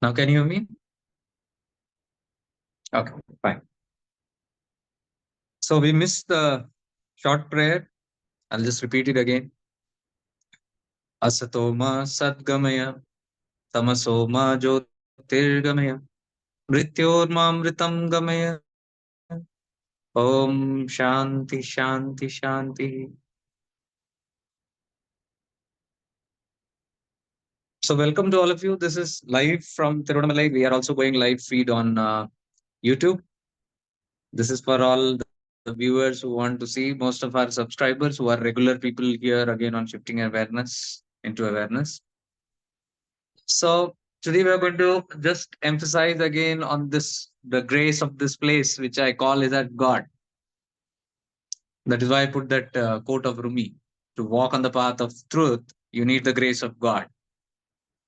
Now, can you hear me? Okay, fine. So we missed the short prayer. I'll just repeat it again. Asatoma Sadgamaya, Tamasoma Jyotirgamaya, Mrityormamritam Gamaya. Om Shanti Shanti Shanti. So welcome to all of you. This is live from Tiruvannamalai. We are also going live feed on YouTube. This is for all the viewers who want to see, most of our subscribers who are regular people here again on shifting awareness into awareness. So today we are going to just emphasize again on this, the grace of this place, which I call is that God. That is why I put that quote of Rumi: to walk on the path of truth, you need the grace of God.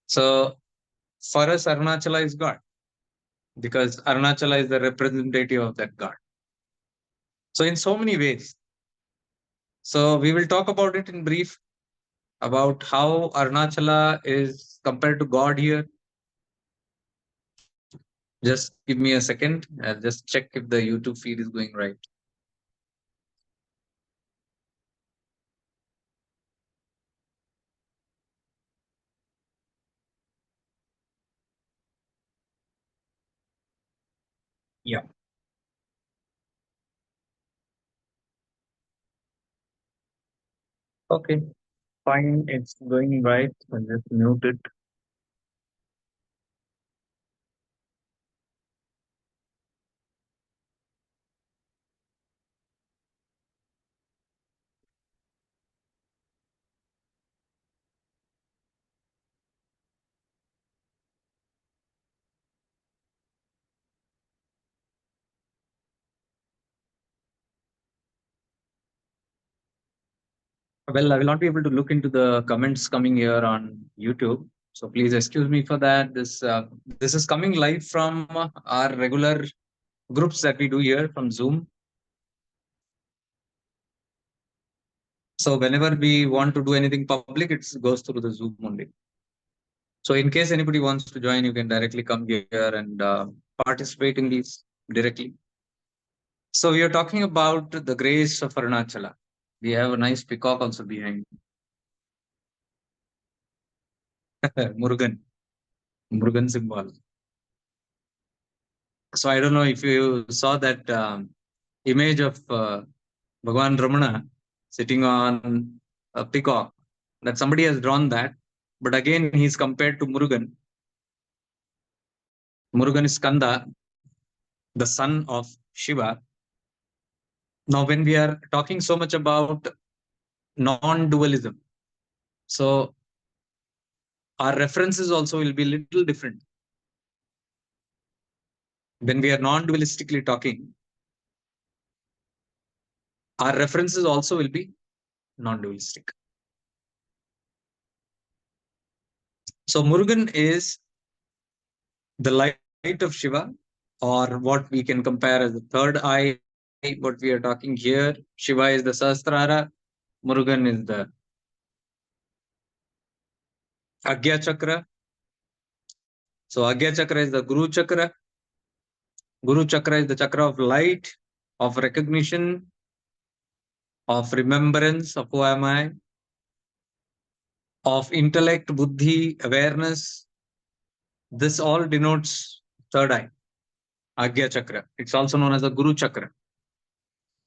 So for us, Arunachala is God, because Arunachala is the representative of that God. So in so many ways. So we will talk about it in brief, about how Arunachala is compared to God here. Just give me a second. I'll just check if the YouTube feed is going right. Yeah. Okay. Fine. It's going right. I'll just mute it. Well, I will not be able to look into the comments coming here on YouTube. So please excuse me for that. This is coming live from our regular groups that we do here from Zoom. So whenever we want to do anything public, it goes through the Zoom only. So in case anybody wants to join, you can directly come here and participate in these directly. So we are talking about the grace of Arunachala. We have a nice peacock also behind. Murugan. Murugan symbol. So I don't know if you saw that image of Bhagwan Ramana sitting on a peacock. That somebody has drawn that, but again he's compared to Murugan. Murugan is Skanda, the son of Shiva. Now, when we are talking so much about non-dualism, so our references also will be a little different. When we are non-dualistically talking, our references also will be non-dualistic. So Murugan is the light of Shiva, or what we can compare as the third eye. What we are talking here, Shiva is the Sahasrara, Murugan is the Agya Chakra. So Agya Chakra is the Guru Chakra. Guru Chakra is the chakra of light, of recognition, of remembrance of who am I, of intellect, buddhi, awareness. This all denotes third eye, Agya Chakra. It's also known as the Guru Chakra.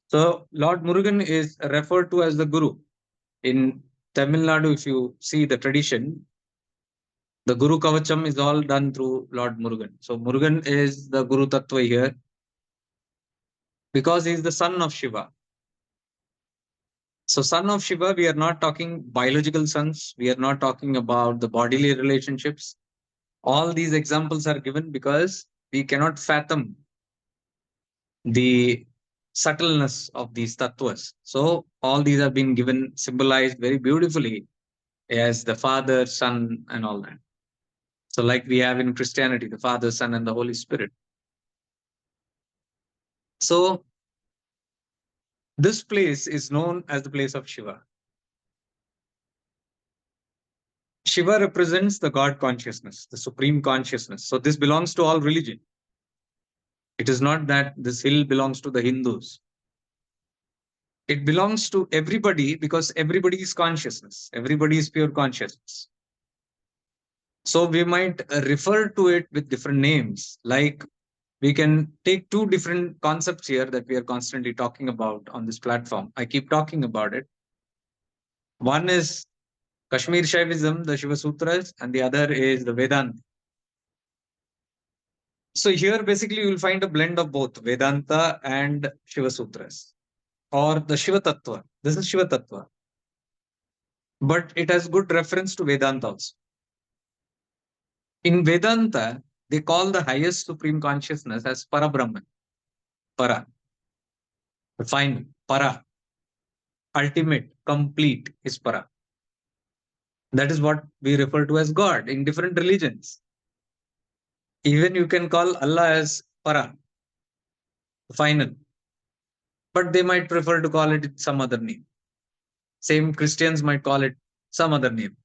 So Lord Murugan is referred to as the Guru. In Tamil Nadu, if you see the tradition, the Guru Kavacham is all done through Lord Murugan. So Murugan is the Guru Tattva here because he is the son of Shiva. So son of Shiva, we are not talking biological sons. We are not talking about the bodily relationships. All these examples are given because we cannot fathom the subtleness of these tattvas. So all these have been given, symbolized very beautifully as the Father, Son, and all that. So like we have in Christianity, the Father, Son, and the Holy Spirit. So this place is known as the place of Shiva. Shiva represents the God consciousness, the supreme consciousness. So this belongs to all religion. It is not that this hill belongs to the Hindus. It belongs to everybody because everybody is consciousness. Everybody is pure consciousness. So we might refer to it with different names. Like we can take two different concepts here that we are constantly talking about on this platform. I keep talking about it. One is Kashmir Shaivism, the Shiva Sutras, and the other is the Vedanta. So here basically you will find a blend of both Vedanta and Shiva Sutras or the Shiva Tattva. This is Shiva Tattva. But it has good reference to Vedanta also. In Vedanta, they call the highest supreme consciousness as Parabrahman. Para. The final. Para. Ultimate. Complete is Para. That is what we refer to as God in different religions. Even you can call Allah as Para. Final. But they might prefer to call it some other name. Same Christians might call it some other name.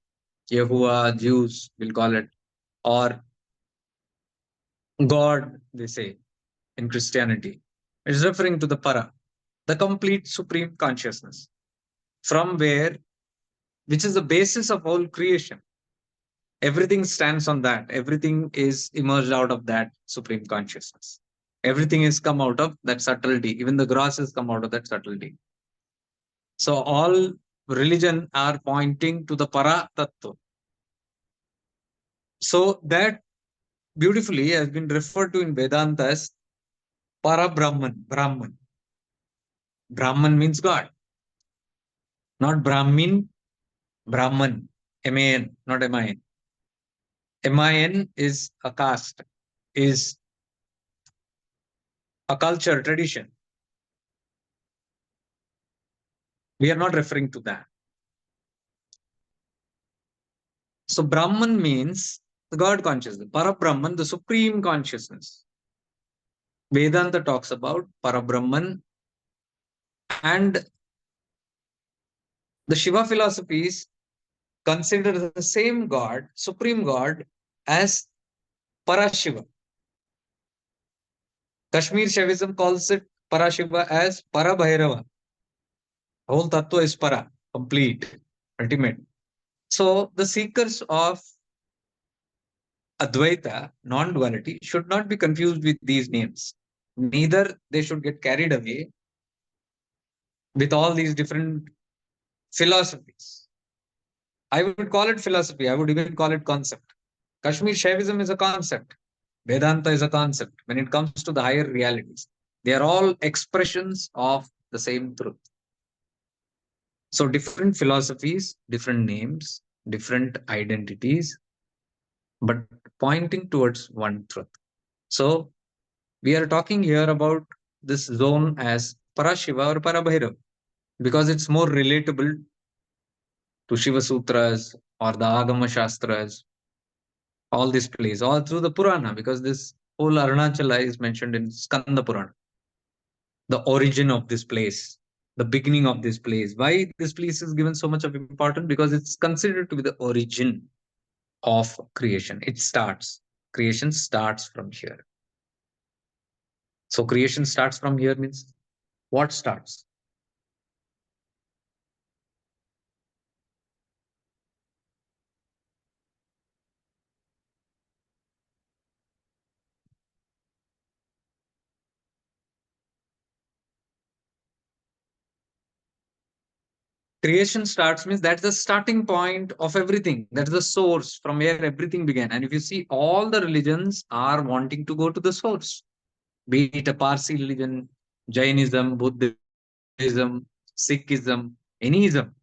Yehovah, Jews will call it, or God, they say in Christianity. It is referring to the Para, the complete supreme consciousness, from where, which is the basis of all creation. Everything stands on that. Everything is emerged out of that supreme consciousness. Everything is come out of that subtlety. Even the grass has come out of that subtlety. So all religion are pointing to the Para Tattva. So that beautifully has been referred to in Vedanta as Para Brahman. Brahman. Brahman means God. Not Brahmin, Brahman. M-A-N, not M-I-N. M-I-N is a caste, is a culture, tradition. We are not referring to that. So Brahman means the God consciousness. Para Brahman, the supreme consciousness. Vedanta talks about Para Brahman, and the Shiva philosophies consider the same God, supreme God, as Parashiva. Kashmir Shaivism calls it Parashiva as Parabhairava. Whole tattva is para, complete, ultimate. So the seekers of Advaita, non-duality, should not be confused with these names. Neither they should get carried away with all these different philosophies. I would call it philosophy. I would even call it concept. Kashmir Shaivism is a concept. Vedanta is a concept. When it comes to the higher realities, they are all expressions of the same truth. So different philosophies, different names, different identities, but pointing towards one truth. So we are talking here about this zone as Parashiva or Parabhairav because it's more relatable to Shiva Sutras or the Agama Shastras, all this plays, all through the Purana, because this whole Arunachala is mentioned in Skanda Purana. The origin of this place, the beginning of this place. Why this place is given so much of importance? Because it's considered to be the origin of creation. Creation starts from here. So creation starts from here means what starts? Creation starts means that's the starting point of everything. That's the source from where everything began. And if you see, all the religions are wanting to go to the source, be it a Parsi religion, Jainism, Buddhism, Sikhism, any ism.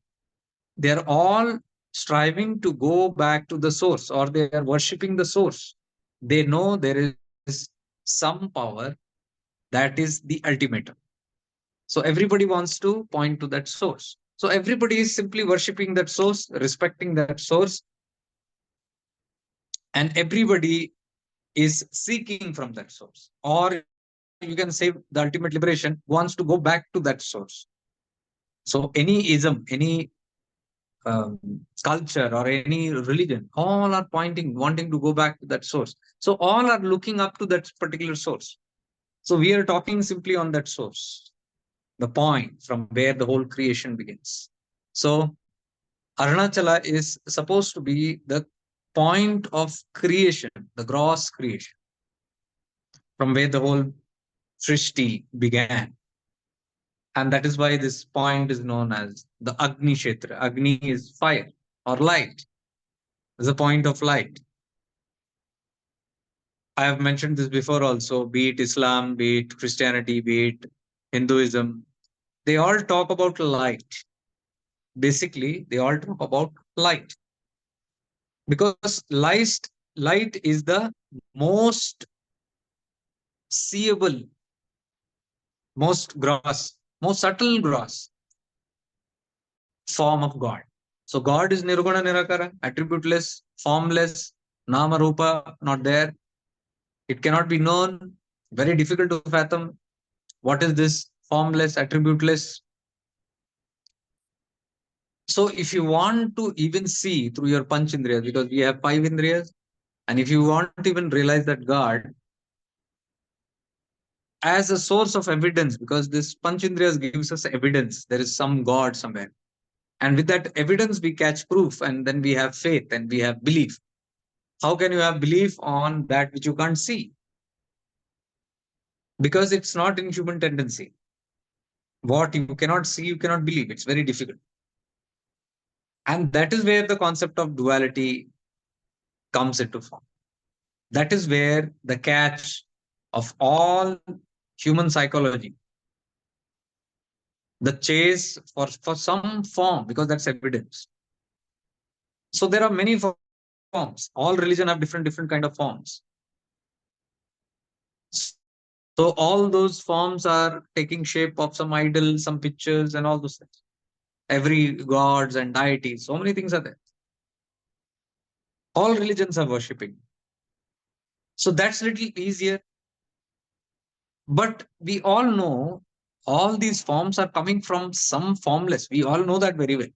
They're all striving to go back to the source, or they are worshipping the source. They know there is some power that is the ultimate. So everybody wants to point to that source. So everybody is simply worshipping that source, respecting that source, and everybody is seeking from that source. Or you can say the ultimate liberation wants to go back to that source. So any ism, any culture or any religion, all are wanting to go back to that source. So all are looking up to that particular source. So we are talking simply on that source, the point from where the whole creation begins. So Arunachala is supposed to be the point of creation, the gross creation, from where the whole Srishti began. And that is why this point is known as the Agni Kshetra. Agni is fire or light, is a point of light. I have mentioned this before also, be it Islam, be it Christianity, be it Hinduism, they all talk about light. Basically, they all talk about light because light is the most seeable, most gross, most subtle gross form of God. So God is Nirguna Nirakara, attributeless, formless, Nama Rupa, not there. It cannot be known, very difficult to fathom. What is this formless, attributeless? So if you want to even see through your panch indriyas, because we have five indriyas, and if you want to even realize that God as a source of evidence, because this panch indriyas gives us evidence, there is some God somewhere. And with that evidence, we catch proof, and then we have faith and we have belief. How can you have belief on that which you can't see? Because it's not in human tendency. What you cannot see, you cannot believe. It's very difficult. And that is where the concept of duality comes into form. That is where the catch of all human psychology, the chase for some form, because that's evidence. So there are many forms. All religion have different kind of forms. So all those forms are taking shape of some idol, some pictures, and all those things. Every gods and deities, so many things are there. All religions are worshipping. So that's a little easier. But we all know all these forms are coming from some formless. We all know that very well.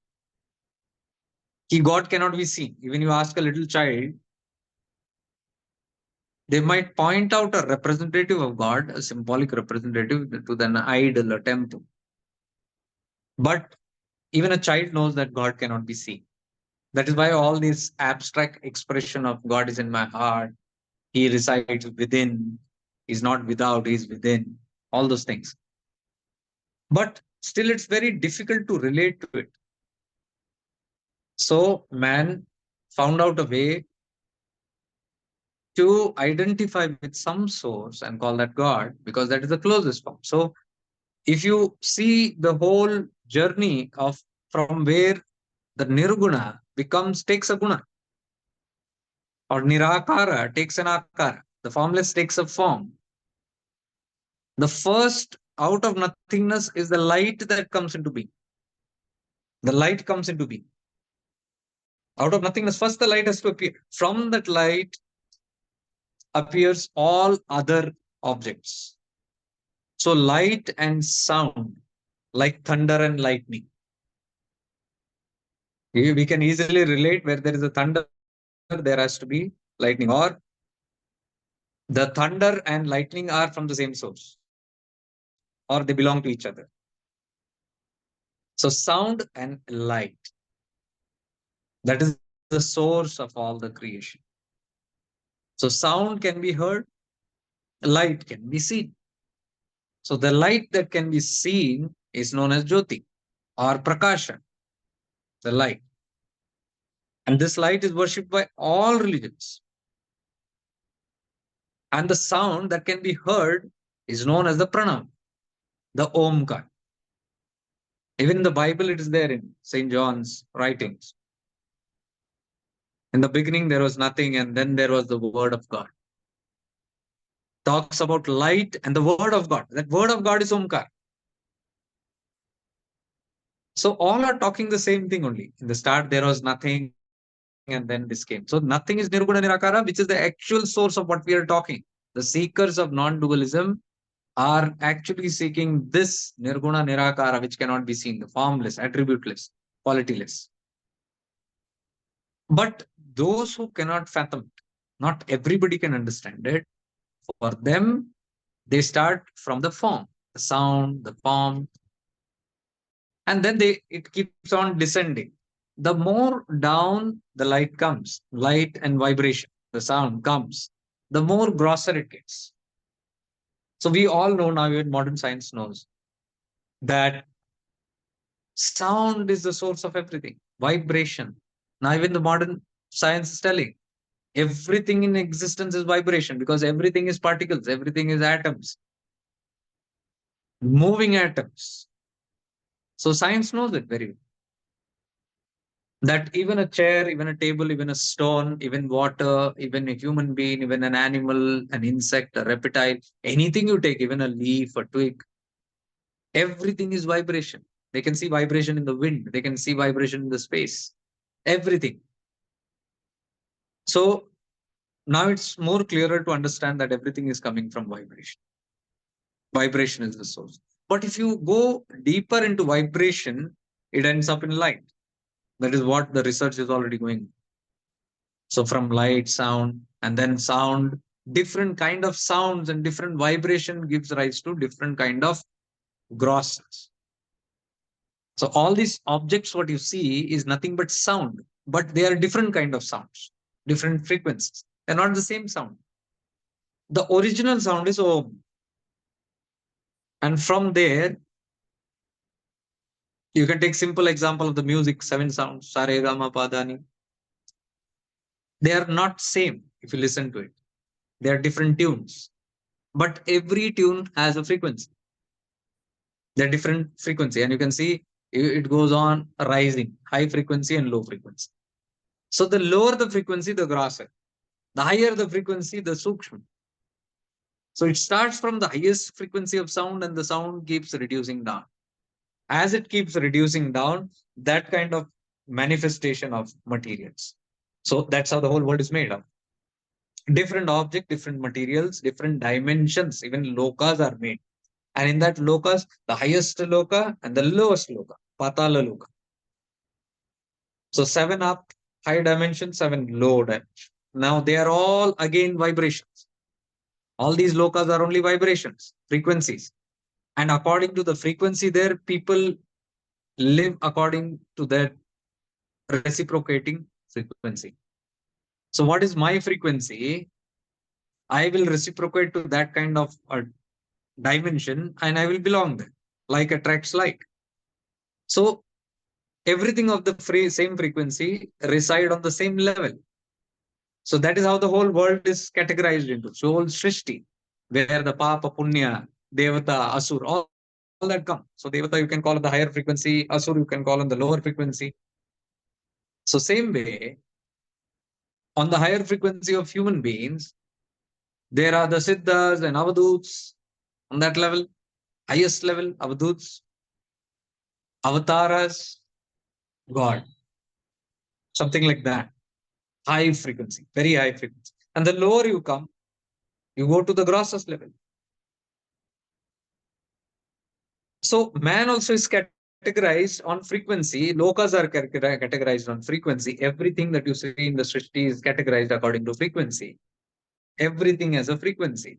God cannot be seen. Even you ask a little child, they might point out a representative of God, a symbolic representative to an idol, a temple. But even a child knows that God cannot be seen. That is why all this abstract expression of God is in my heart, He resides within, He's not without, He's within, all those things. But still, it's very difficult to relate to it. So, man found out a way to identify with some source and call that God because that is the closest form. So, if you see the whole journey of from where the nirguna takes a guna, or nirakara takes an akara, the formless takes a form. The first out of nothingness is the light that comes into being. The light comes into being. Out of nothingness, first the light has to appear. From that light appears all other objects. So light and sound, like thunder and lightning. We can easily relate where there is a thunder, there has to be lightning, or the thunder and lightning are from the same source, or they belong to each other. So sound and light, that is the source of all the creation. So sound can be heard, light can be seen. So the light that can be seen is known as Jyoti or Prakasha, the light. And this light is worshipped by all religions. And the sound that can be heard is known as the Pranam, the Omkar. Even in the Bible, it is there in St. John's writings. In the beginning, there was nothing, and then there was the Word of God. Talks about light and the Word of God. That Word of God is Omkar. So all are talking the same thing only. In the start, there was nothing, and then this came. So nothing is Nirguna Nirakara, which is the actual source of what we are talking. The seekers of non-dualism are actually seeking this Nirguna Nirakara, which cannot be seen, the formless, attributeless, qualityless. But those who cannot fathom it, not everybody can understand it. For them, they start from the form, the sound, the form, and then it keeps on descending. The more down the light comes, light and vibration, the sound comes, the more grosser it gets. So we all know now, even modern science knows that sound is the source of everything. Vibration. Now even the modern science is telling everything in existence is vibration, because everything is particles, everything is atoms, moving atoms. So science knows it very well. That even a chair, even a table, even a stone, even water, even a human being, even an animal, an insect, a reptile, anything you take, even a leaf, a twig, everything is vibration. They can see vibration in the wind, they can see vibration in the space, everything. So now it's more clearer to understand that everything is coming from vibration. Vibration is the source. But if you go deeper into vibration, it ends up in light. That is what the research is already going. So from light, sound, and then sound, different kind of sounds and different vibration gives rise to different kind of grossness. So all these objects, what you see is nothing but sound, but they are different kind of sounds, different frequencies. They're not the same sound. The original sound is Om. And from there, you can take simple example of the music, seven sounds, Sare, Gama, Padani. They are not same if you listen to it. They are different tunes. But every tune has a frequency. They're different frequency. And you can see it goes on rising, high frequency and low frequency. So the lower the frequency, the grosser. The higher the frequency, the sukshma. So it starts from the highest frequency of sound and the sound keeps reducing down. As it keeps reducing down, that kind of manifestation of materials. So that's how the whole world is made of. Different object, different materials, different dimensions, even lokas are made. And in that lokas, the highest loka and the lowest loka, patala loka. So seven up, high dimension, seven low dimension. Now they are all again vibrations. All these lokas are only vibrations, frequencies. And according to the frequency there, people live according to that reciprocating frequency. So what is my frequency? I will reciprocate to that kind of dimension and I will belong there, like attracts like. So everything of the same frequency reside on the same level. So that is how the whole world is categorized into. So whole Srishti, where the Papa, Punya, Devata, Asur, all that come. So Devata you can call on the higher frequency, Asur you can call on the lower frequency. So same way, on the higher frequency of human beings, there are the Siddhas and Avaduts on that level, highest level, Avaduts, Avataras, God, something like that. High frequency, very high frequency. And the lower you come, you go to the grossest level. So man also is categorized on frequency. Lokas are categorized on frequency. Everything that you see in the Srishti is categorized according to frequency. Everything has a frequency.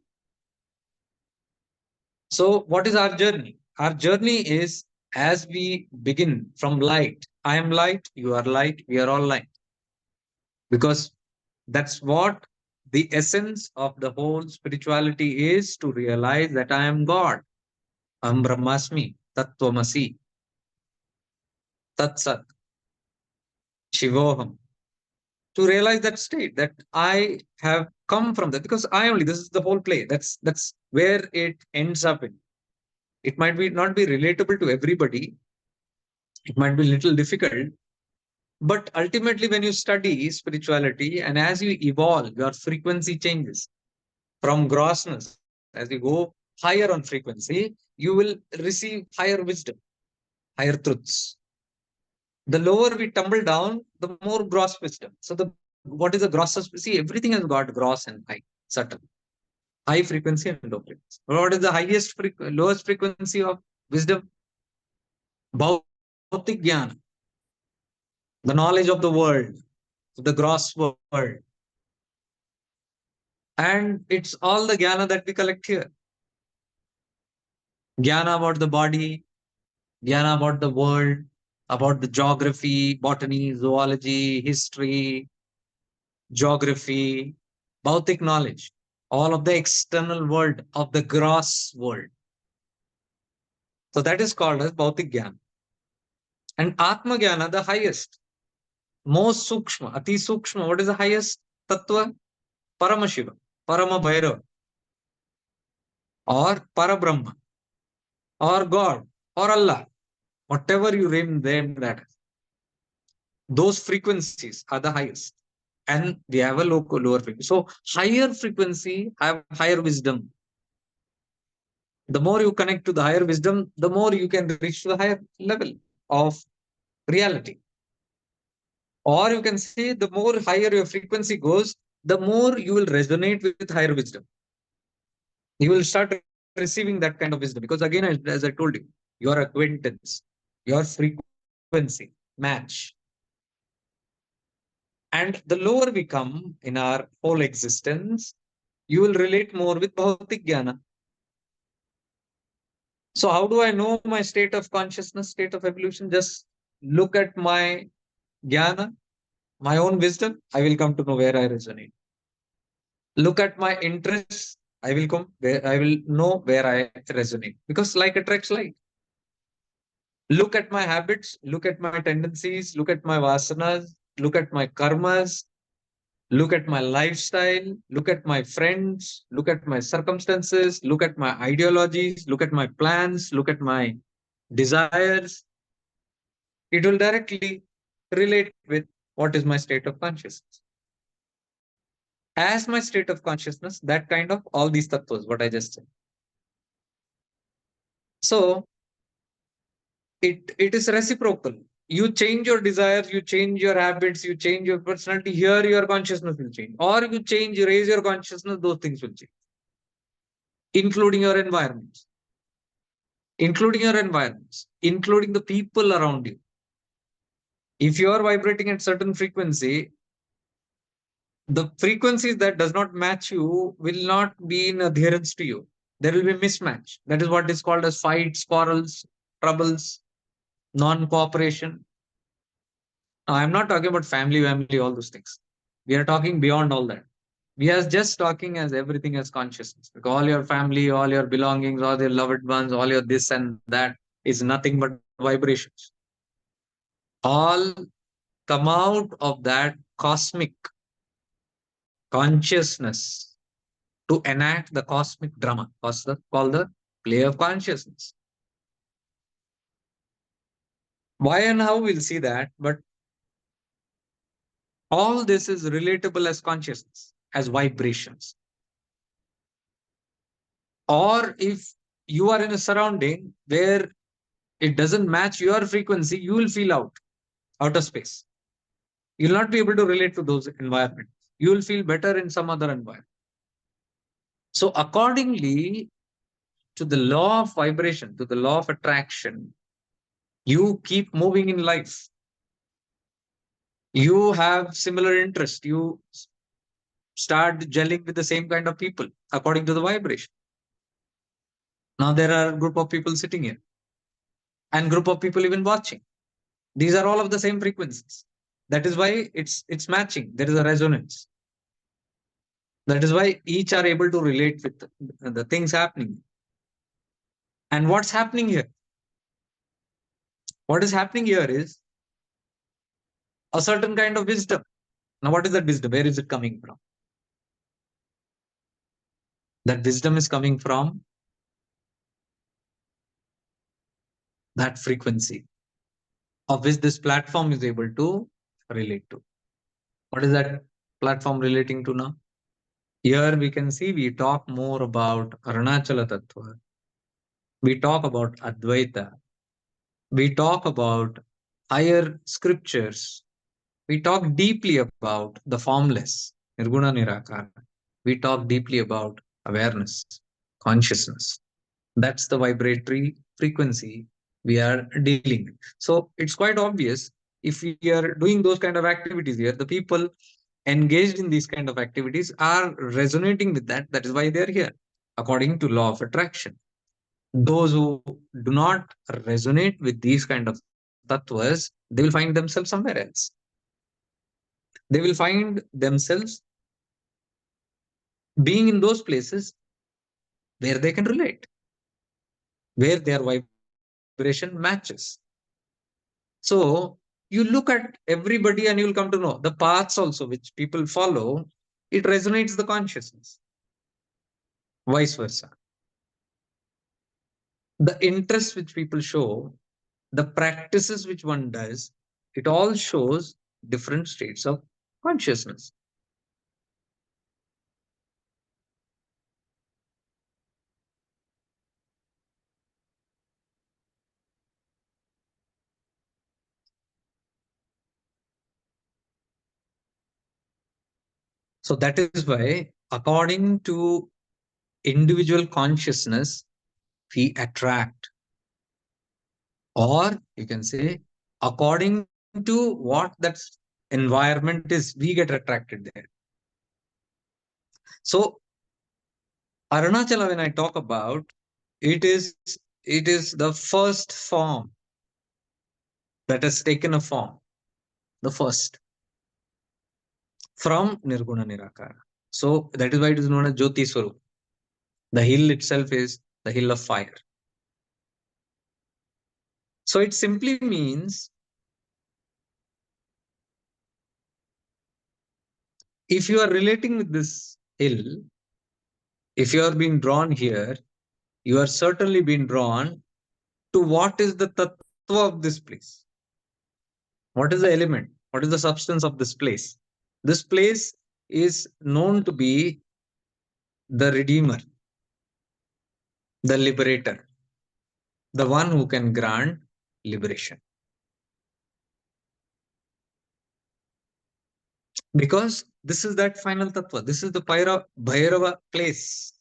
So what is our journey? Our journey is as we begin from light. I am light, you are light, we are all light. Because that's what the essence of the whole spirituality is, to realize that I am God. Am Brahmasmi, Tattvamasi, Tat Sat, Shivoham. To realize that state, that I have come from that, because I only, this is the whole play. That's where it ends up in. It might be not be relatable to everybody. It might be a little difficult. But ultimately, when you study spirituality and as you evolve, your frequency changes from grossness. As you go higher on frequency, you will receive higher wisdom, higher truths. The lower we tumble down, the more gross wisdom. So the what is the grossest? See, everything has got gross and high, subtle, high frequency and low frequency. What is the highest, lowest frequency of wisdom? Bhautik Jnana, the knowledge of the world. the gross world. And it's all the jnana that we collect here. Jnana about the body, jnana about the world, about the geography, botany, zoology, history, geography, bautic knowledge, all of the external world of the gross world. So that is called as bautic jnana. And Atma Jnana, the highest, most sukshma, ati sukshma. What is the highest tattva? Paramashiva, Parama Bhairava, or Parabrahma, or God, or Allah, whatever you name that. Those frequencies are the highest. And we have a lower frequency. So higher frequency have higher wisdom. The more you connect to the higher wisdom, the more you can reach to the higher level of reality. Or you can say the more higher your frequency goes, the more you will resonate with higher wisdom. You will start receiving that kind of wisdom. Because again, as I told you, your acquaintance, your frequency match. And the lower we come in our whole existence, you will relate more with Bhautik Jnana. So how do I know my state of consciousness, state of evolution? Just look at my Jnana, my own wisdom, I will come to know where I resonate. Look at my interests, I will know where I resonate. Because like attracts like. Look at my habits, look at my tendencies, look at my vasanas, look at my karmas, look at my lifestyle, look at my friends, look at my circumstances, look at my ideologies, look at my plans, look at my desires. It will directly relate with what is my state of consciousness. As my state of consciousness, that kind of all these tattvas, what I just said. So it is reciprocal. You change your desires, you change your habits, you change your personality. Here, your consciousness will change. Or you change, you raise your consciousness, those things will change, including your environments, including the people around you. If you are vibrating at certain frequency, the frequencies that does not match you will not be in adherence to you. There will be mismatch. That is what is called as fights, quarrels, troubles, non-cooperation. Now, I'm not talking about family, all those things. We are talking beyond all that. We are just talking as everything as consciousness. Like all your family, all your belongings, all your loved ones, all your this and that is nothing but vibrations. All come out of that cosmic consciousness to enact the cosmic drama, called the play of consciousness. Why and how we'll see that, but all this is relatable as consciousness, as vibrations. Or if you are in a surrounding where it doesn't match your frequency, you will feel out of space. You'll not be able to relate to those environments. You will feel better in some other environment. So accordingly to the law of vibration, to the law of attraction, you keep moving in life. You have similar interest. You start gelling with the same kind of people according to the vibration. Now there are a group of people sitting here and group of people even watching. These are all of the same frequencies. That is why it's matching. There is a resonance. That is why each are able to relate with the things happening. And what's happening here? What is happening here is a certain kind of wisdom. Now, what is that wisdom? Where is it coming from? That wisdom is coming from that frequency of which this platform is able to relate to. What is that platform relating to now? Here we can see we talk more about Arunachala Tattva. We talk about Advaita. We talk about higher scriptures. We talk deeply about the formless, Nirguna Nirakara. We talk deeply about awareness, consciousness. That's the vibratory frequency we are dealing with. So it's quite obvious if we are doing those kind of activities here, the people engaged in these kind of activities are resonating with that. That is why they are here, according to law of attraction. Those who do not resonate with these kind of tattvas, they will find themselves somewhere else. They will find themselves being in those places where they can relate, where their vibration matches. So you look at everybody and you'll come to know the paths also which people follow, it resonates the consciousness, vice versa. The interest which people show, the practices which one does, it all shows different states of consciousness. So that is why, according to individual consciousness, we attract, or you can say, according to what that environment is, we get attracted there. So Arunachala, when I talk about, it is it is the first form that has taken a form, the first from Nirguna Nirakara. So that is why it is known as Jyoti Swarup. The hill itself is the hill of fire. So it simply means, if you are relating with this hill, if you are being drawn here, you are certainly being drawn to what is the tattva of this place. What is the element? What is the substance of this place? This place is known to be the Redeemer, the Liberator, the one who can grant liberation. Because this is that final tattva. This is the Bhairava place.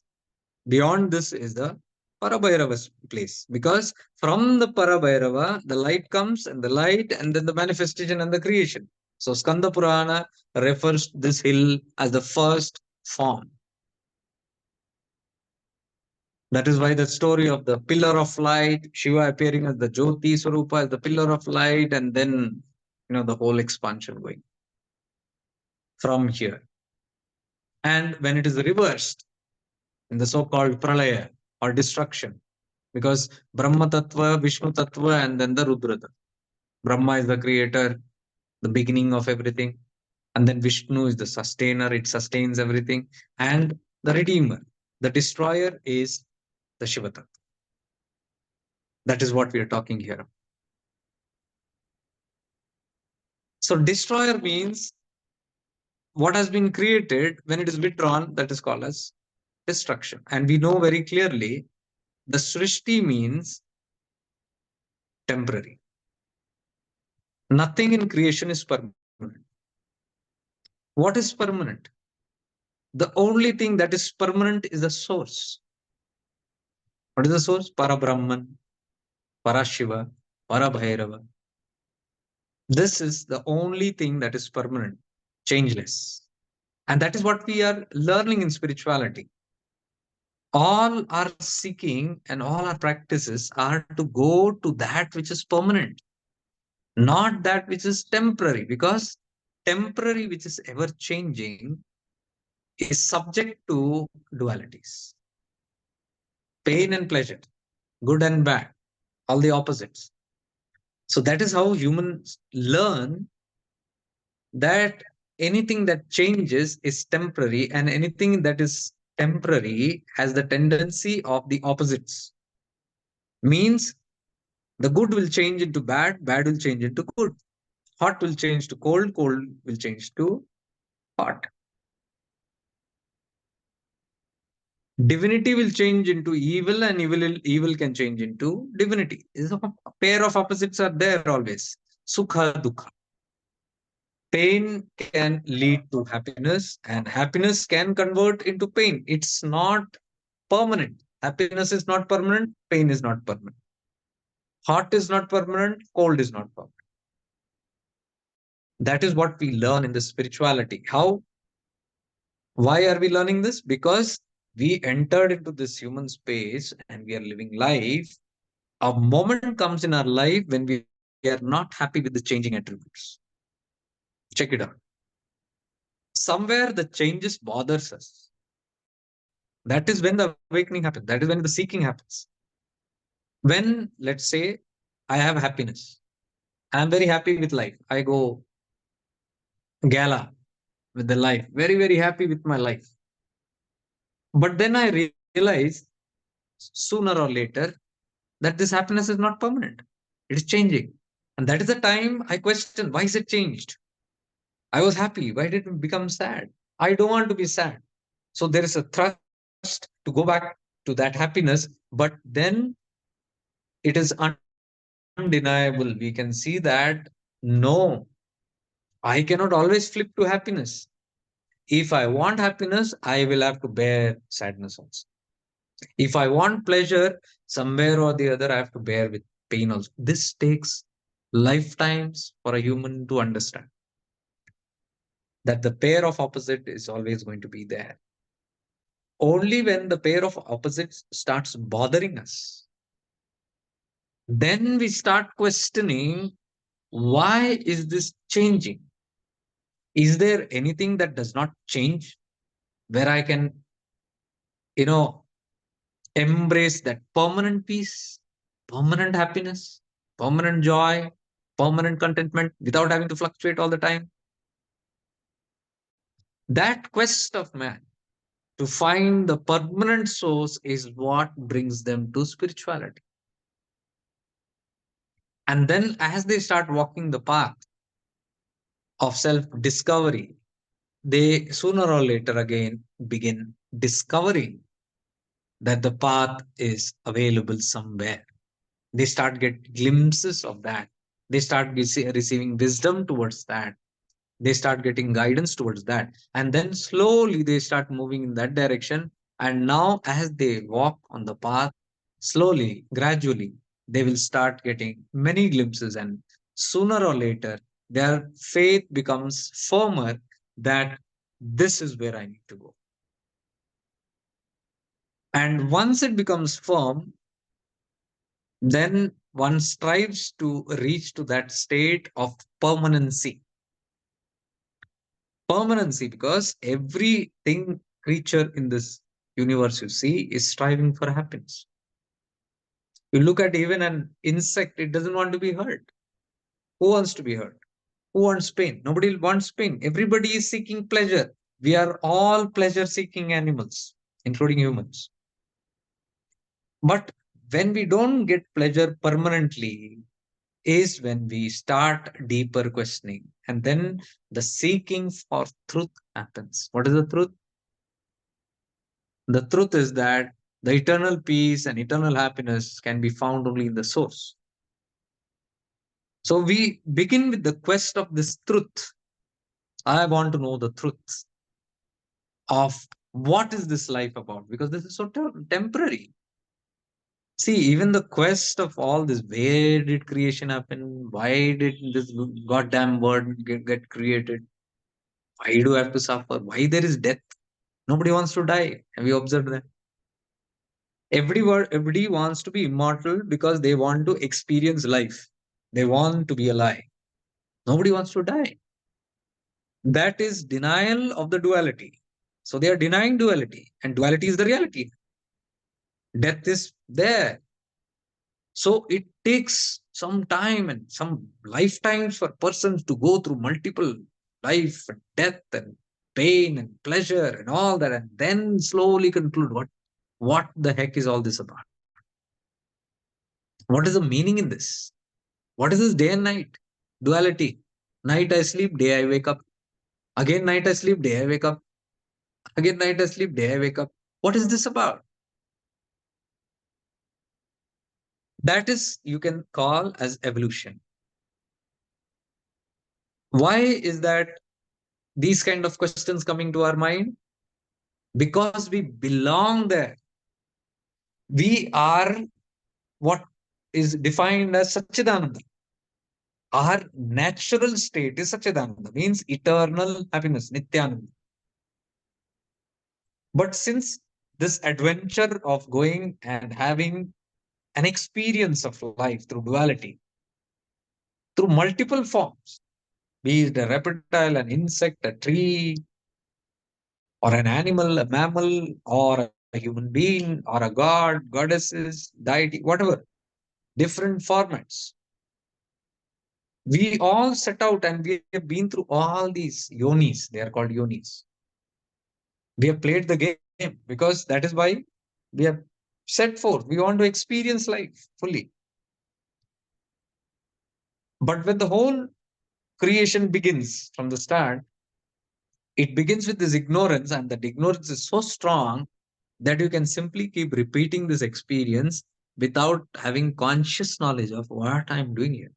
Beyond this is the Parabhairava's place. Because from the Parabhairava, the light comes, and the light, and then the manifestation and the creation. So Skanda Purana refers to this hill as the first form. That is why the story of the pillar of light, Shiva appearing as the Jyoti Swarupa, as the pillar of light, and then the whole expansion going from here. And when it is reversed in the so-called pralaya or destruction, because Brahma Tattva, Vishnu Tattva, and then the Rudra Tattva. Brahma is the creator, the beginning of everything. And then Vishnu is the sustainer, it sustains everything. And the redeemer, the destroyer, is the Shiva Tattva. That is what we are talking here. So destroyer means what has been created, when it is withdrawn, that is called as destruction. And we know very clearly the Srishti means temporary. Nothing in creation is permanent. What is permanent? The only thing that is permanent is the source. What is the source? Parabrahman, Parashiva, Parabhairava. This is the only thing that is permanent, changeless. And that is what we are learning in spirituality. All our seeking and all our practices are to go to that which is permanent, not that which is temporary, because temporary, which is ever changing, is subject to dualities, pain and pleasure, good and bad, all the opposites. So that is how humans learn that anything that changes is temporary, and anything that is temporary has the tendency of the opposites. Means the good will change into bad, bad will change into good. Hot will change to cold, cold will change to hot. Divinity will change into evil, and evil can change into divinity. A pair of opposites are there always. Sukha, dukha. Pain can lead to happiness, and happiness can convert into pain. It's not permanent. Happiness is not permanent, pain is not permanent. Hot is not permanent, cold is not permanent. That is what we learn in the spirituality. How? Why are we learning this? Because we entered into this human space and we are living life. A moment comes in our life when we are not happy with the changing attributes. Check it out. Somewhere the changes bothers us. That is when the awakening happens. That is when the seeking happens. When, let's say, I have happiness. I'm very happy with life. I go gala with the life. Very, very happy with my life. But then I realize sooner or later that this happiness is not permanent. It is changing. And that is the time I question, why is it changed? I was happy. Why did it become sad? I don't want to be sad. So there is a thrust to go back to that happiness. But then it is undeniable. We can see that no, I cannot always flip to happiness. If I want happiness, I will have to bear sadness also. If I want pleasure, somewhere or the other, I have to bear with pain also. This takes lifetimes for a human to understand that the pair of opposite is always going to be there. Only when the pair of opposites starts bothering us, then we start questioning, why is this changing? Is there anything that does not change where I can, you know, embrace that permanent peace, permanent happiness, permanent joy, permanent contentment without having to fluctuate all the time? That quest of man to find the permanent source is what brings them to spirituality. And then, as they start walking the path of self discovery, they sooner or later again begin discovering that the path is available somewhere. They start get glimpses of that. They start receiving wisdom towards that. They start getting guidance towards that, and then slowly they start moving in that direction. And now as they walk on the path, slowly, gradually, they will start getting many glimpses, and sooner or later their faith becomes firmer that this is where I need to go. And once it becomes firm, then one strives to reach to that state of permanency. Permanency, because everything, creature in this universe you see is striving for happiness. You look at even an insect, it doesn't want to be hurt. Who wants to be hurt? Who wants pain? Nobody wants pain. Everybody is seeking pleasure. We are all pleasure seeking animals, including humans. But when we don't get pleasure permanently is when we start deeper questioning, and then the seeking for truth happens. What is the truth? The truth is that the eternal peace and eternal happiness can be found only in the source. So we begin with the quest of this truth. I want to know the truth of what is this life about, because this is so temporary. See, even the quest of all this, where did creation happen? Why did this goddamn world get created? Why do I have to suffer? Why there is death? Nobody wants to die. Have you observed that? Everybody wants to be immortal because they want to experience life. They want to be alive. Nobody wants to die. That is denial of the duality. So they are denying duality, and duality is the reality. Death is there. So it takes some time and some lifetimes for persons to go through multiple life and death and pain and pleasure and all that, and then slowly conclude what the heck is all this about? What is the meaning in this? What is this day and night? Duality. Night I sleep, day I wake up. Again, night I sleep, day I wake up. Again, night I sleep, day I wake up. What is this about? That is, you can call as evolution. Why is that these kind of questions coming to our mind? Because we belong there. We are what is defined as Satchidananda. Our natural state is Satchidananda, means eternal happiness, Nityananda. But since this adventure of going and having an experience of life through duality, through multiple forms, be it a reptile, an insect, a tree, or an animal, a mammal, or a human being, or a god, goddesses, deity, whatever, different formats. We all set out and we have been through all these yonis. They are called yonis. We have played the game because that is why we have set forth. We want to experience life fully. But when the whole creation begins from the start, it begins with this ignorance, and that ignorance is so strong that you can simply keep repeating this experience without having conscious knowledge of what I'm doing here.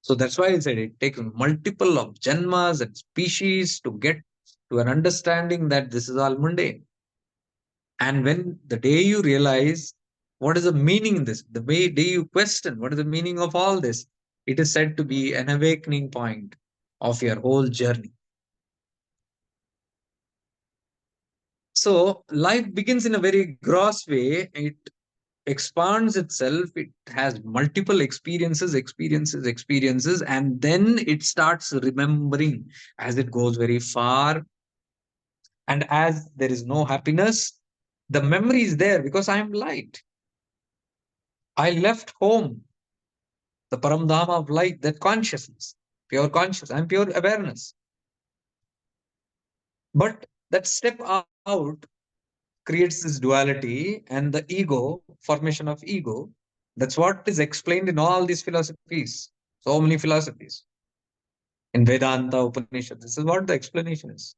So that's why I said it takes multiple of janmas and species to get to an understanding that this is all mundane. And when the day you realize what is the meaning in this, day you question what is the meaning of all this, it is said to be an awakening point of your whole journey. So life begins in a very gross way. It expands itself. It has multiple experiences, and then it starts remembering as it goes very far. And as there is no happiness, the memory is there because I am light. I left home, the Paramdhama of light, that consciousness, pure consciousness, I'm pure awareness. But that step out creates this duality and the ego, formation of ego. That's what is explained in all these philosophies, so many philosophies. In Vedanta, Upanishad, this is what the explanation is.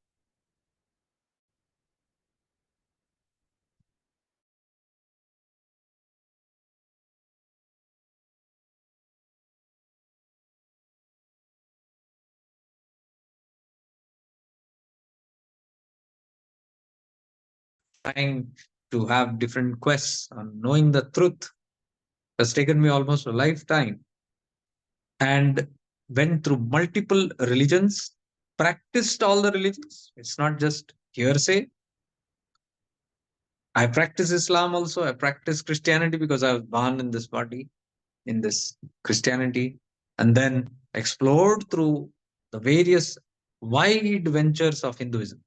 Trying to have different quests on knowing the truth has taken me almost a lifetime, and went through multiple religions, practiced all the religions. It's not just hearsay. I practice Islam also. I practice Christianity because I was born in this body, in this Christianity, and then explored through the various wide ventures of Hinduism.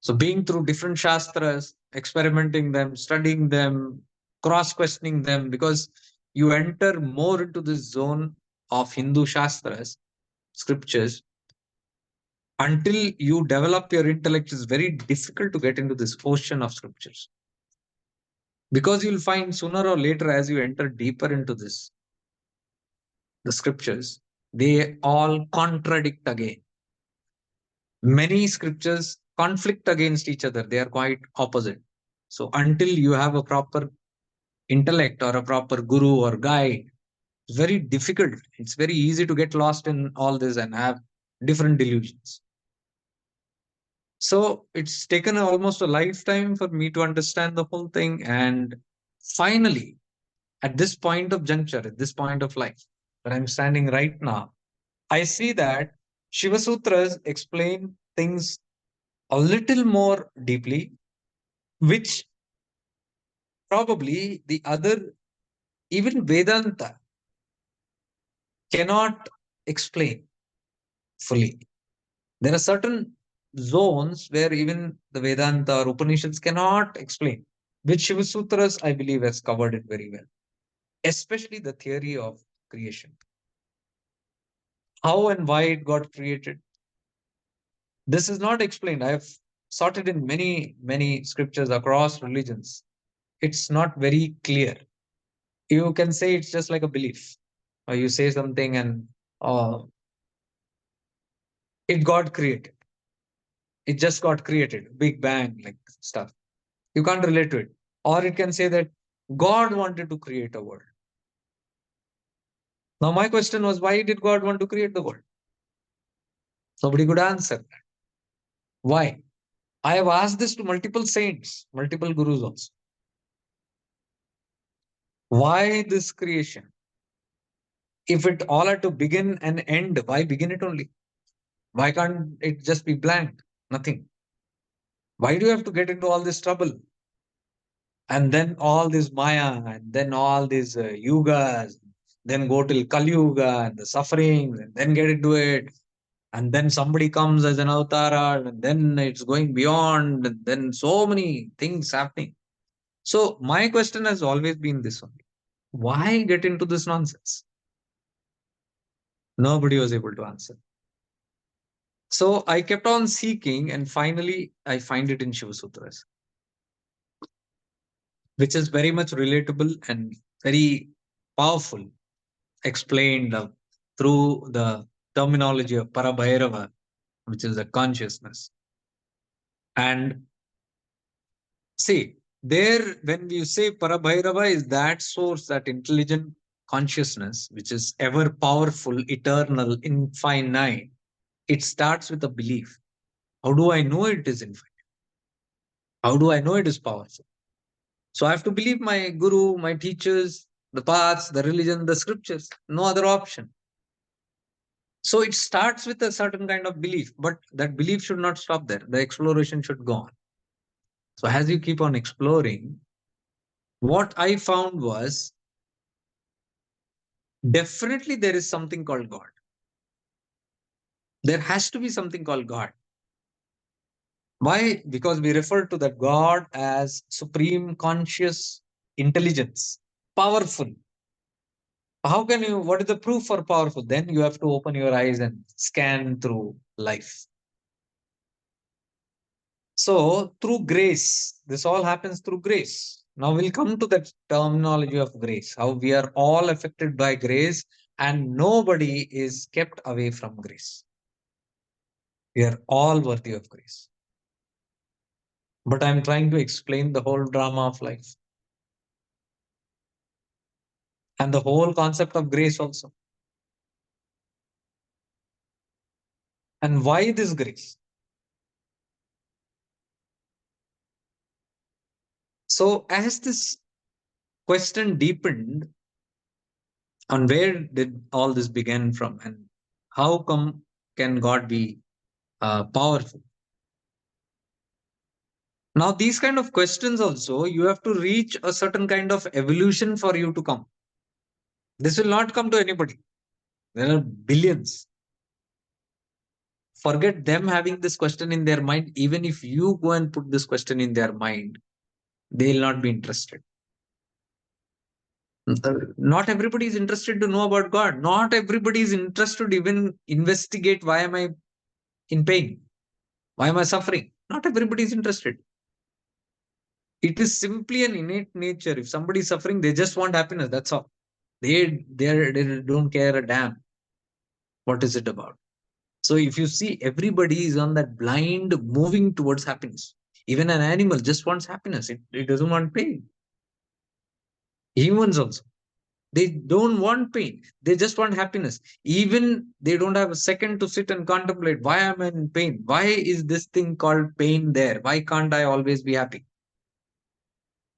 So, being through different Shastras, experimenting them, studying them, cross questioning them, because you enter more into this zone of Hindu Shastras, scriptures, until you develop your intellect, it's very difficult to get into this ocean of scriptures. Because you'll find sooner or later, as you enter deeper into this, the scriptures, they all contradict again. Many scriptures conflict against each other, they are quite opposite. So, until you have a proper intellect or a proper guru or guide, it's very difficult. It's very easy to get lost in all this and have different delusions. So it's taken almost a lifetime for me to understand the whole thing. And finally, at this point of juncture, at this point of life, where I'm standing right now, I see that Shiva Sutras explain things a little more deeply, which probably the other, even Vedanta, cannot explain fully. There are certain zones where even the Vedanta or Upanishads cannot explain, which Shiva Sutras, I believe, has covered it very well, especially the theory of creation. How and why it got created. This is not explained. I have sought it in many, many scriptures across religions. It's not very clear. You can say it's just like a belief, or you say something and uh, it got created. It just got created, Big Bang, like stuff. You can't relate to it. Or it can say that God wanted to create a world. Now, my question was, why did God want to create the world? Nobody could answer that. Why? I have asked this to multiple saints, multiple gurus also. Why this creation? If it all had to begin and end, why begin it only? Why can't it just be blank? Nothing. Why do you have to get into all this trouble? And then all this Maya, and then all these yugas, then go till Kali Yuga and the sufferings, and then get into it. And then somebody comes as an avatar, and then it's going beyond, and then so many things happening. So, my question has always been this one: why get into this nonsense? Nobody was able to answer. So, I kept on seeking, and finally, I find it in Shiva Sutras, which is very much relatable and very powerful, explained through the terminology of Parabhairava, which is the consciousness. And see, there, when you say Parabhairava, is that source, that intelligent consciousness, which is ever powerful, eternal, infinite. It starts with a belief. How do I know it is infinite? How do I know it is powerful? So I have to believe my guru, my teachers, the paths, the religion, the scriptures. No other option. So it starts with a certain kind of belief, but that belief should not stop there. The exploration should go on. So as you keep on exploring, what I found was definitely there is something called God. There has to be something called God. Why? Because we refer to that God as supreme conscious intelligence, powerful. How can you, what is the proof for powerful? Then you have to open your eyes and scan through life. So, through grace, this all happens through grace. Now, we'll come to that terminology of grace, how we are all affected by grace and nobody is kept away from grace. We are all worthy of grace. But I'm trying to explain the whole drama of life and the whole concept of grace also. And why this grace? So, as this question deepened on where did all this begin from and how come can God be powerful? Now, these kind of questions also, you have to reach a certain kind of evolution for you to come. This will not come to anybody. There are billions. Forget them having this question in their mind. Even if you go and put this question in their mind, they will not be interested. Not everybody is interested to know about God. Not everybody is interested to even investigate why am I in pain? Why am I suffering? Not everybody is interested. It is simply an innate nature. If somebody is suffering, they just want happiness. That's all. They don't care a damn. What is it about? So if you see, everybody is on that blind moving towards happiness. Even an animal just wants happiness. It doesn't want pain. Humans also. They don't want pain. They just want happiness. Even they don't have a second to sit and contemplate, why am I in pain? Why is this thing called pain there? Why can't I always be happy?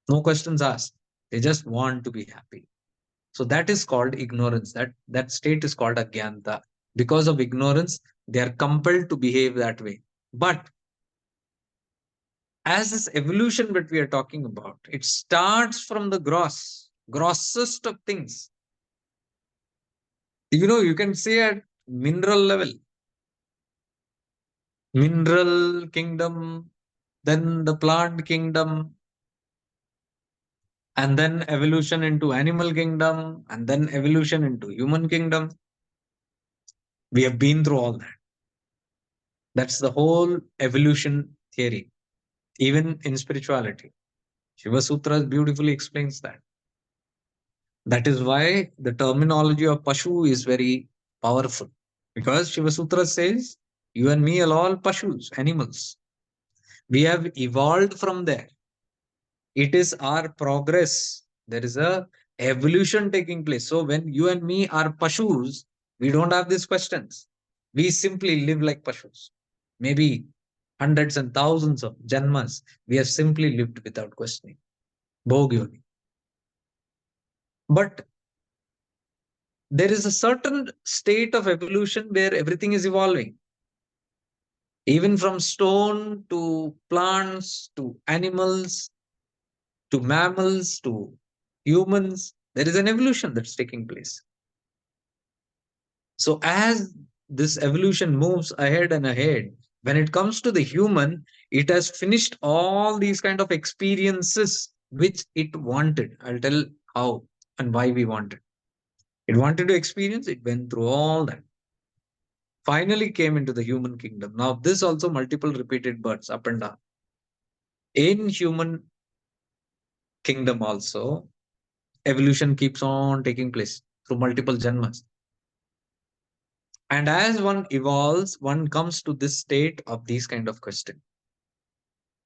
No questions asked. They just want to be happy. So that is called ignorance. That state is called agyanta. Because of ignorance, they are compelled to behave that way. But as this evolution that we are talking about, it starts from the grossest of things. You can say at mineral level, mineral kingdom, then the plant kingdom, and then evolution into animal kingdom, and then evolution into human kingdom. We have been through all that. That's the whole evolution theory, even in spirituality. Shiva Sutras beautifully explains that. That is why the terminology of Pashu is very powerful. Because Shiva Sutra says, you and me are all Pashus, animals. We have evolved from there. It is our progress. There is a evolution taking place. So when you and me are Pashus, we don't have these questions. We simply live like Pashus. Maybe hundreds and thousands of janmas, we have simply lived without questioning. Bhogyoni. But There is a certain state of evolution where everything is evolving, even from stone to plants to animals to mammals to humans. There is an evolution that's taking place. So, as this evolution moves ahead and ahead, when it comes to the human, it has finished all these kind of experiences which it wanted. I'll tell how and why we wanted. It wanted to experience, it went through all that. Finally came into the human kingdom. Now, this also multiple repeated births up and down. In human kingdom also, evolution keeps on taking place through multiple janmas. And as one evolves, one comes to this state of these kind of question.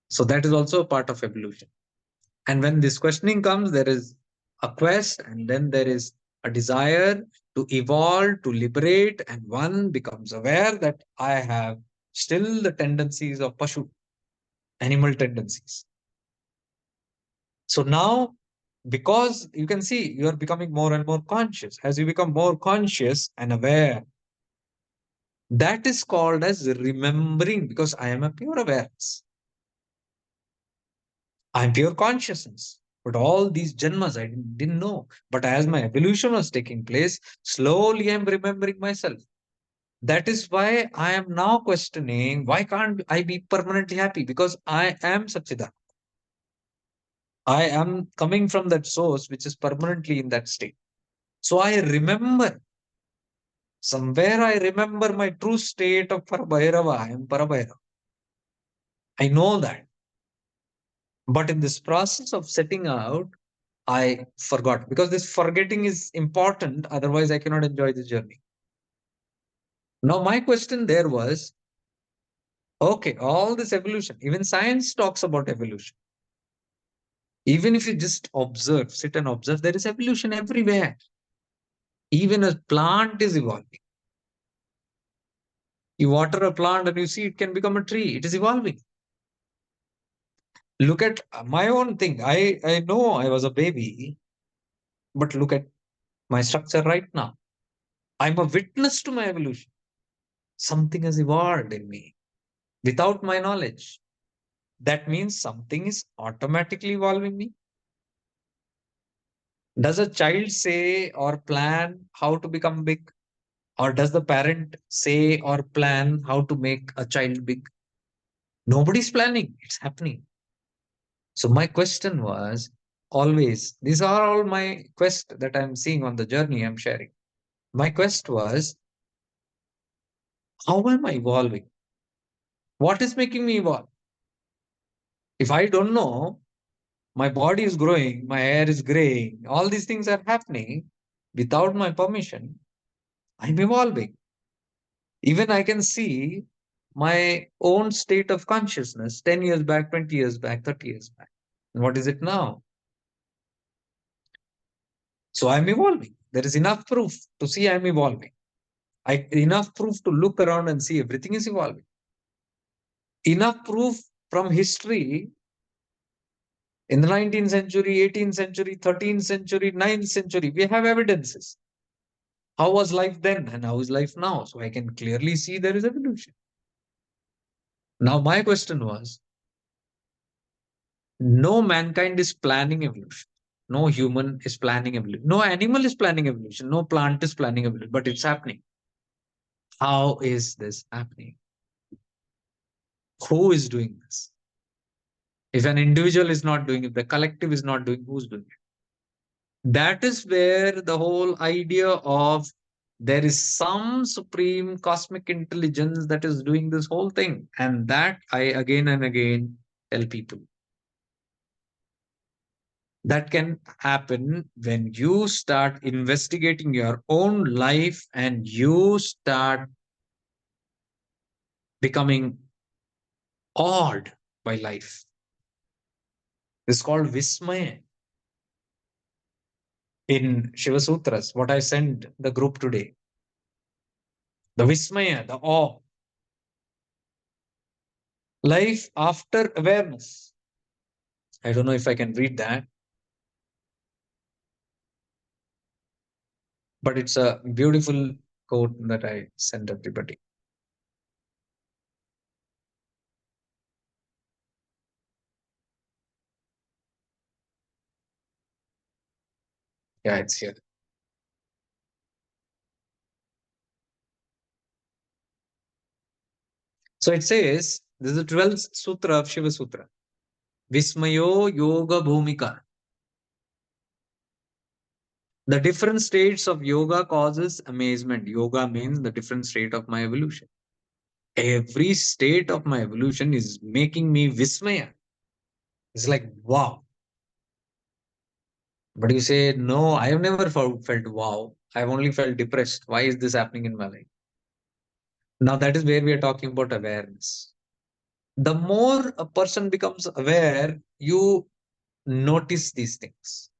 So that is also a part of evolution. And when this questioning comes, there is a quest, and then there is a desire to evolve, to liberate, and one becomes aware that I have still the tendencies of Pashu, animal tendencies. So now, because you can see you are becoming more and more conscious, as you become more conscious and aware, that is called as remembering, because I am a pure awareness. I'm pure consciousness. But all these janmas I didn't know. But as my evolution was taking place, slowly I'm remembering myself. That is why I am now questioning, why can't I be permanently happy? Because I am Satchidananda. I am coming from that source which is permanently in that state. So I remember, somewhere I remember my true state of Parabhairava. I am Parabhairava. I know that. But in this process of setting out, I forgot, because this forgetting is important. Otherwise, I cannot enjoy the journey. Now, my question there was, okay, all this evolution, even science talks about evolution. Even if you just observe, sit and observe, there is evolution everywhere. Even a plant is evolving. You water a plant and you see it can become a tree. It is evolving. Look at my own thing. I know I was a baby, but look at my structure right now. I'm a witness to my evolution. Something has evolved in me without my knowledge. That means something is automatically evolving me. Does a child say or plan how to become big? Or does the parent say or plan how to make a child big? Nobody's planning, it's happening. So, my question was always, these are all my quest that I'm seeing on the journey I'm sharing. My quest was, how am I evolving? What is making me evolve? If I don't know, my body is growing, my hair is graying, all these things are happening without my permission. I'm evolving. Even I can see my own state of consciousness 10 years back, 20 years back, 30 years back. And what is it now? So I'm evolving. There is enough proof to see I'm evolving. Enough proof to look around and see everything is evolving. Enough proof from history in the 19th century, 18th century, 13th century, 9th century. We have evidences. How was life then and how is life now? So I can clearly see there is evolution. Now, my question was, no mankind is planning evolution. No human is planning evolution. No animal is planning evolution. No plant is planning evolution, but it's happening. How is this happening? Who is doing this? If an individual is not doing it, the collective is not doing, who's doing it? That is where the whole idea of there is some supreme cosmic intelligence that is doing this whole thing. And that I again and again tell people. That can happen when you start investigating your own life and you start becoming awed by life. It's called Vismaya in Shiva Sutras, what I sent the group today. The Vismaya, the awe. Life after awareness. I don't know if I can read that. But it's a beautiful quote that I sent everybody. Yeah, it's here. So it says, this is the 12th sutra of Shiva Sutra. Vismayo Yoga Bhumika. The different states of yoga causes amazement. Yoga means the different state of my evolution. Every state of my evolution is making me vismaya. It's like, wow. But you say, no, I have never felt wow. I've only felt depressed. Why is this happening in my life? Now, that is where we are talking about awareness. The more a person becomes aware, you notice these things.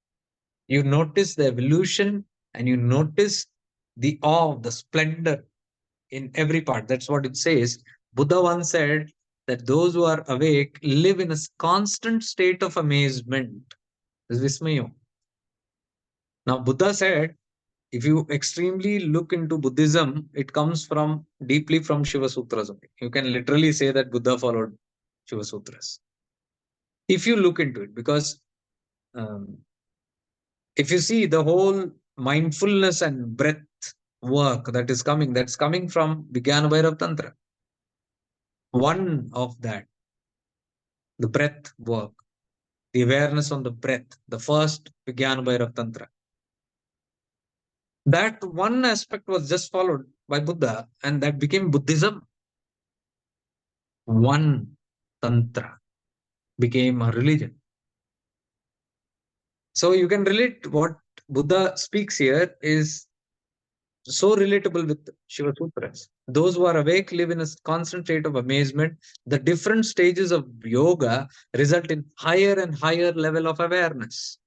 You notice the evolution and you notice the awe, the splendor in every part. That's what it says. Buddha once said that those who are awake live in a constant state of amazement. This is Vismayo. Now, Buddha said, if you extremely look into Buddhism, it comes from deeply from Shiva Sutras. Only. You can literally say that Buddha followed Shiva Sutras. If you look into it, because um, if you see the whole mindfulness and breath work that is coming, that's coming from Vijnana Bhairav Tantra. One of that, the breath work, the awareness on the breath, the first Vijnana Bhairav Tantra. That one aspect was just followed by Buddha, and that became Buddhism. One Tantra became a religion. So you can relate what Buddha speaks here is so relatable with Shiva Sutras. Those who are awake live in a constant state of amazement. The different stages of yoga result in higher and higher level of awareness.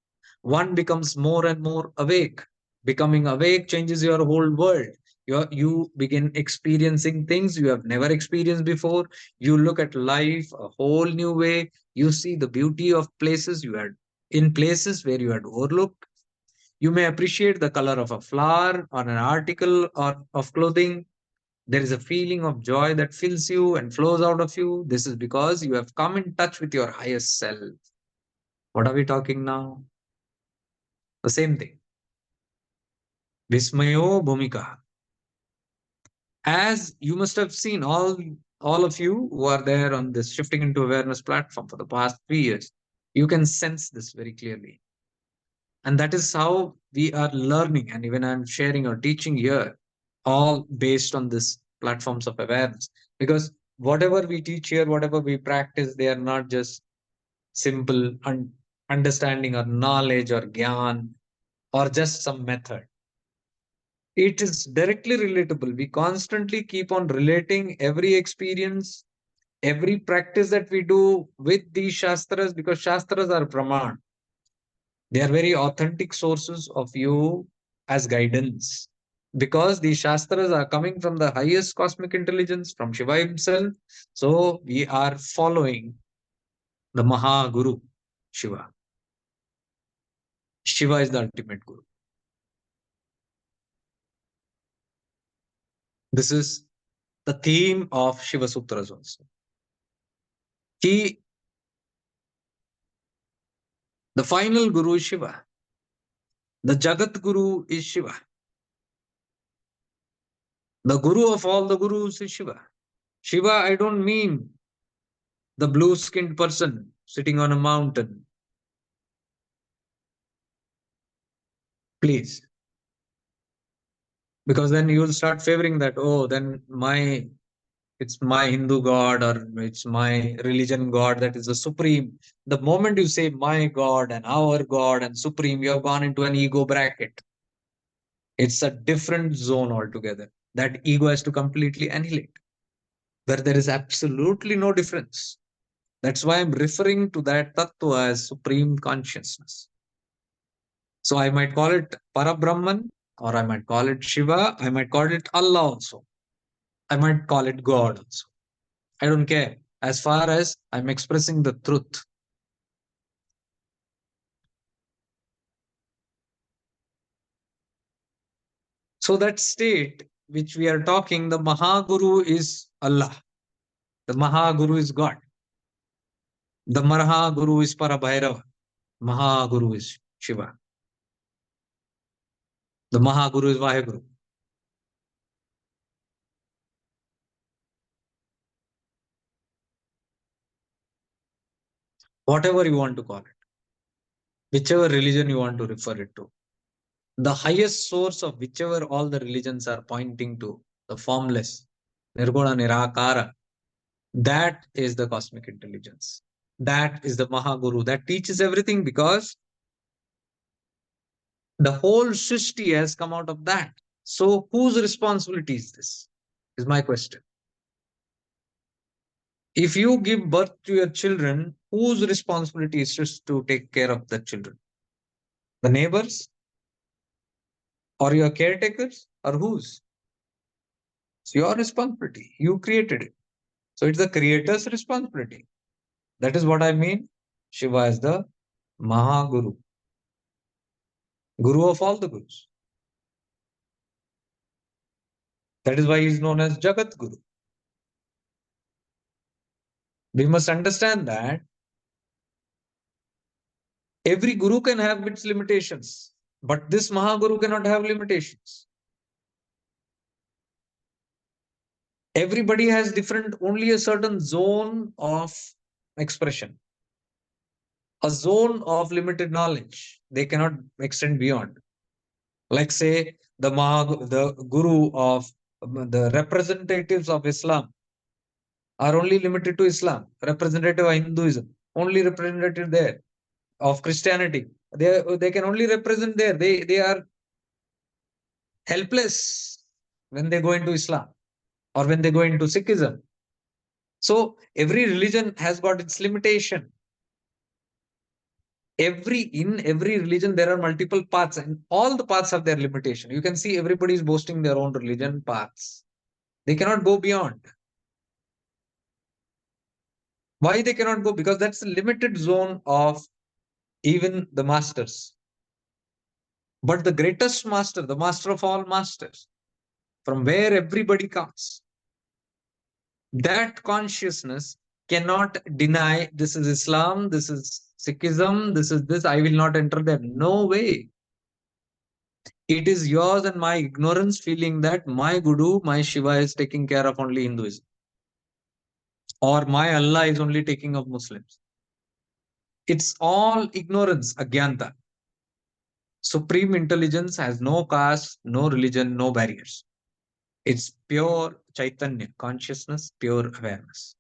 One becomes more and more awake. Becoming awake changes your whole world. You begin experiencing things you have never experienced before. You look at life a whole new way. You see the beauty of places you had in places where you had overlooked. You may appreciate the color of a flower or an article or of clothing. There is a feeling of joy that fills you and flows out of you. This is because you have come in touch with your highest self. What are we talking now? The same thing. Vismayo Bhumika. As you must have seen, all of you who are there on this shifting into awareness platform for the past 3 years, you can sense this very clearly. And that is how we are learning. And even I'm sharing or teaching here, all based on this platforms of awareness. Because whatever we teach here, whatever we practice, they are not just simple understanding or knowledge or gyan or just some method. It is directly relatable. We constantly keep on relating every experience, every practice that we do with these shastras, because shastras are praman. They are very authentic sources of you as guidance. Because these shastras are coming from the highest cosmic intelligence, from Shiva himself. So we are following the Mahaguru, Shiva. Shiva is the ultimate Guru. This is the theme of Shiva Sutras also. He, the final Guru is Shiva. The Jagat Guru is Shiva. The Guru of all the Gurus is Shiva. Shiva, I don't mean the blue skinned person sitting on a mountain. Please. Because then you will start favoring that. Oh, then it's my Hindu God or it's my religion God that is the supreme. The moment you say my God and our God and supreme, you have gone into an ego bracket. It's a different zone altogether. That ego has to completely annihilate, where there is absolutely no difference. That's why I'm referring to that tattva as supreme consciousness. So I might call it Parabrahman, or I might call it Shiva, I might call it Allah also. I might call it God also. I don't care. As far as I'm expressing the truth. So that state which we are talking, the Mahaguru is Allah. The Mahaguru is God. The Mahaguru is Parabhairava. Mahaguru is Shiva. The Mahaguru is Vaheguru. Whatever you want to call it, whichever religion you want to refer it to. The highest source of whichever all the religions are pointing to, the formless, Nirguna Nirakara, that is the cosmic intelligence. That is the Mahaguru that teaches everything, because the whole Srishti has come out of that. So, whose responsibility is this? Is my question. If you give birth to your children, whose responsibility is just to take care of the children? The neighbors? Or your caretakers? Or whose? It's your responsibility. You created it. So it's the creator's responsibility. That is what I mean. Shiva is the Mahaguru, Guru of all the Gurus. That is why he is known as Jagat Guru. We must understand that every Guru can have its limitations, but this Mahaguru cannot have limitations. Everybody has different, only a certain zone of expression, a zone of limited knowledge. They cannot extend beyond. Like say the Guru of the representatives of Islam are only limited to Islam, representative of Hinduism, only representative there, of Christianity. They can only represent there. They are helpless when they go into Islam or when they go into Sikhism. So every religion has got its limitation. In every religion there are multiple paths, and all the paths have their limitation. You can see everybody is boasting their own religion paths. They cannot go beyond. Why they cannot go? Because that's the limited zone of even the masters. But the greatest master, the master of all masters, from where everybody comes, that consciousness cannot deny this is Islam, this is Sikhism, this is this, I will not enter there. No way. It is yours and my ignorance feeling that my Guru, my Shiva is taking care of only Hinduism, or my Allah is only taking of Muslims. It's all ignorance, agyanta. Supreme intelligence has no caste, no religion, no barriers. It's pure Chaitanya, consciousness, pure awareness.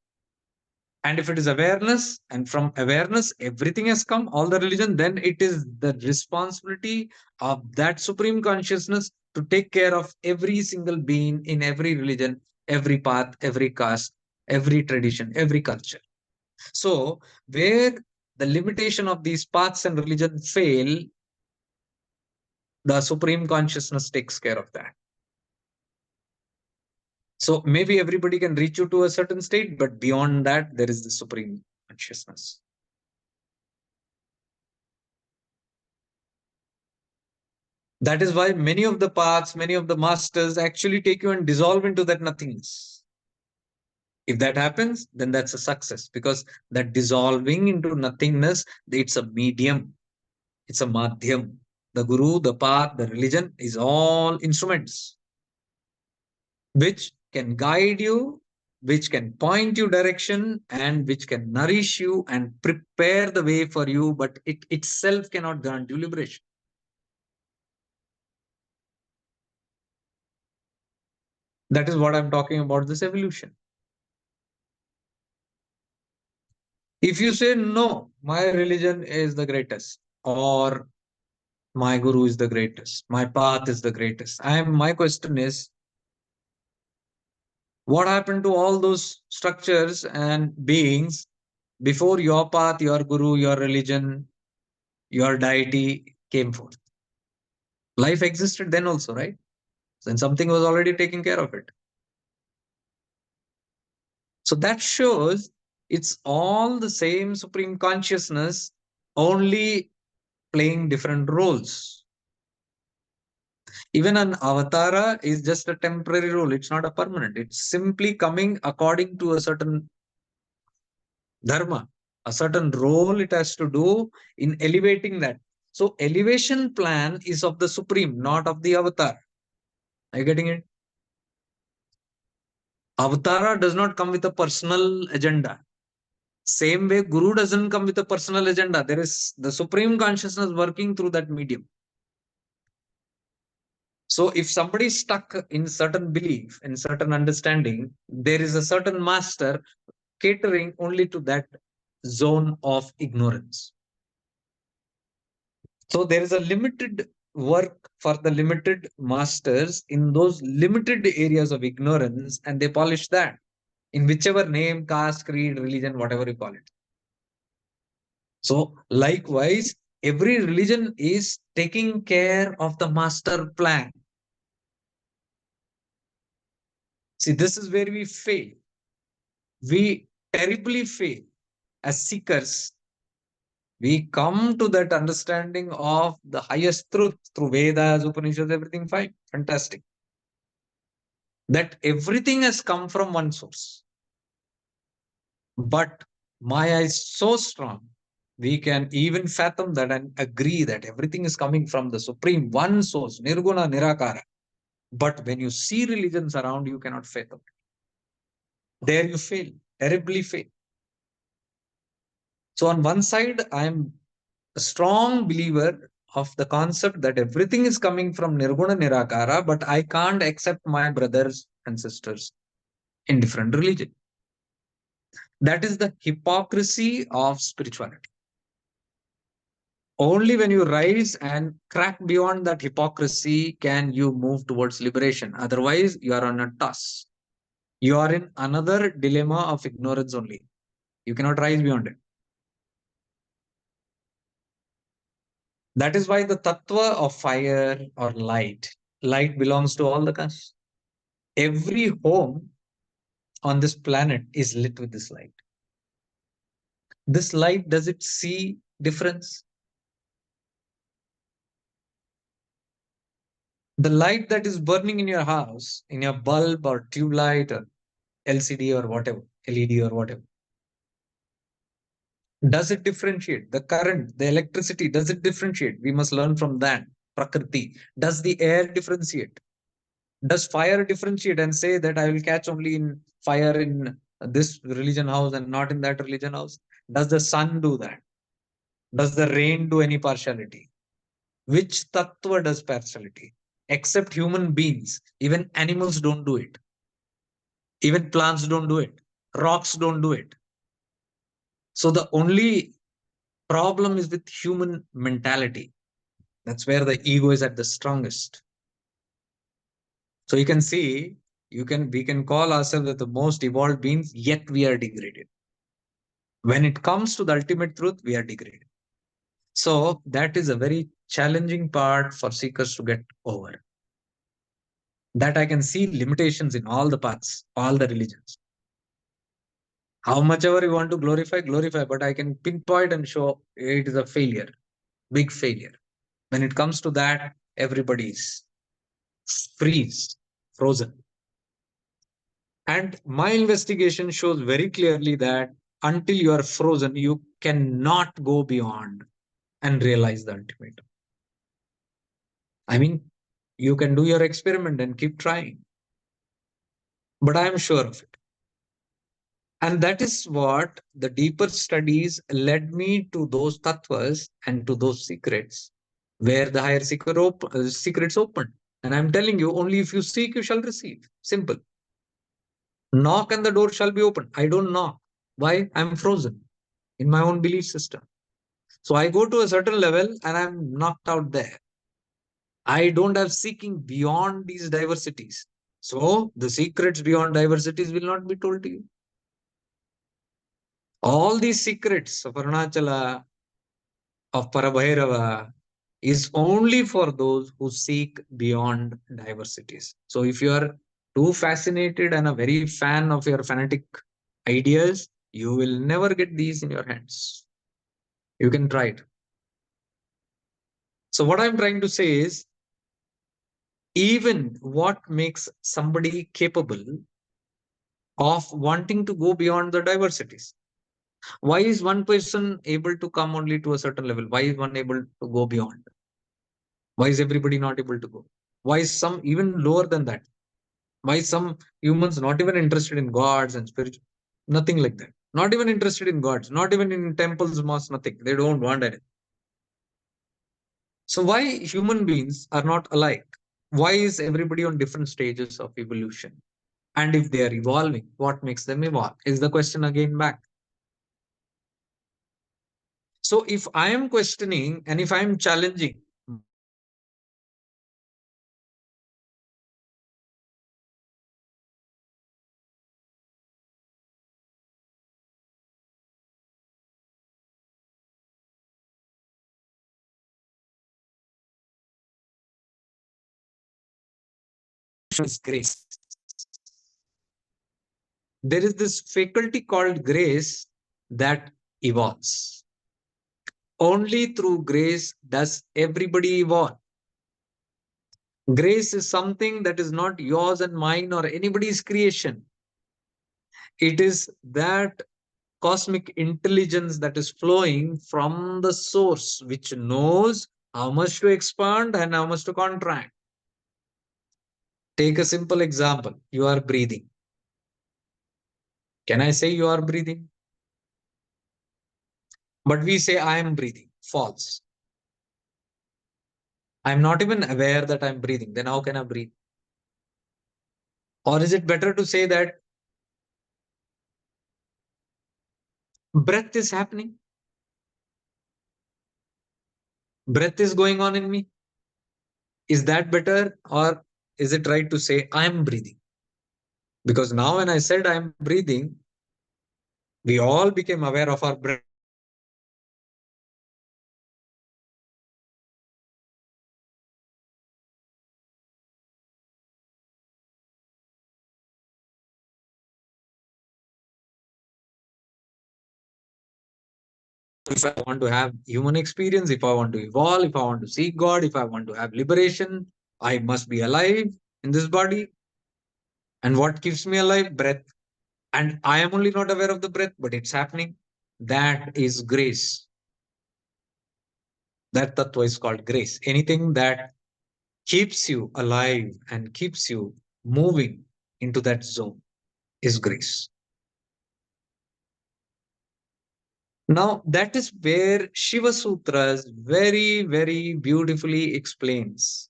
And if it is awareness, and from awareness everything has come, all the religion, then it is the responsibility of that supreme consciousness to take care of every single being in every religion, every path, every caste, every tradition, every culture. So, where the limitation of these paths and religion fail, the supreme consciousness takes care of that. So maybe everybody can reach you to a certain state, but beyond that, there is the supreme consciousness. That is why many of the paths, many of the masters actually take you and dissolve into that nothingness. If that happens, then that's a success, because that dissolving into nothingness, it's a medium, it's a madhyam. The guru, the path, the religion is all instruments which can guide you, which can point you direction, and which can nourish you and prepare the way for you, but it itself cannot grant you liberation. That is what I'm talking about, this evolution. If you say, no, my religion is the greatest, or my guru is the greatest, my path is the greatest, my question is, what happened to all those structures and beings before your path, your guru, your religion, your deity came forth? Life existed then also, right? And something was already taking care of it. So that shows it's all the same supreme consciousness, only playing different roles. Even an avatara is just a temporary role. It's not a permanent. It's simply coming according to a certain dharma, a certain role it has to do in elevating that. So elevation plan is of the supreme, not of the avatar. Are you getting it? Avatara does not come with a personal agenda. Same way, Guru doesn't come with a personal agenda. There is the supreme consciousness working through that medium. So if somebody is stuck in certain belief, in certain understanding, there is a certain master catering only to that zone of ignorance. So there is a limited work for the limited masters in those limited areas of ignorance, and they polish that in whichever name, caste, creed, religion, whatever you call it. So likewise, every religion is taking care of the master plan. See, this is where we fail. We terribly fail as seekers. We come to that understanding of the highest truth through Vedas, Upanishads, everything fine, fantastic. That everything has come from one source. But Maya is so strong, we can even fathom that and agree that everything is coming from the supreme one source, Nirguna Nirakara. But when you see religions around, you cannot fathom it. There you fail, terribly fail. So on one side, I am a strong believer of the concept that everything is coming from Nirguna Nirakara, but I can't accept my brothers and sisters in different religion. That is the hypocrisy of spirituality. Only when you rise and crack beyond that hypocrisy can you move towards liberation. Otherwise, you are on a toss. You are in another dilemma of ignorance only. You cannot rise beyond it. That is why the tattva of fire or light belongs to all the castes. Every home on this planet is lit with this light. This light, does it see difference? The light that is burning in your house, in your bulb or tube light or LCD or whatever, LED or whatever, does it differentiate? The current, the electricity, does it differentiate? We must learn from that. Prakriti. Does the air differentiate? Does fire differentiate and say that I will catch only in fire in this religion house and not in that religion house? Does the sun do that? Does the rain do any partiality? Which tattva does partiality? Except human beings. Even animals don't do it. Even plants don't do it. Rocks don't do it. So the only problem is with human mentality. That's where the ego is at the strongest. So you can see, we can call ourselves the most evolved beings, yet we are degraded. When it comes to the ultimate truth, we are degraded. So that is a very challenging part for seekers to get over. That I can see limitations in all the paths, all the religions. How much ever you want to glorify, glorify, but I can pinpoint and show it is a failure, big failure. When it comes to that, everybody's frozen. And my investigation shows very clearly that until you are frozen, you cannot go beyond and realize the ultimate. I mean, you can do your experiment and keep trying, but I am sure of it. And that is what the deeper studies led me to those tattvas and to those secrets where the higher secrets open. And I'm telling you, only if you seek, you shall receive. Simple. Knock and the door shall be open. I don't knock. Why? I'm frozen in my own belief system. So I go to a certain level and I'm knocked out there. I don't have seeking beyond these diversities. So the secrets beyond diversities will not be told to you. All these secrets of Arunachala, of Parabhairava, is only for those who seek beyond diversities. So if you are too fascinated and a very fan of your fanatic ideas, you will never get these in your hands. You can try it. So what I'm trying to say is Even what makes somebody capable of wanting to go beyond the diversities? Why is one person able to come only to a certain level? Why is one able to go beyond? Why is everybody not able to go? Why is some even lower than that? Why some humans not even interested in gods and spiritual? Nothing like that. Not even interested in gods, not even in temples, mosques, nothing. They don't want anything. So why human beings are not alike? Why is everybody on different stages of evolution? And if they are evolving, what makes them evolve? Is the question again back. So if I am questioning and if I am challenging, is grace. There is this faculty called grace that evolves. Only through grace does everybody evolve. Grace is something that is not yours and mine or anybody's creation. It is that cosmic intelligence that is flowing from the source, which knows how much to expand and how much to contract. Take a simple example. You are breathing. Can I say you are breathing? But we say I am breathing. False. I'm not even aware that I'm breathing. Then how can I breathe? Or is it better to say that breath is happening? Breath is going on in me? Is that better? Or is it right to say I'm breathing? Because now when I said I'm breathing, we all became aware of our breath. If I want to have human experience, if I want to evolve, if I want to see God, if I want to have liberation, I must be alive in this body. And what keeps me alive? Breath. And I am only not aware of the breath, but it's happening. That is grace. That tattva is called grace. Anything that keeps you alive and keeps you moving into that zone is grace. Now, that is where Shiva Sutras very, very beautifully explains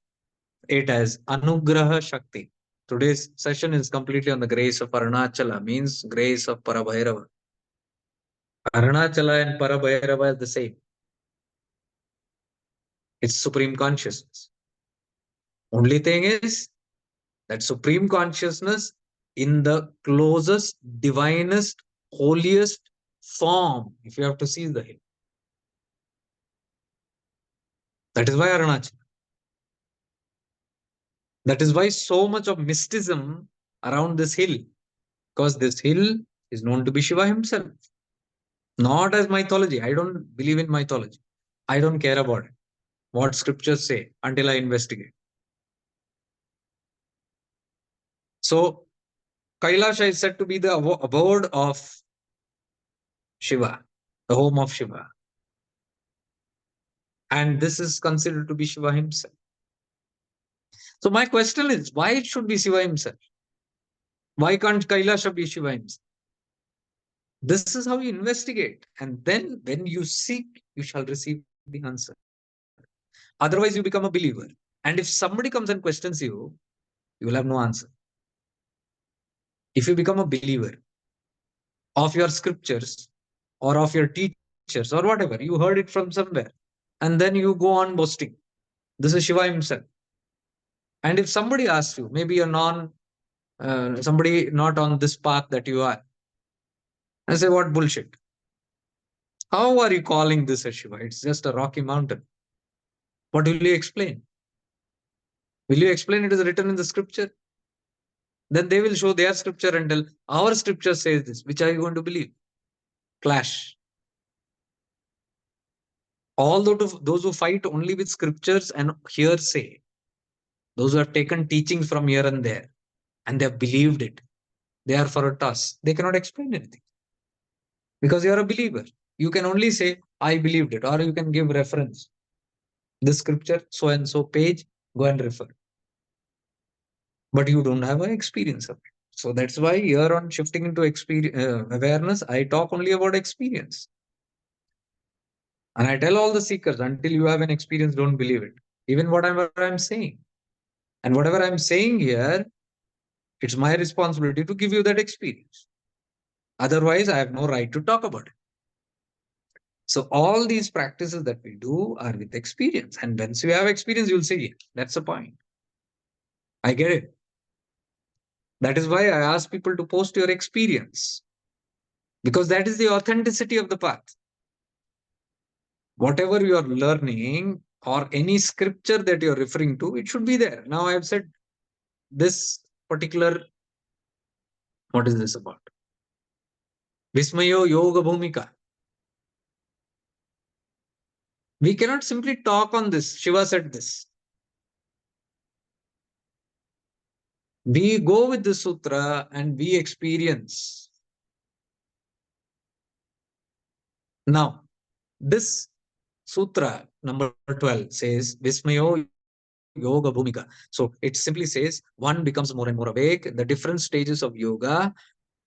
it as Anugraha Shakti. Today's session is completely on the grace of Arunachala, means grace of Parabhairava. Arunachala and Parabhairava are the same. It's supreme consciousness. Only thing is that supreme consciousness in the closest, divinest, holiest form, if you have to see the hill. That is why Arunachala. That is why so much of mysticism around this hill, because this hill is known to be Shiva himself, not as mythology. I don't believe in mythology. I don't care about it, what scriptures say until I investigate. So, Kailasha is said to be the abode of Shiva, the home of Shiva. And this is considered to be Shiva himself. So, my question is why it should be Shiva himself? Why can't Kailasha be Shiva himself? This is how you investigate. And then when you seek, you shall receive the answer. Otherwise, you become a believer. And if somebody comes and questions you, you will have no answer. If you become a believer of your scriptures or of your teachers or whatever, you heard it from somewhere, and then you go on boasting. This is Shiva himself. And if somebody asks you, maybe you're somebody not on this path that you are, I say, what bullshit? How are you calling this a Shiva? It's just a rocky mountain. What will you explain? Will you explain it is written in the scripture? Then they will show their scripture and tell, our scripture says this. Which are you going to believe? Clash. All those who fight only with scriptures and hearsay, those who have taken teachings from here and there, and they have believed it. They are for a toss. They cannot explain anything because you are a believer. You can only say, I believed it, or you can give reference. This scripture, so and so page, go and refer. But you don't have an experience of it. So that's why here on shifting into experience, awareness, I talk only about experience. And I tell all the seekers, until you have an experience, don't believe it. Even whatever I'm saying. And whatever I'm saying here, it's my responsibility to give you that experience. Otherwise, I have no right to talk about it. So all these practices that we do are with experience. And once you have experience, you'll say, yeah, that's the point. I get it. That is why I ask people to post your experience, because that is the authenticity of the path. Whatever you are learning or any scripture that you're referring to, it should be there. Now, I've said this particular, what is this about? Vismayo Yoga Bhumika. We cannot simply talk on this. Shiva said this. We go with the sutra and we experience. Now, this sutra number 12 says Vismayo Yoga Bhumika. So it simply says one becomes more and more awake. The different stages of yoga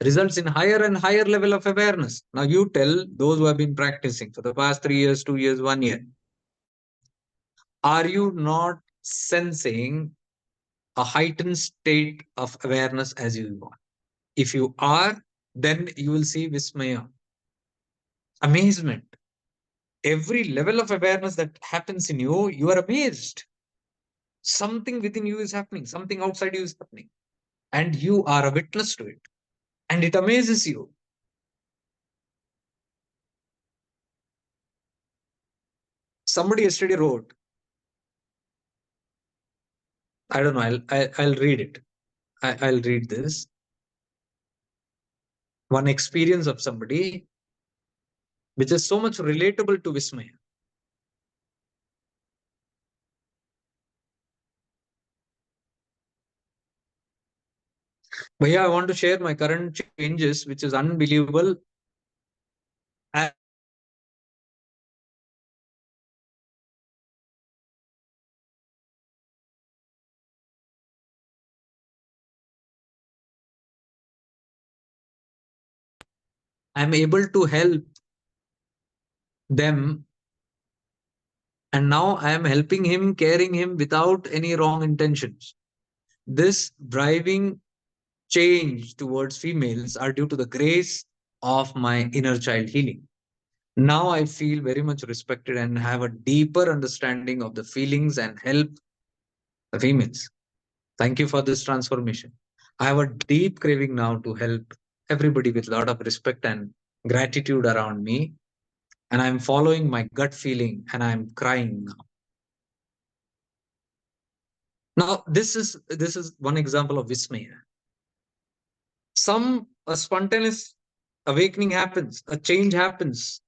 results in higher and higher level of awareness. Now you tell those who have been practicing for the past 3 years, 2 years, 1 year, are you not sensing a heightened state of awareness as you go on? If you are, then you will see Vismaya, amazement. Every level of awareness that happens in you, you are amazed. Something within you is happening, something outside you is happening, and you are a witness to it, and it amazes you. Somebody yesterday wrote, I don't know, I'll read it. I'll read this. One experience of somebody which is so much relatable to Vismaya. But yeah, I want to share my current changes, which is unbelievable. I am able to help them, and now I am helping him, caring him without any wrong intentions. This driving change towards females are due to the grace of my inner child healing. Now I feel very much respected and have a deeper understanding of the feelings and help the females. Thank you for this transformation. I have a deep craving now to help everybody with a lot of respect and gratitude around me. And I'm following my gut feeling and I'm crying now. Now, this is one example of Vismaya. Some a spontaneous awakening happens, a change happens,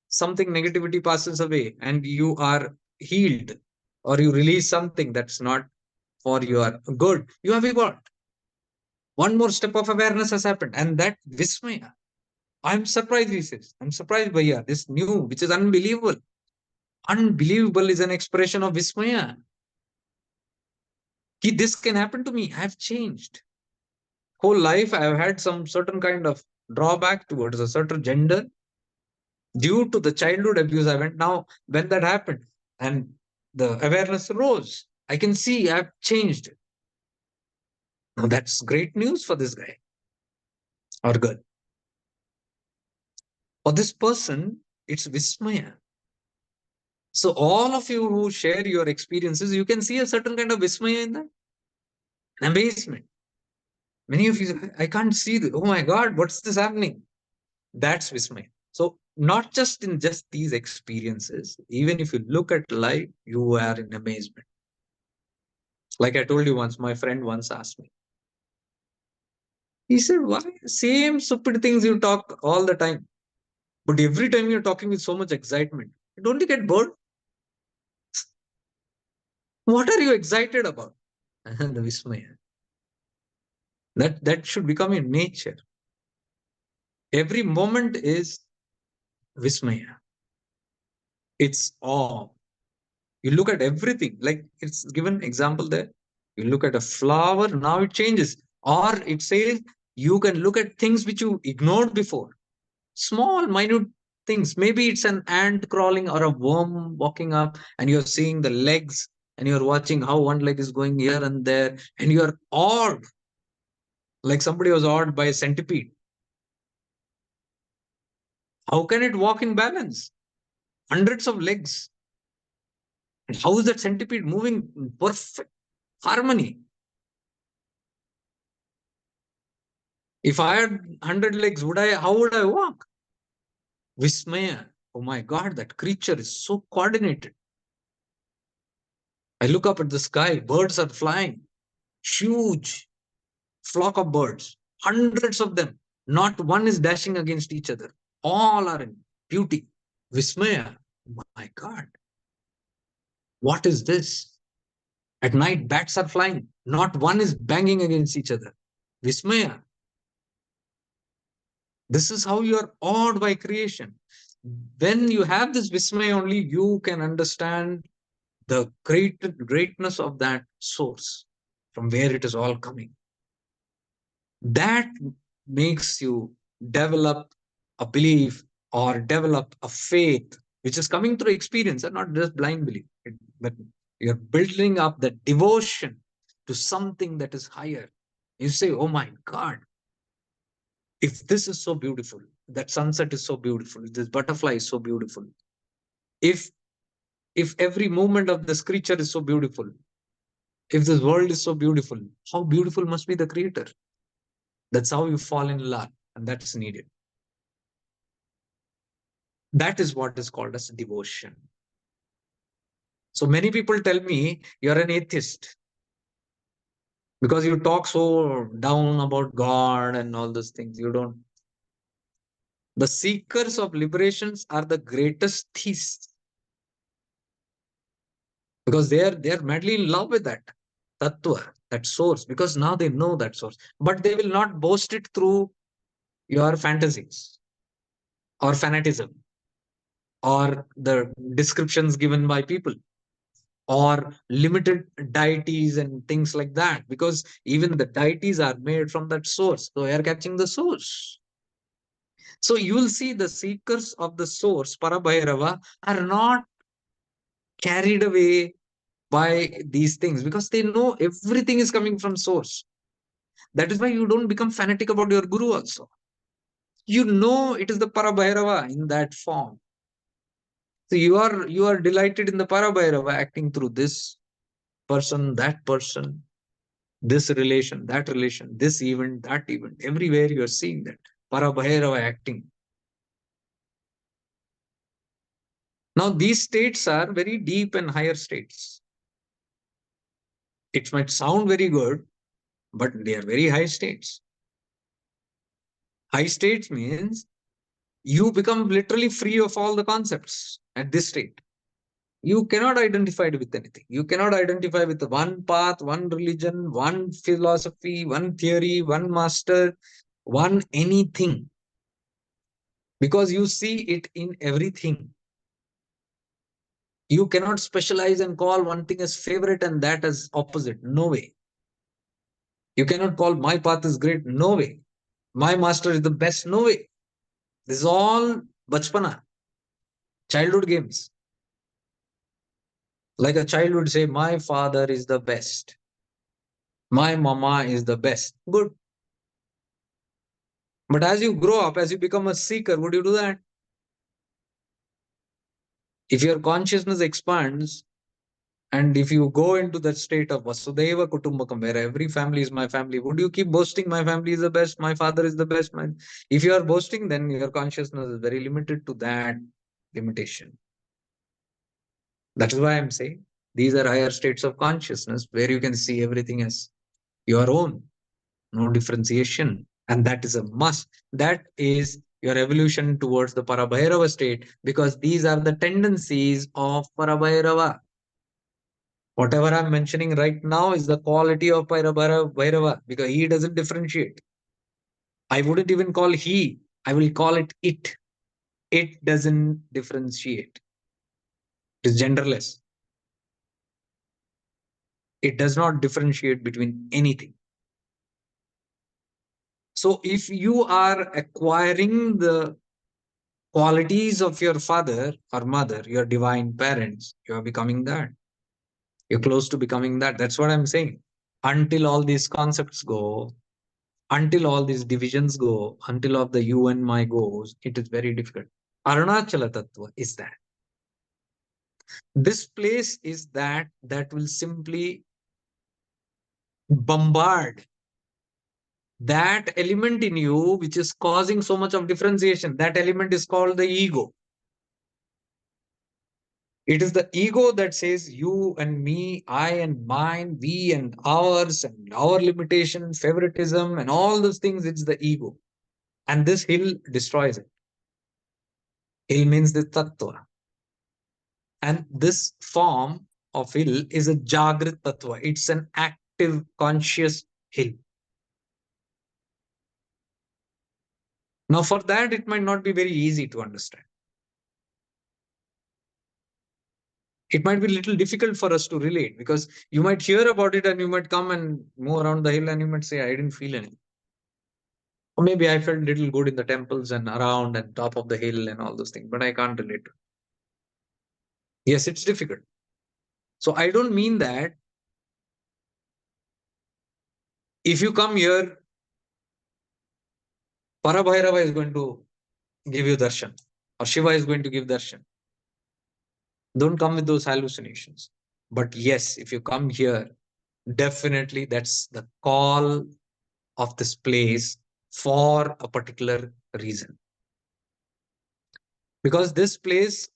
something negativity passes away, and you are healed, or you release something that's not for your good. You have evolved. One more step of awareness has happened, and that Vismaya. I'm surprised, he says. I'm surprised, Bhaiya. This new, which is unbelievable. Unbelievable is an expression of Vismaya. This can happen to me. I've changed. Whole life, I've had some certain kind of drawback towards a certain gender due to the childhood abuse I went. Now, when that happened and the awareness rose, I can see I've changed. Now, that's great news for this guy or girl. For this person, it's Vismaya. So, all of you who share your experiences, you can see a certain kind of Vismaya in that. Amazement. Many of you, I can't see the, oh my God, what's this happening? That's Vismaya. So, not just in just these experiences, even if you look at life, you are in amazement. Like I told you once, my friend once asked me, he said, why same stupid things you talk all the time? But every time you're talking with so much excitement, don't you get bored? What are you excited about? the Vismaya. That should become your nature. Every moment is Vismaya. It's awe. You look at everything, like it's given example there. You look at a flower, now it changes. Or it says you can look at things which you ignored before. Small, minute things. Maybe it's an ant crawling or a worm walking up, and you're seeing the legs and you're watching how one leg is going here and there, and you're awed, like somebody was awed by a centipede. How can it walk in balance? Hundreds of legs. And how is that centipede moving in perfect harmony? If I had 100 legs, how would I walk? Vismaya. Oh my God, that creature is so coordinated. I look up at the sky, birds are flying, huge flock of birds, hundreds of them. Not one is dashing against each other. All are in beauty. Vismaya. My God, what is this? At night, bats are flying. Not one is banging against each other. Vismaya. This is how you are awed by creation. When you have this Vismaya only, you can understand the greatness of that source, from where it is all coming. That makes you develop a belief or develop a faith which is coming through experience and not just blind belief. But you're building up the devotion to something that is higher. You say, oh my God, if this is so beautiful, that sunset is so beautiful, this butterfly is so beautiful, if if every movement of this creature is so beautiful, if this world is so beautiful, how beautiful must be the creator? That's how you fall in love, and that's needed. That is what is called as devotion. So many people tell me you're an atheist because you talk so down about God and all those things. You don't. The seekers of liberations are the greatest theists because they're madly in love with that tattva, that source, because now they know that source. But they will not boast it through your fantasies or fanatism or the descriptions given by people or limited deities and things like that, because even the deities are made from that source. So they are catching the source. So you will see the seekers of the source, Parabhairava, are not carried away by these things because they know everything is coming from source. That is why you don't become fanatic about your guru also. You know it is the Parabhairava in that form. So you are delighted in the Parabhairava acting through this person, that person, this relation, that relation, this event, that event. Everywhere you are seeing that Parabhairava acting. Now, these states are very deep and higher states. It might sound very good, but they are very high states. High states means you become literally free of all the concepts at this state. You cannot identify it with anything. You cannot identify with one path, one religion, one philosophy, one theory, one master, one anything, because you see it in everything. You cannot specialize and call one thing as favorite and that as opposite. No way. You cannot call my path is great. No way. My master is the best. No way. This is all bachpana, childhood games. Like a child would say, my father is the best. My mama is the best. Good. But as you grow up, as you become a seeker, would you do that? If your consciousness expands, and if you go into that state of Vasudeva Kutumbakam, where every family is my family, would you keep boasting, my family is the best, my father is the best? If you are boasting, then your consciousness is very limited to that limitation. That is why I'm saying these are higher states of consciousness where you can see everything as your own, no differentiation. And that is a must. That is your evolution towards the Parabhairava state, because these are the tendencies of Parabhairava. Whatever I'm mentioning right now is the quality of Bhairava because he doesn't differentiate. I wouldn't even call he, I will call it it. It doesn't differentiate. It is genderless. It does not differentiate between anything. So if you are acquiring the qualities of your father or mother, your divine parents, you are becoming that. You're close to becoming that. That's what I'm saying. Until all these concepts go, until all these divisions go, until all the you and my goes, it is very difficult. Arunachala Tattva is that. This place is that will simply bombard that element in you which is causing so much of differentiation. That element is called the ego. It is the ego that says you and me, I and mine, we and and our limitation, favoritism, and all those things. It's the ego. And this hill destroys it. Hill means the tattva. And this form of hill is a jagrit tattva. It's an active, conscious hill. Now, for that, it might not be very easy to understand. It might be a little difficult for us to relate because you might hear about it and you might come and move around the hill and you might say, I didn't feel anything. Or maybe I felt little good in the temples and around and top of the hill and all those things, but I can't relate to it. Yes, it's difficult. So I don't mean that if you come here, Parabhairava is going to give you darshan or Shiva is going to give darshan. Don't come with those hallucinations. But yes, if you come here, definitely that's the call of this place for a particular reason. Because this place,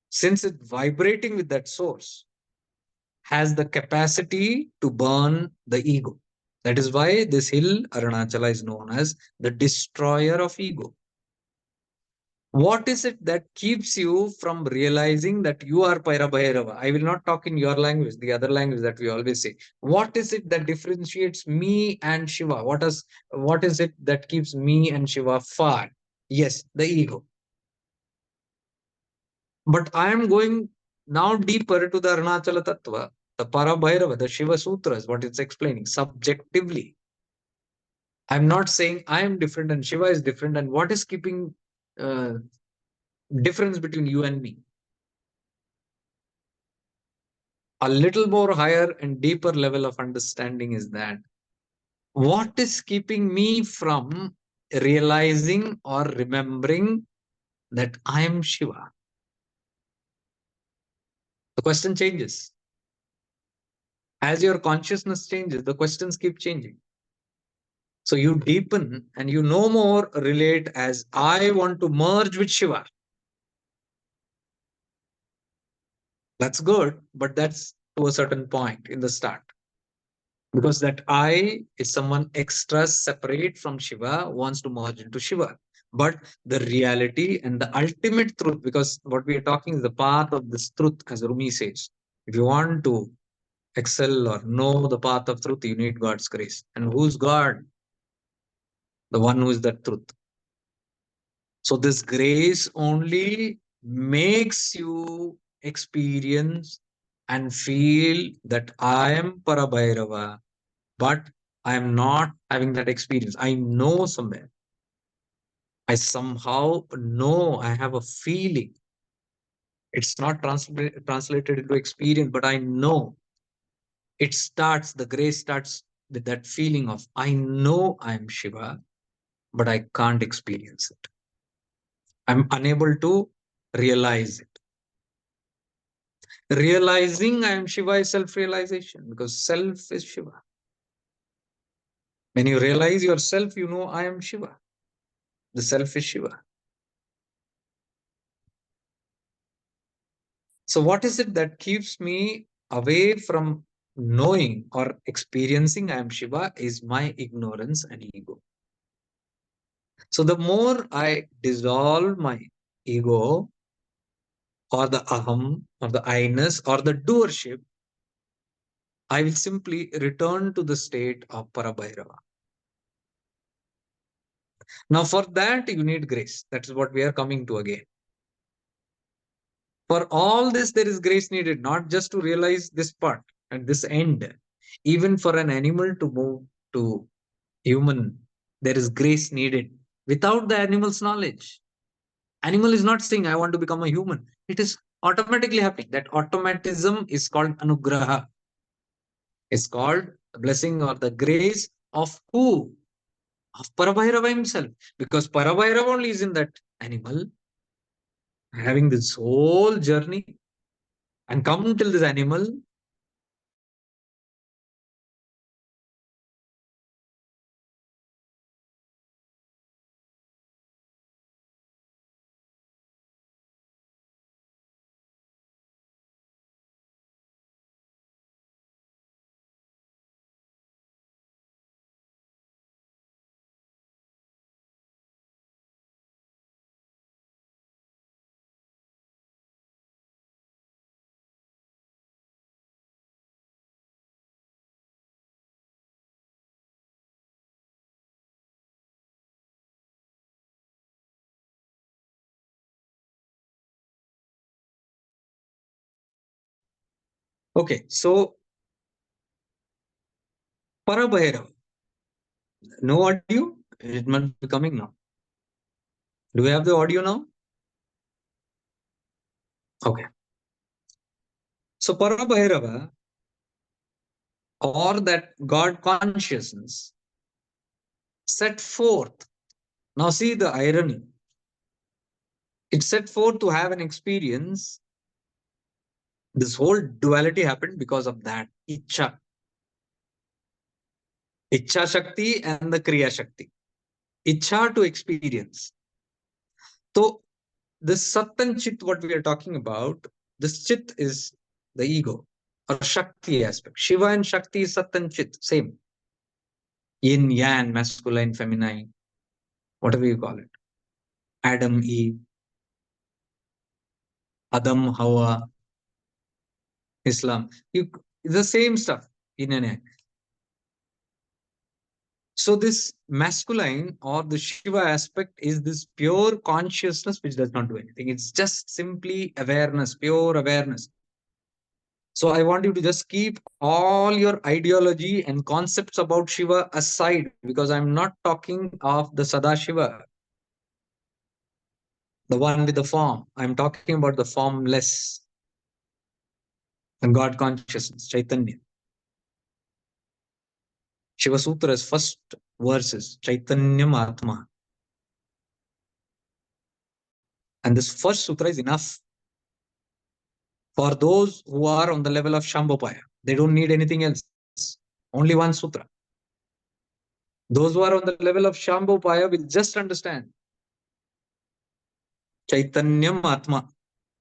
since it's vibrating with that source, has the capacity to burn the ego. That is why this hill, Arunachala, is known as the destroyer of ego. What is it that keeps you from realizing that you are Pairabhairava? I will not talk in your language, the other language that we always say. What is it that differentiates me and Shiva? What is it that keeps me and Shiva far? Yes, the ego. But I am going now deeper to the Arunachala Tattva, the Parabhairava, the Shiva Sutras, what it's explaining subjectively. I'm not saying I am different and Shiva is different, and what is keeping uh, difference between you and me. A little more higher and deeper level of understanding is that what is keeping me from realizing or remembering that I am Shiva? The question changes. As your consciousness changes, the questions keep changing. So you deepen and you no more relate as I want to merge with Shiva. That's good, but that's to a certain point in the start. Because that I is someone extra separate from Shiva, wants to merge into Shiva. But the reality and the ultimate truth, because what we are talking is the path of this truth, as Rumi says. If you want to excel or know the path of truth, you need God's grace. And who's God? The one who is that truth. So this grace only makes you experience and feel that I am Parabhairava, but I am not having that experience. I know somewhere. I somehow know, I have a feeling. It's not translated into experience, but I know. It starts, the grace starts with that feeling of, I know I am Shiva, but I can't experience it. I'm unable to realize it. Realizing I am Shiva is self-realization because self is Shiva. When you realize yourself, you know I am Shiva. The self is Shiva. So, what is it that keeps me away from knowing or experiencing I am Shiva is my ignorance and ego. So, the more I dissolve my ego, or the aham, or the I-ness, or the doership, I will simply return to the state of Parabhairava. Now, for that, you need grace. That is what we are coming to again. For all this, there is grace needed, not just to realize this part and this end. Even for an animal to move to human, there is grace needed without the animal's knowledge. Animal is not saying, I want to become a human. It is automatically happening. That automatism is called anugraha. It's called the blessing or the grace of who? Of Parabhairava himself. Because Parabhairava only is in that animal, having this whole journey and come till this animal. Okay, so Parabhairava. No audio? It must be coming now. Do we have the audio now? Okay. So Parabhairava, or that God consciousness, set forth. Now see the irony. It set forth to have an experience. This whole duality happened because of that Icha. Icha Shakti and the Kriya Shakti. Icha to experience. So this Sat and Chit, what we are talking about, this Chit is the ego or Shakti aspect. Shiva and Shakti is Sat and Chit, same. Yin, Yang, masculine, feminine, whatever you call it. Adam, Eve, Adam, Hawa, Islam. The same stuff in an act. So this masculine or the Shiva aspect is this pure consciousness which does not do anything. It's just simply awareness, pure awareness. So I want you to just keep all your ideology and concepts about Shiva aside because I'm not talking of the Sada Shiva, the one with the form. I'm talking about the formless, the God consciousness, Chaitanya. Shiva Sutra's first verses, Chaitanyam Atma. And this first sutra is enough for those who are on the level of Shambhopaya. They don't need anything else. Only one sutra. Those who are on the level of Shambhopaya will just understand Chaitanyam Atma.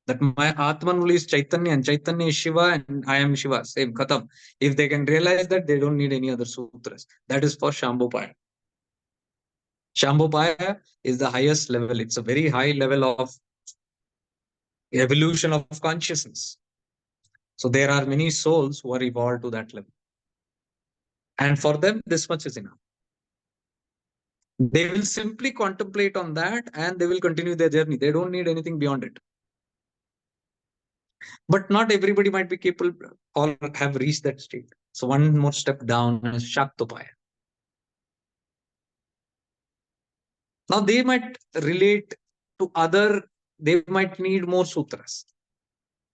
That my Atman only is Chaitanya and Chaitanya is Shiva and I am Shiva. Same, Khatam. If they can realize that, they don't need any other sutras. That is for Shambhopaya. Shambhopaya is the highest level. It's a very high level of evolution of consciousness. So there are many souls who are evolved to that level. And for them, this much is enough. They will simply contemplate on that and they will continue their journey. They don't need anything beyond it. But not everybody might be capable or have reached that state. So one more step down is Shaktopaya. Now they might relate to other, they might need more sutras.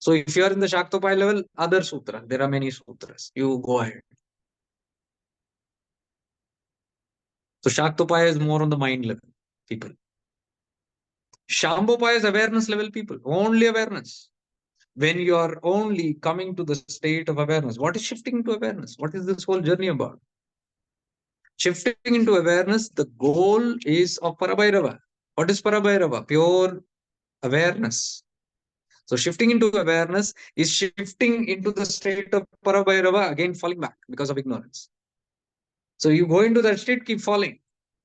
So if you are in the Shaktopaya level, other sutra, there are many sutras. You go ahead. So Shaktopaya is more on the mind level, people. Shambhopaya is awareness level people, only awareness. When you are only coming to the state of awareness, what is shifting into awareness? What is this whole journey about? Shifting into awareness, the goal is of Parabhairava. What is Parabhairava? Pure awareness. So shifting into awareness is shifting into the state of Parabhairava, again falling back because of ignorance. So you go into that state, keep falling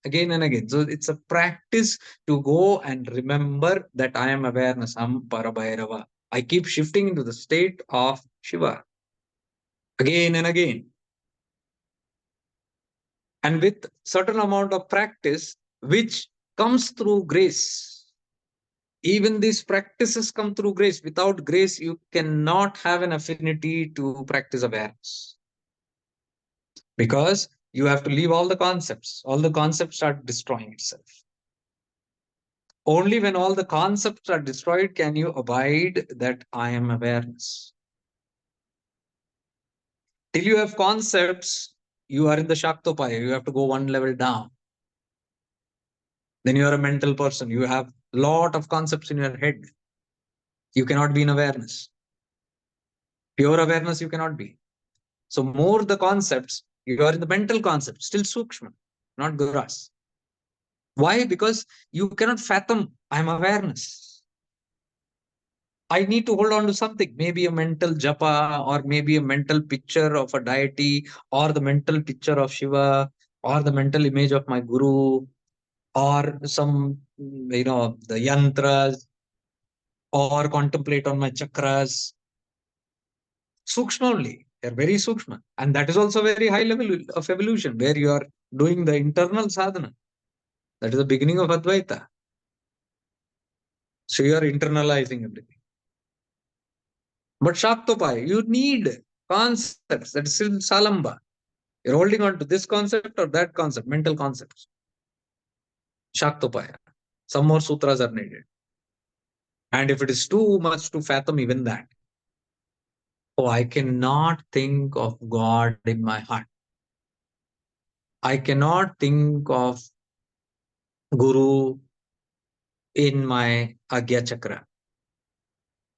again and again. So it's a practice to go and remember that I am awareness, I'm Parabhairava. I keep shifting into the state of Shiva again and again. And with certain amount of practice, which comes through grace. Even these practices come through grace. Without grace, you cannot have an affinity to practice awareness because you have to leave all the concepts. All the concepts start destroying itself. Only when all the concepts are destroyed can you abide that I am awareness. Till you have concepts, you are in the Shaktopaya. You have to go one level down. Then you are a mental person. You have a lot of concepts in your head. You cannot be in awareness. Pure awareness, you cannot be. So, more the concepts, you are in the mental concept, still Sukshma, not Guras. Why? Because you cannot fathom, I'm awareness. I need to hold on to something, maybe a mental japa, or maybe a mental picture of a deity, or the mental picture of Shiva, or the mental image of my guru, or some, the yantras, or contemplate on my chakras. Sukshma only. They're very sukshma. And that is also very high level of evolution where you are doing the internal sadhana. That is the beginning of Advaita. So you are internalizing everything. But Shaktopaya, you need concepts. That is still Salamba. You're holding on to this concept or that concept, mental concepts. Shaktopaya. Some more sutras are needed. And if it is too much to fathom even that, oh, I cannot think of God in my heart. I cannot think of Guru in my Agya Chakra.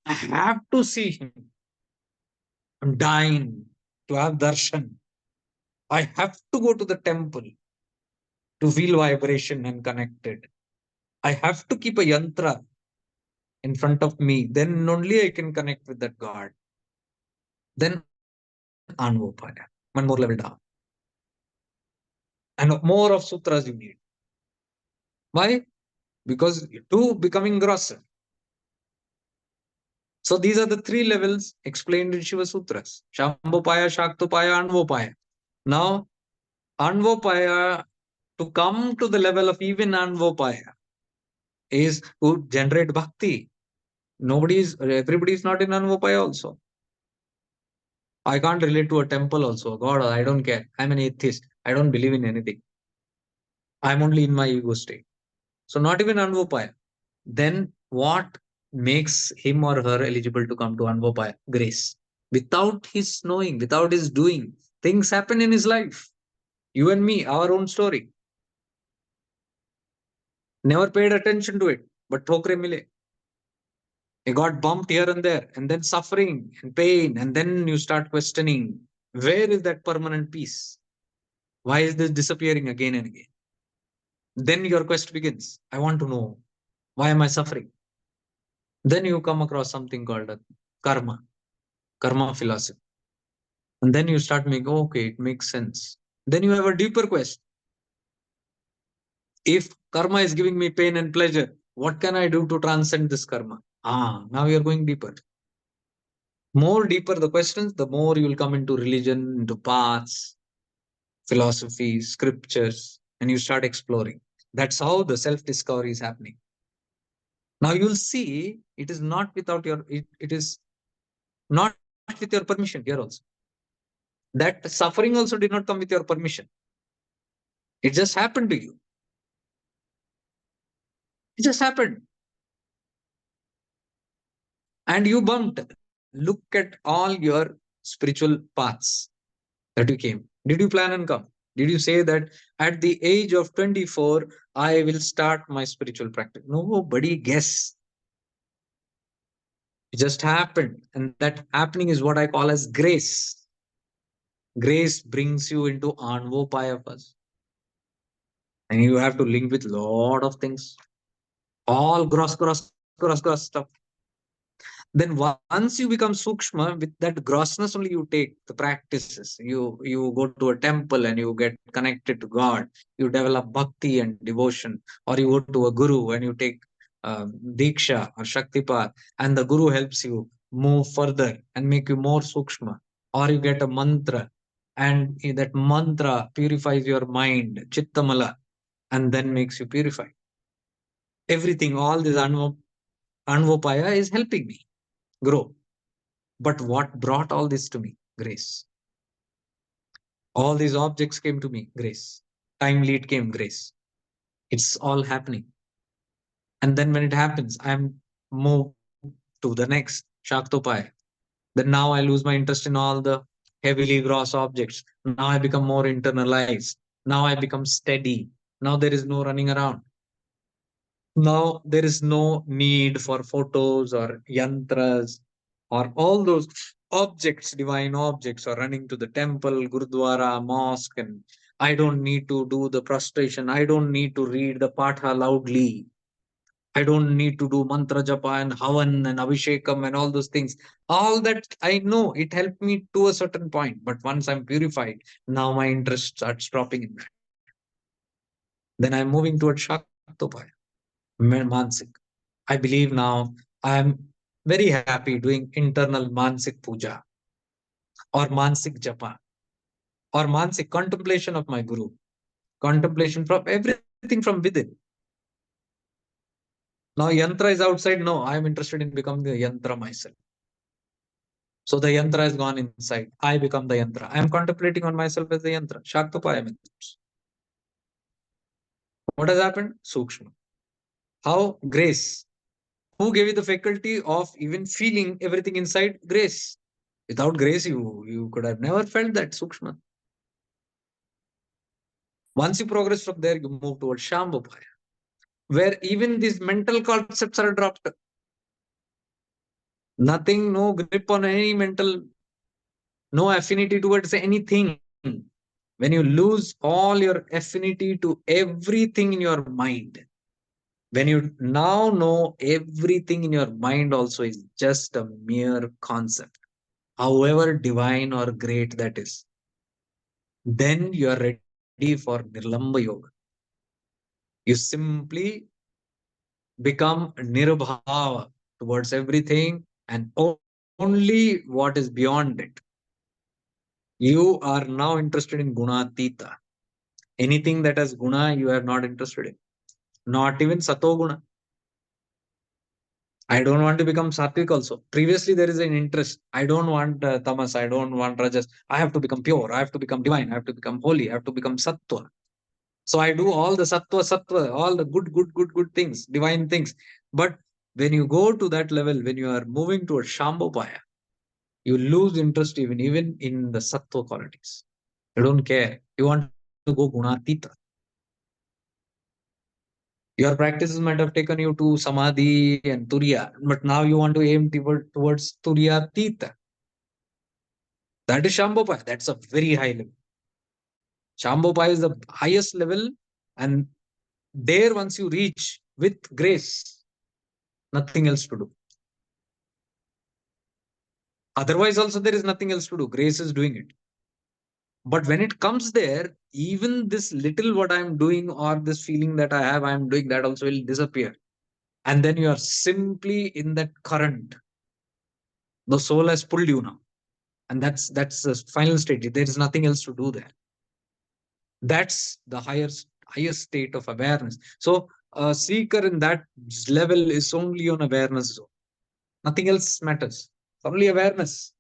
I have to see him. I'm dying to have darshan. I have to go to the temple to feel vibration and connected. I have to keep a yantra in front of me. Then only I can connect with that God. Then Anvopaya, one more level down. And more of sutras you need. Why? Because two becoming grosser. So these are the three levels explained in Shiva Sutras. Shambhopaya, Shaktopaya, Anvopaya. Now, Anvopaya, to come to the level of even Anvopaya, is to generate bhakti. Everybody is not in Anvopaya also. I can't relate to a temple also. God, I don't care. I'm an atheist. I don't believe in anything. I'm only in my ego state. So not even Anvopaya. Then what makes him or her eligible to come to Anvopaya? Grace. Without his knowing, without his doing, things happen in his life. You and me, our own story. Never paid attention to it, but thokre mile. You got bumped here and there, and then suffering and pain, and then you start questioning, where is that permanent peace? Why is this disappearing again and again? Then your quest begins. I want to know, why am I suffering? Then you come across something called a karma philosophy. And then you start making, okay, it makes sense. Then you have a deeper quest. If karma is giving me pain and pleasure, what can I do to transcend this karma? Now you're going deeper. More deeper the questions, the more you will come into religion, into paths, philosophy, scriptures, and you start exploring. That's how the self discovery is happening. Now you'll see it is not without it is not with your permission here also. That suffering also did not come with your permission. It just happened to you. It just happened. And you bumped. Look at all your spiritual paths that you came. Did you plan and come? Did you say that at the age of 24, I will start my spiritual practice? Nobody guess. It just happened. And that happening is what I call as grace. Grace brings you into Anvopaya first. And you have to link with lot of things. All gross stuff. Then once you become sukshma, with that grossness only you take the practices. You go to a temple and you get connected to God. You develop bhakti and devotion, or you go to a guru and you take Diksha or Shaktipat, and the Guru helps you move further and make you more Sukshma, or you get a mantra, and that mantra purifies your mind, Chittamala, and then makes you purify. Everything, all this Anvopaya is helping me grow. But what brought all this to me? Grace. All these objects came to me, grace. Time lead came, grace. It's all happening. And then when it happens, I'm moved to the next Shaktopaya. Then now I lose my interest in all the heavily gross objects. Now I become more internalized. Now I become steady. Now there is no running around. Now there is no need for photos or yantras or all those objects, divine objects, or running to the temple, gurudwara, mosque, and I don't need to do the prostration. I don't need to read the patha loudly. I don't need to do mantra japa and havan and abhishekam and all those things. All that I know, it helped me to a certain point. But once I'm purified, now my interest starts dropping in that. Then I'm moving towards Shaktopaya, Mansik. I believe now I'm very happy doing internal Mansik puja or Mansik japa or Mansik contemplation of my Guru, contemplation from everything from within. Now, yantra is outside. No, I'm interested in becoming the yantra myself. So the yantra has gone inside. I become the yantra. I am contemplating on myself as the yantra. Shaktopaya methods. What has happened? Sukshma. How? Grace. Who gave you the faculty of even feeling everything inside? Grace. Without grace, you could have never felt that Sukshma. Once you progress from there, you move towards Shambhupaya, where even these mental concepts are dropped. Nothing, no grip on any mental, no affinity towards anything. When you lose all your affinity to everything in your mind, when you now know everything in your mind also is just a mere concept, however divine or great that is, then you are ready for Nirlamba Yoga. You simply become nirbhava towards everything and only what is beyond it. You are now interested in gunatita. Anything that has guna, you are not interested in. Not even sato guna. I don't want to become sattvic also. Previously, there is an interest. I don't want tamas. I don't want rajas. I have to become pure. I have to become divine. I have to become holy. I have to become sattva. So I do all the sattva, all the good things, divine things. But when you go to that level, when you are moving towards Shambhopaya, you lose interest even in the sattva qualities. You don't care. You want to go gunatita. Your practices might have taken you to samadhi and turiya, but now you want to aim towards turiya tita. That is Shambhopaya. That's a very high level. Shambhopaya is the highest level, and there once you reach with grace, nothing else to do. Otherwise, also there is nothing else to do. Grace is doing it. But when it comes there, even this little what I'm doing or this feeling that I have, I'm doing that also will disappear. And then you are simply in that current. The soul has pulled you now. And that's the final stage. There is nothing else to do there. That's the highest state of awareness. So a seeker in that level is only on awareness zone. Nothing else matters. Only awareness.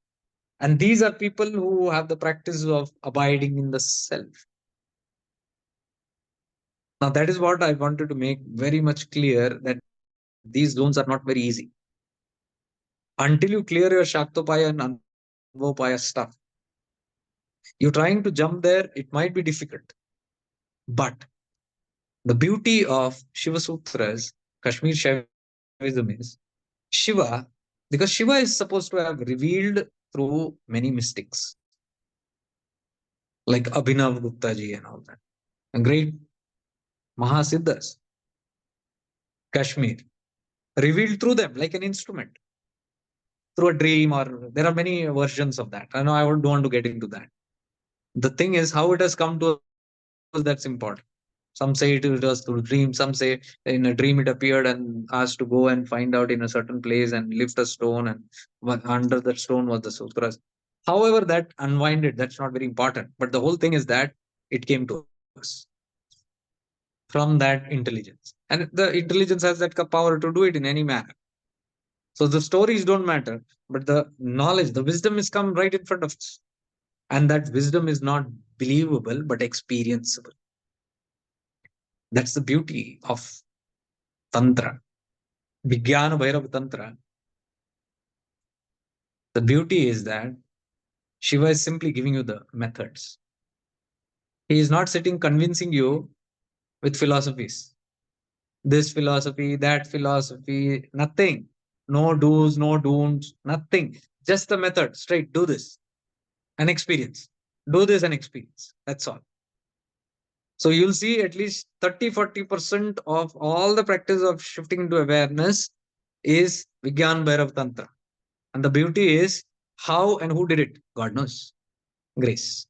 And these are people who have the practice of abiding in the self. Now, that is what I wanted to make very much clear that these zones are not very easy. Until you clear your Shaktopaya and Anvopaya stuff, you're trying to jump there, it might be difficult. But the beauty of Shiva Sutras, Kashmir Shaivism is Shiva, because Shiva is supposed to have revealed through many mystics, like Abhinav Gupta ji and all that, and great Mahasiddhas, Kashmir, revealed through them like an instrument, through a dream, or there are many versions of that. I know I don't want to get into that. The thing is, how it has come to us, that's important. Some say it was through dream. Some say in a dream it appeared and asked to go and find out in a certain place and lift a stone, and under that stone was the sutras. However, that unwinded, that's not very important. But the whole thing is that it came to us from that intelligence. And the intelligence has that power to do it in any manner. So the stories don't matter, but the knowledge, the wisdom is come right in front of us. And that wisdom is not believable, but experienceable. That's the beauty of Tantra. Vijnana Bhairava Tantra. The beauty is that Shiva is simply giving you the methods. He is not sitting convincing you with philosophies. This philosophy, that philosophy, nothing. No do's, no don'ts, nothing. Just the method, straight, do this and experience. Do this and experience. That's all. So you'll see at least 30-40% of all the practice of shifting into awareness is Vigyan Bhairav Tantra. And the beauty is how and who did it? God knows. Grace.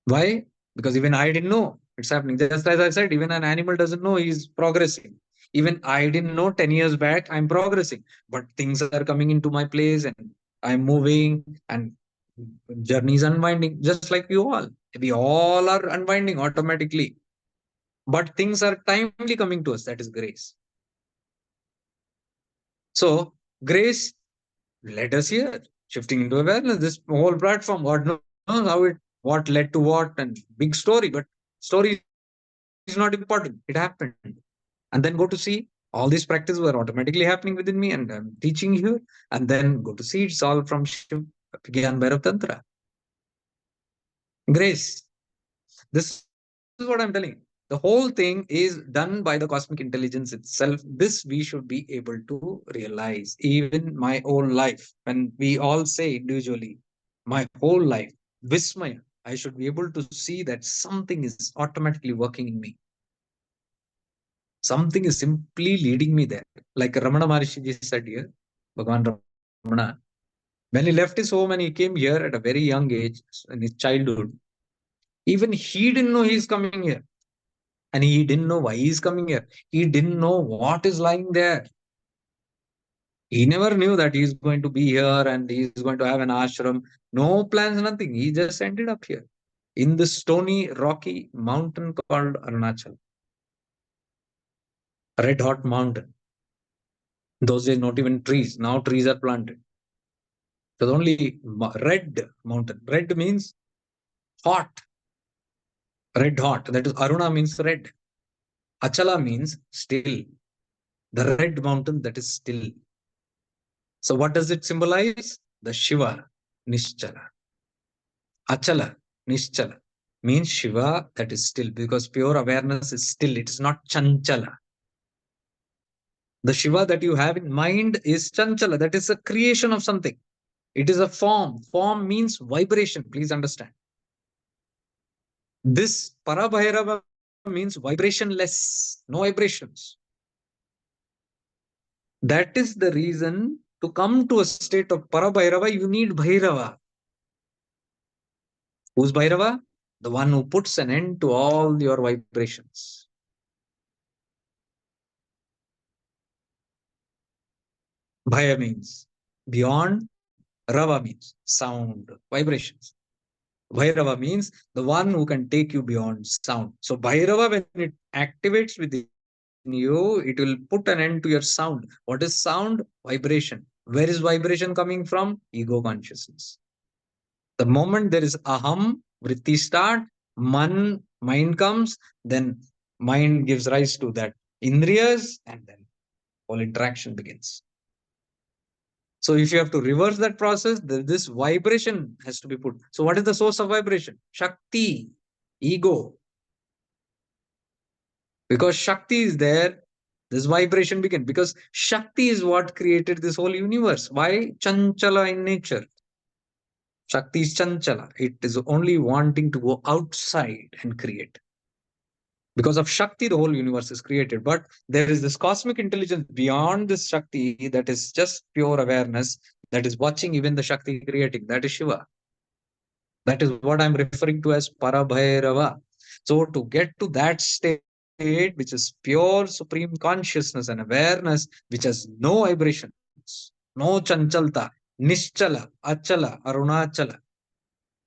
Why? Because even I didn't know it's happening. Just as I said, even an animal doesn't know he's progressing. Even I didn't know 10 years back I'm progressing, but things are coming into my place and I'm moving and journey is unwinding, just like you all. We all are unwinding automatically, but things are timely coming to us. That is grace. So, grace led us here, shifting into awareness. This whole platform, God knows how it, what led to what, and big story, but story is not important. It happened. And then go to see all these practices were automatically happening within me, and I'm teaching here. And then go to see it's all from Shiv, Gyan Bhairav Tantra. Grace. This is what I'm telling. The whole thing is done by the cosmic intelligence itself. This we should be able to realize. Even my whole life, when we all say individually, my whole life, Vismaya, I should be able to see that something is automatically working in me. Something is simply leading me there. Like Ramana Maharishi ji said here, Bhagwan Ramana, when he left his home and he came here at a very young age, in his childhood, even he didn't know he's coming here. And he didn't know why he's coming here. He didn't know what is lying there. He never knew that he's going to be here and he's going to have an ashram. No plans, nothing. He just ended up here in the stony, rocky mountain called Arunachala. Red hot mountain. Those days, not even trees. Now trees are planted. It was only red mountain. Red means hot. Red hot. That is Aruna means red. Achala means still. The red mountain that is still. So what does it symbolize? The Shiva, Nischala. Achala, Nischala means Shiva that is still, because pure awareness is still. It is not Chanchala. The Shiva that you have in mind is Chanchala. That is a creation of something. It is a form. Form means vibration. Please understand. This Parabhairava means vibrationless, no vibrations. That is the reason to come to a state of Parabhairava, you need Bhairava. Who's Bhairava? The one who puts an end to all your vibrations. Bhaya means beyond, Rava means sound, vibrations. Bhairava means the one who can take you beyond sound. So Bhairava, when it activates within you, it will put an end to your sound. What is sound? Vibration. Where is vibration coming from? Ego consciousness. The moment there is aham, vritti start, mind comes, then mind gives rise to that indriyas, and then all interaction begins. So if you have to reverse that process, this vibration has to be put. So what is the source of vibration? Shakti, ego. Because Shakti is there, this vibration begins. Because Shakti is what created this whole universe. Why? Chanchala in nature. Shakti is Chanchala. It is only wanting to go outside and create. Because of Shakti, the whole universe is created. But there is this cosmic intelligence beyond this Shakti that is just pure awareness, that is watching even the Shakti creating. That is Shiva. That is what I'm referring to as Parabhairava. So to get to that state, which is pure supreme consciousness and awareness, which has no vibrations, no chanchalta, nischala, achala, arunachala,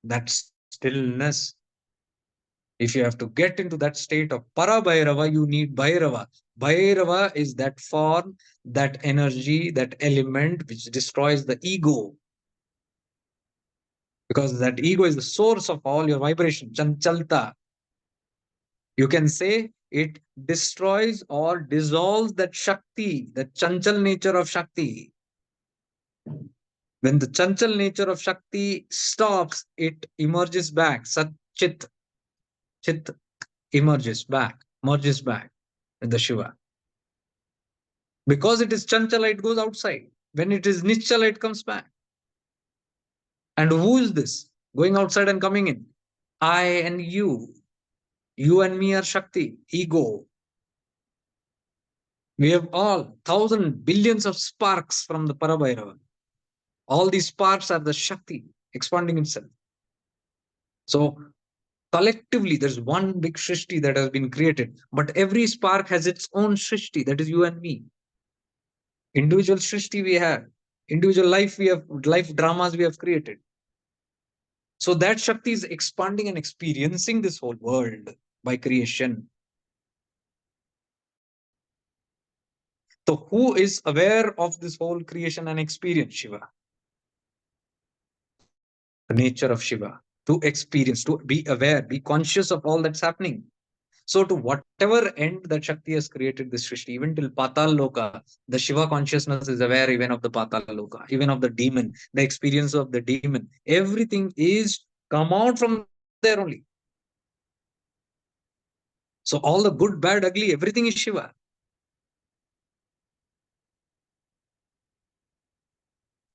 that stillness. If you have to get into that state of Parabhairava, you need Bhairava. Bhairava is that form, that energy, that element which destroys the ego. Because that ego is the source of all your vibration, chanchalta. You can say it destroys or dissolves that Shakti, that chanchal nature of Shakti. When the chanchal nature of Shakti stops, it emerges back. Sat Chit, Chit emerges back, merges back with the Shiva. Because it is chanchala, it goes outside. When it is nischala, it comes back. And who is this going outside and coming in? I and you. You and me are Shakti, ego. We have all thousand billions of sparks from the Parabhairava. All these sparks are the Shakti expanding itself. So collectively, there's one big Shrishti that has been created, but every spark has its own Shrishti, that is you and me. Individual Shrishti we have, individual life we have, life dramas we have created. So that Shakti is expanding and experiencing this whole world by creation. So who is aware of this whole creation and experience? Shiva. The nature of Shiva. To experience, to be aware, be conscious of all that's happening. So to whatever end that Shakti has created this Srishti, even till Patal Loka, the Shiva consciousness is aware even of the Patal Loka, even of the demon, the experience of the demon. Everything is come out from there only. So all the good, bad, ugly, everything is Shiva.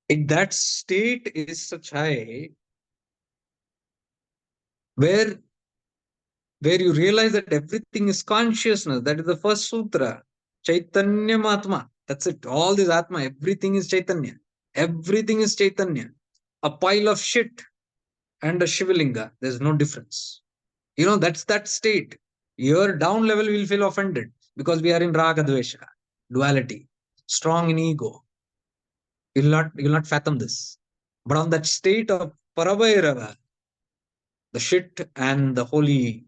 In that state is such high where where you realize that everything is consciousness. That is the first sutra. Chaitanya Atma. That's it. All this Atma, everything is Chaitanya. Everything is Chaitanya. A pile of shit and a Shivalinga. There's no difference. You know, that's that state. Your down level will feel offended because we are in Raga Dvesha, duality, strong in ego. You'll not fathom this. But on that state of Parabhairava, the shit and the holy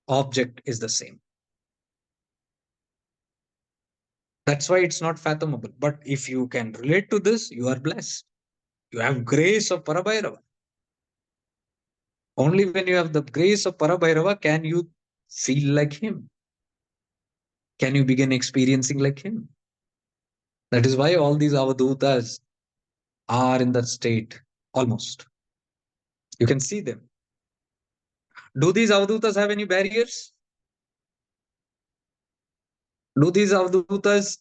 object is the same. That's why it's not fathomable. But if you can relate to this, you are blessed. You have grace of Parabhairava. Only when you have the grace of Parabhairava can you feel like him. Can you begin experiencing like him? That is why all these avadutas are in that state almost. You can see them. Do these avadutas have any barriers? Do these avadutas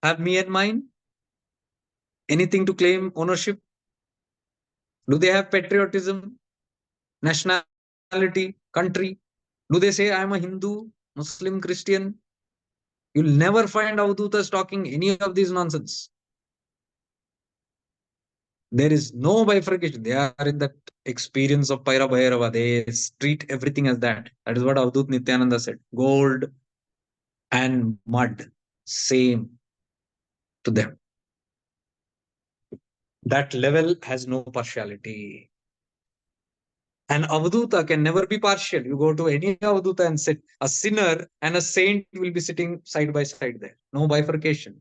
have me and mine? Anything to claim ownership? Do they have patriotism, nationality, country? Do they say, I'm a Hindu, Muslim, Christian? You'll never find Avdutas talking any of these nonsense. There is no bifurcation. They are in that experience of Paira Bhairava. They treat everything as that. That is what Avdut Nityananda said. Gold and mud, same to them. That level has no partiality. An Avduta can never be partial. You go to any Avduta and sit. A sinner and a saint will be sitting side by side there. No bifurcation.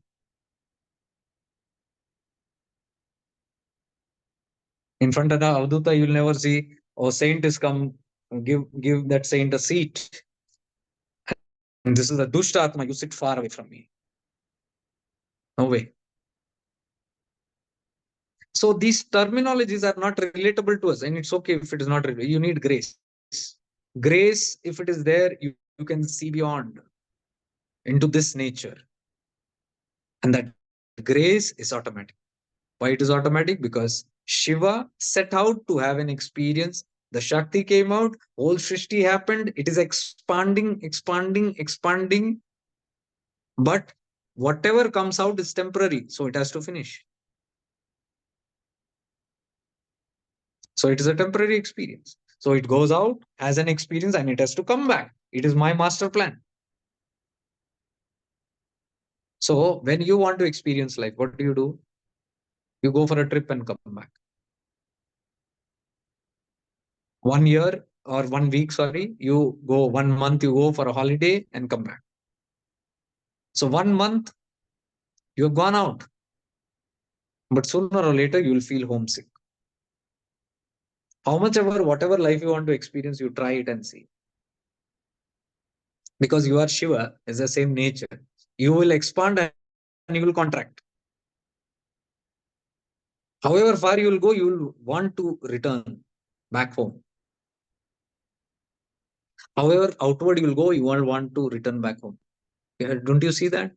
In front of the Avduta, you'll never see, oh, saint is come, give that saint a seat. And this is a Dushta Atma, you sit far away from me. No way. So these terminologies are not relatable to us, and it's okay if it is not relatable. You need grace. Grace, if it is there, you can see beyond into this nature. And that grace is automatic. Why it is automatic? Because Shiva set out to have an experience. The Shakti came out, whole Shrishti happened. It is expanding, expanding, expanding. But whatever comes out is temporary. So it has to finish. So it is a temporary experience. So it goes out, has an experience, and it has to come back. It is my master plan. So when you want to experience life, what do? You go for a trip and come back. 1 year or 1 week, sorry, you go 1 month, you go for a holiday and come back. So 1 month, you have gone out, but sooner or later, you will feel homesick. How much ever, whatever life you want to experience, you try it and see. Because you are Shiva, is the same nature. You will expand and you will contract. However far you will go, you will want to return back home. However outward you will go, you will want to return back home. Yeah, don't you see that?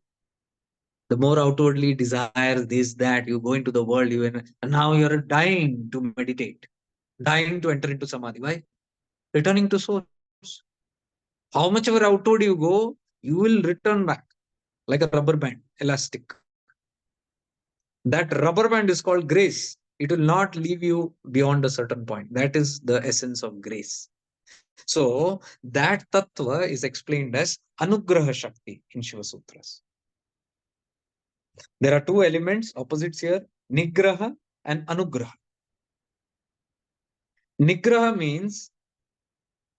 The more outwardly desire this, that, you go into the world, and now you're dying to meditate, dying to enter into samadhi. Why? Returning to source. How much ever outward you go, you will return back like a rubber band, elastic. That rubber band is called grace. It will not leave you beyond a certain point. That is the essence of grace. So that tattva is explained as Anugraha Shakti in Shiva Sutras. There are two elements, opposites here, Nigraha and Anugraha. Nigraha means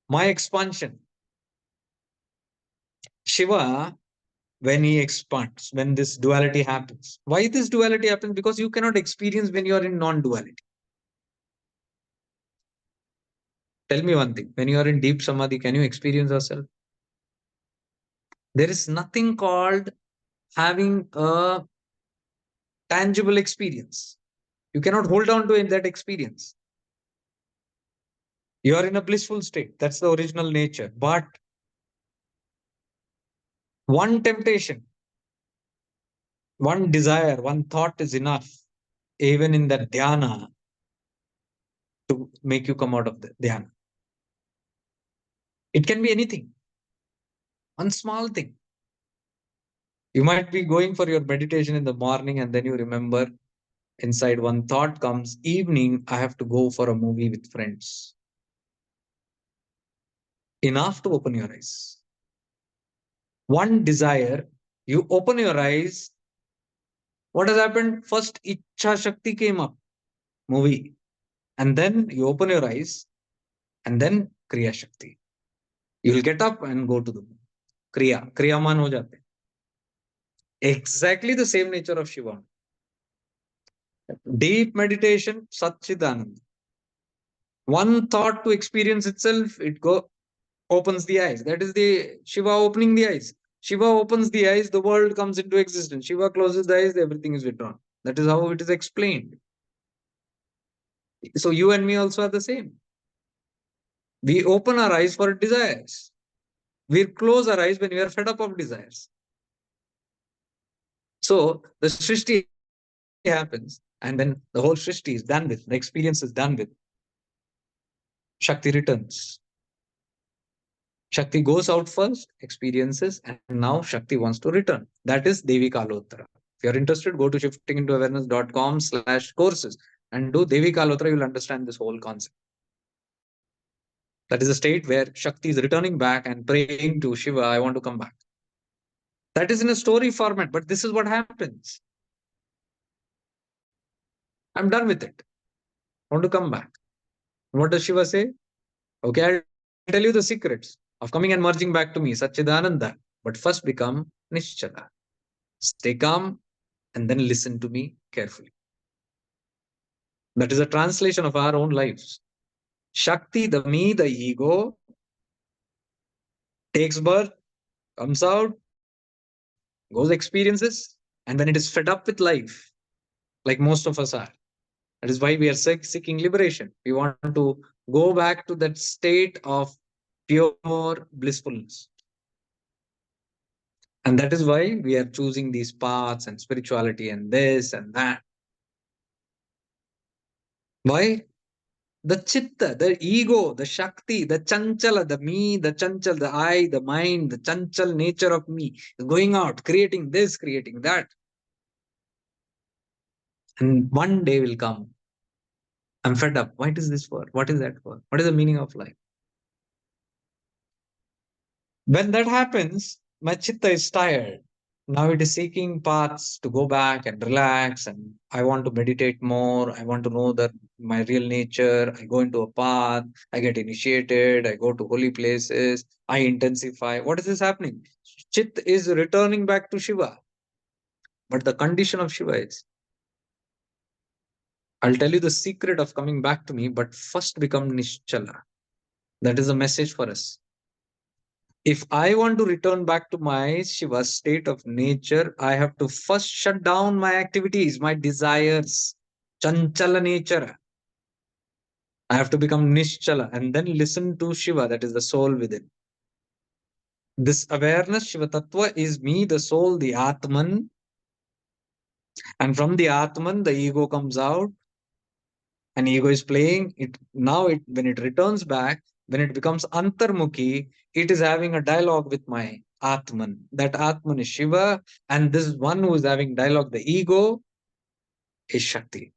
my expansion. Shiva, when he expands, when this duality happens. Why this duality happens? Because you cannot experience when you are in non-duality. Tell me one thing. When you are in deep samadhi, can you experience yourself? There is nothing called having a tangible experience. You cannot hold on to that experience. You are in a blissful state. That's the original nature. But one temptation, one desire, one thought is enough, even in that dhyana, to make you come out of the dhyana. It can be anything, one small thing. You might be going for your meditation in the morning and then you remember inside one thought comes, evening, I have to go for a movie with friends. Enough to open your eyes. One desire, you open your eyes. What has happened? First, Ichha Shakti came up, movie. And then you open your eyes, and then Kriya Shakti. You will get up and go to the Kriya. Kriyaman ho jate. Exactly the same nature of Shiva. Deep meditation, Satchidanand. One thought to experience itself, opens the eyes. That is the Shiva opening the eyes. Shiva opens the eyes, the world comes into existence. Shiva closes the eyes, everything is withdrawn. That is how it is explained. So you and me also are the same. We open our eyes for desires. We close our eyes when we are fed up of desires. So the Srishti happens, and when the whole Srishti is done with, the experience is done with, Shakti returns. Shakti goes out first, experiences, and now Shakti wants to return. That is Devi Kalottara. If you're interested, go to shiftingintoawareness.com/courses and do Devi Kalottara. You'll understand this whole concept. That is a state where Shakti is returning back and praying to Shiva, I want to come back. That is in a story format, but this is what happens. I'm done with it. I want to come back. What does Shiva say? Okay, I'll tell you the secrets of coming and merging back to me, Satchidananda. But first become Nishchala. Stay calm and then listen to me carefully. That is a translation of our own lives. Shakti, the me, the ego, takes birth, comes out, goes experiences, and then it is fed up with life, like most of us are. That is why we are seeking liberation. We want to go back to that state of pure blissfulness. And that is why we are choosing these paths and spirituality and this and that. Why? The chitta, the ego, the shakti, the chanchala, the me, the chanchal, the I, the mind, the chanchal nature of me is going out, creating this, creating that. And one day will come I'm fed up. What is this for? What is that for? What is the meaning of life? When that happens, my chitta is tired. Now it is seeking paths to go back and relax. And I want to meditate more. I want to know that my real nature. I go into a path. I get initiated. I go to holy places. I intensify. What is this happening? Chit is returning back to Shiva. But the condition of Shiva is, I'll tell you the secret of coming back to me, but first become Nischala. That is a message for us. If I want to return back to my Shiva state of nature, I have to first shut down my activities, my desires, Chanchala nature. I have to become Nischala and then listen to Shiva, that is the soul within. This awareness, Shiva Tattva, is me, the soul, the Atman. And from the Atman, the ego comes out, and ego is playing it. Now, when it returns back, when it becomes Antarmukhi, it is having a dialogue with my Atman. That Atman is Shiva, and this one who is having dialogue, the ego, is Shakti.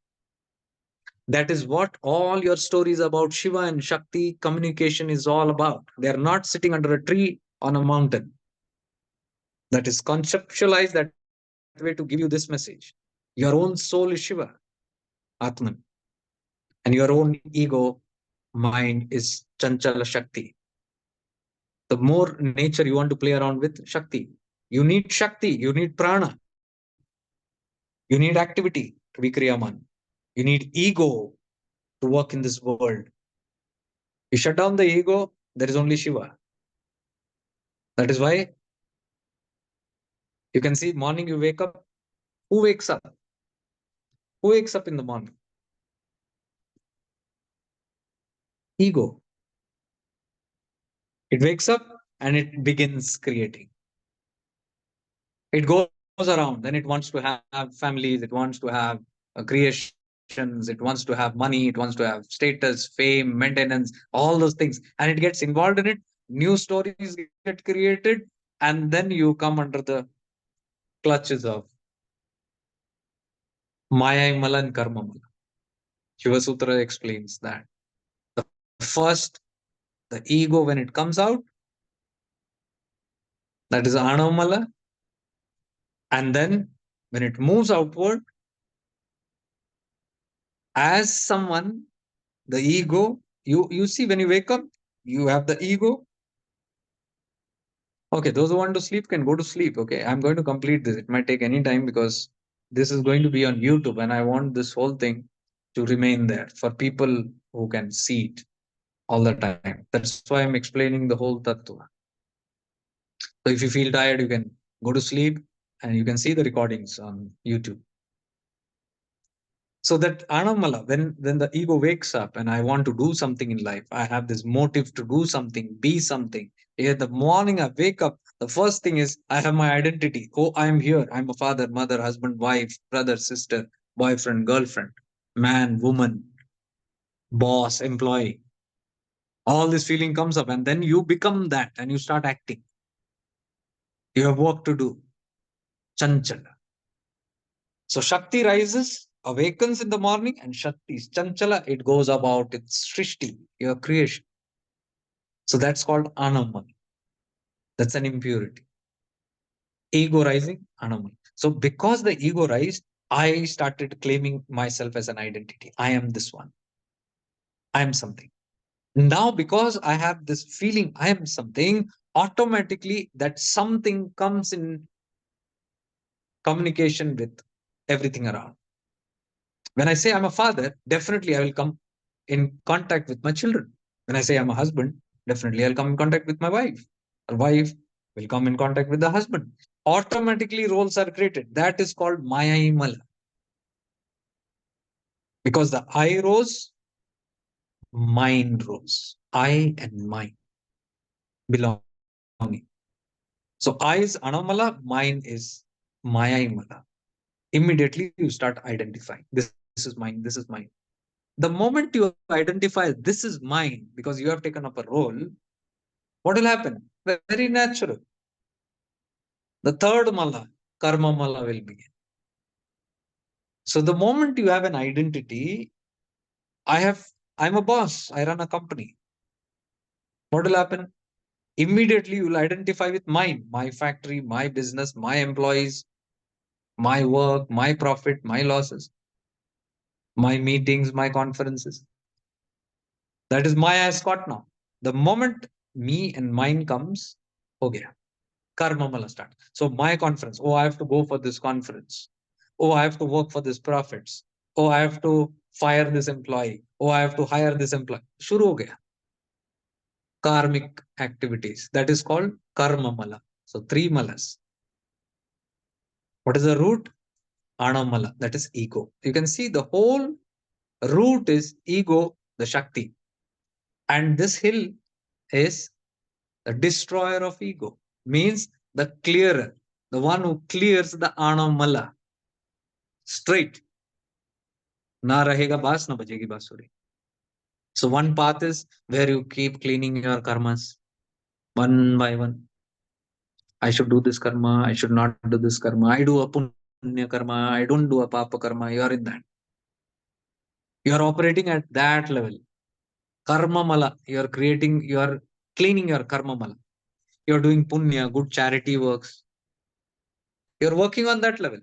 That is what all your stories about Shiva and Shakti communication is all about. They are not sitting under a tree on a mountain. That is conceptualized that way to give you this message. Your own soul is Shiva, Atman, and your own ego, mind, is Chanchala Shakti. The more nature you want to play around with, Shakti. You need Shakti, you need Prana, you need activity to be Kriyaman. You need ego to work in this world. You shut down the ego, there is only Shiva. That is why you can see morning you wake up. Who wakes up? Who wakes up in the morning? Ego. It wakes up and it begins creating. It goes around, then it wants to have families, it wants to have creations, it wants to have money, it wants to have status, fame, maintenance, all those things. And it gets involved in it. New stories get created, and then you come under the clutches of Maya Mala and Karma Mala. Shiva Sutra explains that. The first, the ego, when it comes out, that is Anamala. And then when it moves outward, as someone, the ego, you see, when you wake up, you have the ego. Okay, those who want to sleep can go to sleep. Okay, I'm going to complete this. It might take any time because this is going to be on YouTube, and I want this whole thing to remain there for people who can see it all the time. That's why I'm explaining the whole tattva. So if you feel tired, you can go to sleep and you can see the recordings on YouTube. So that Anamala, when the ego wakes up and I want to do something in life, I have this motive to do something, be something. In the morning I wake up, the first thing is I have my identity. Oh, I'm here. I'm a father, mother, husband, wife, brother, sister, boyfriend, girlfriend, man, woman, boss, employee. All this feeling comes up, and then you become that and you start acting. You have work to do. Chanchala. So Shakti rises, awakens in the morning, and Shakti is Chanchala. It goes about its Srishti, your creation. So that's called Anamal. That's an impurity. Ego rising, Anamal. So because the ego rise, I started claiming myself as an identity. I am this one. I am something. Now, because I have this feeling I am something, automatically that something comes in communication with everything around. When I say I'm a father, definitely I will come in contact with my children. When I say I'm a husband, definitely I'll come in contact with my wife. A wife will come in contact with the husband. Automatically roles are created. That is called Maya Mala. Because the I rose, mind rose. I and mine belonging. So I is Anamala, mine is Maya Mala. Immediately you start identifying. This is mine, this is mine. The moment you identify this is mine because you have taken up a role, what will happen? Very natural. The third mala, karma mala, will begin. So the moment you have an identity, I'm a boss. I run a company. What will happen? Immediately you'll identify with mine, my factory, my business, my employees, my work, my profit, my losses, my meetings, my conferences. That is my ascot now. The moment me and mine comes, okay, karma mala start. So my conference, oh, I have to go for this conference. Oh, I have to work for this profits. Oh, I have to fire this employee. Oh, I have to hire this employee. Shuru ho gaya. Karmic activities. That is called karma mala. So three malas. What is the root? Anamala. That is ego. You can see the whole root is ego, the Shakti. And this hill is the destroyer of ego. Means the clearer, the one who clears the Anamala. Straight. Na rahega bas, na bajegi basuri. So one path is where you keep cleaning your karmas one by one. I should do this karma. I should not do this karma. I do a punya karma. I don't do a papa karma. You are in that. You are operating at that level. Karma mala. You are creating, you are cleaning your karma mala. You are doing punya, good charity works. You are working on that level.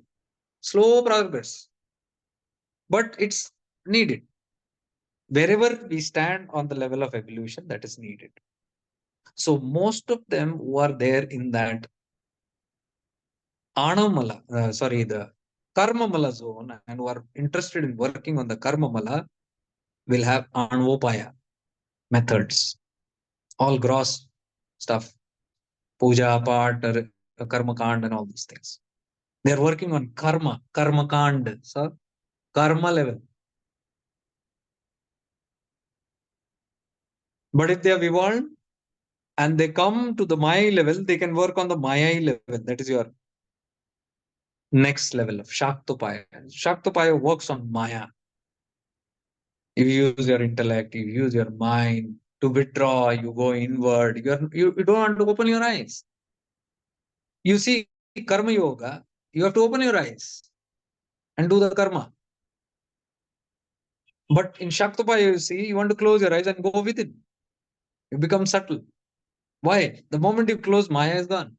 Slow progress. But it's needed. Wherever we stand on the level of evolution, that is needed. So most of them who are there in that Anamala, the Karmamala zone and who are interested in working on the Karmamala will have Anvopaya methods, all gross stuff, puja, part, karma kand, and all these things. They're working on karma kand, so karma level. But if they have evolved and they come to the Maya level, they can work on the Maya level. That is your next level of Shaktopaya. Shaktopaya works on Maya. You use your intellect, you use your mind to withdraw, you go inward. You don't want to open your eyes. You see karma yoga, you have to open your eyes and do the karma. But in Shaktopaya, you see, you want to close your eyes and go within. You become subtle. Why? The moment you close, Maya is gone.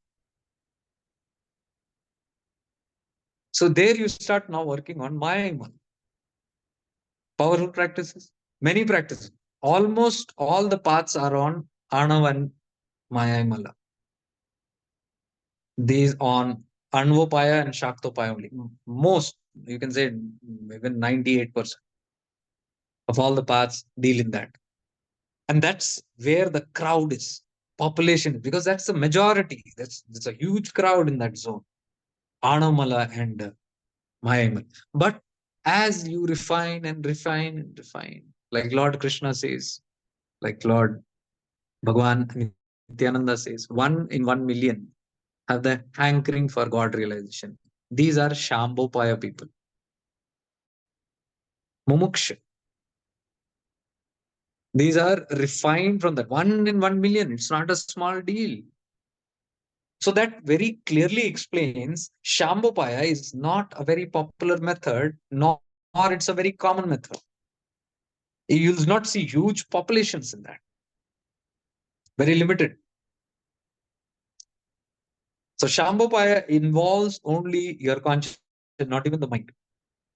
So there you start now working on Maya Iman. Powerful practices, many practices. Almost all the paths are on Anav and Maya Imala. These on Anvopaya and Shaktopaya only. Most, you can say even 98% of all the paths deal in that. And that's where the crowd is, population, because that's the majority. That's a huge crowd in that zone. Anamala and Mayamala. But as you refine and refine and refine, like Lord Krishna says, like Lord Bhagwan Nityananda says, 1 in 1 million have the hankering for God realization. These are Shambhopaya people. Mumuksha. These are refined from that 1 in 1 million. It's not a small deal. So that very clearly explains Shambhopaya is not a very popular method, nor it's a very common method. You'll not see huge populations in that. Very limited. So Shambhopaya involves only your consciousness, not even the mind.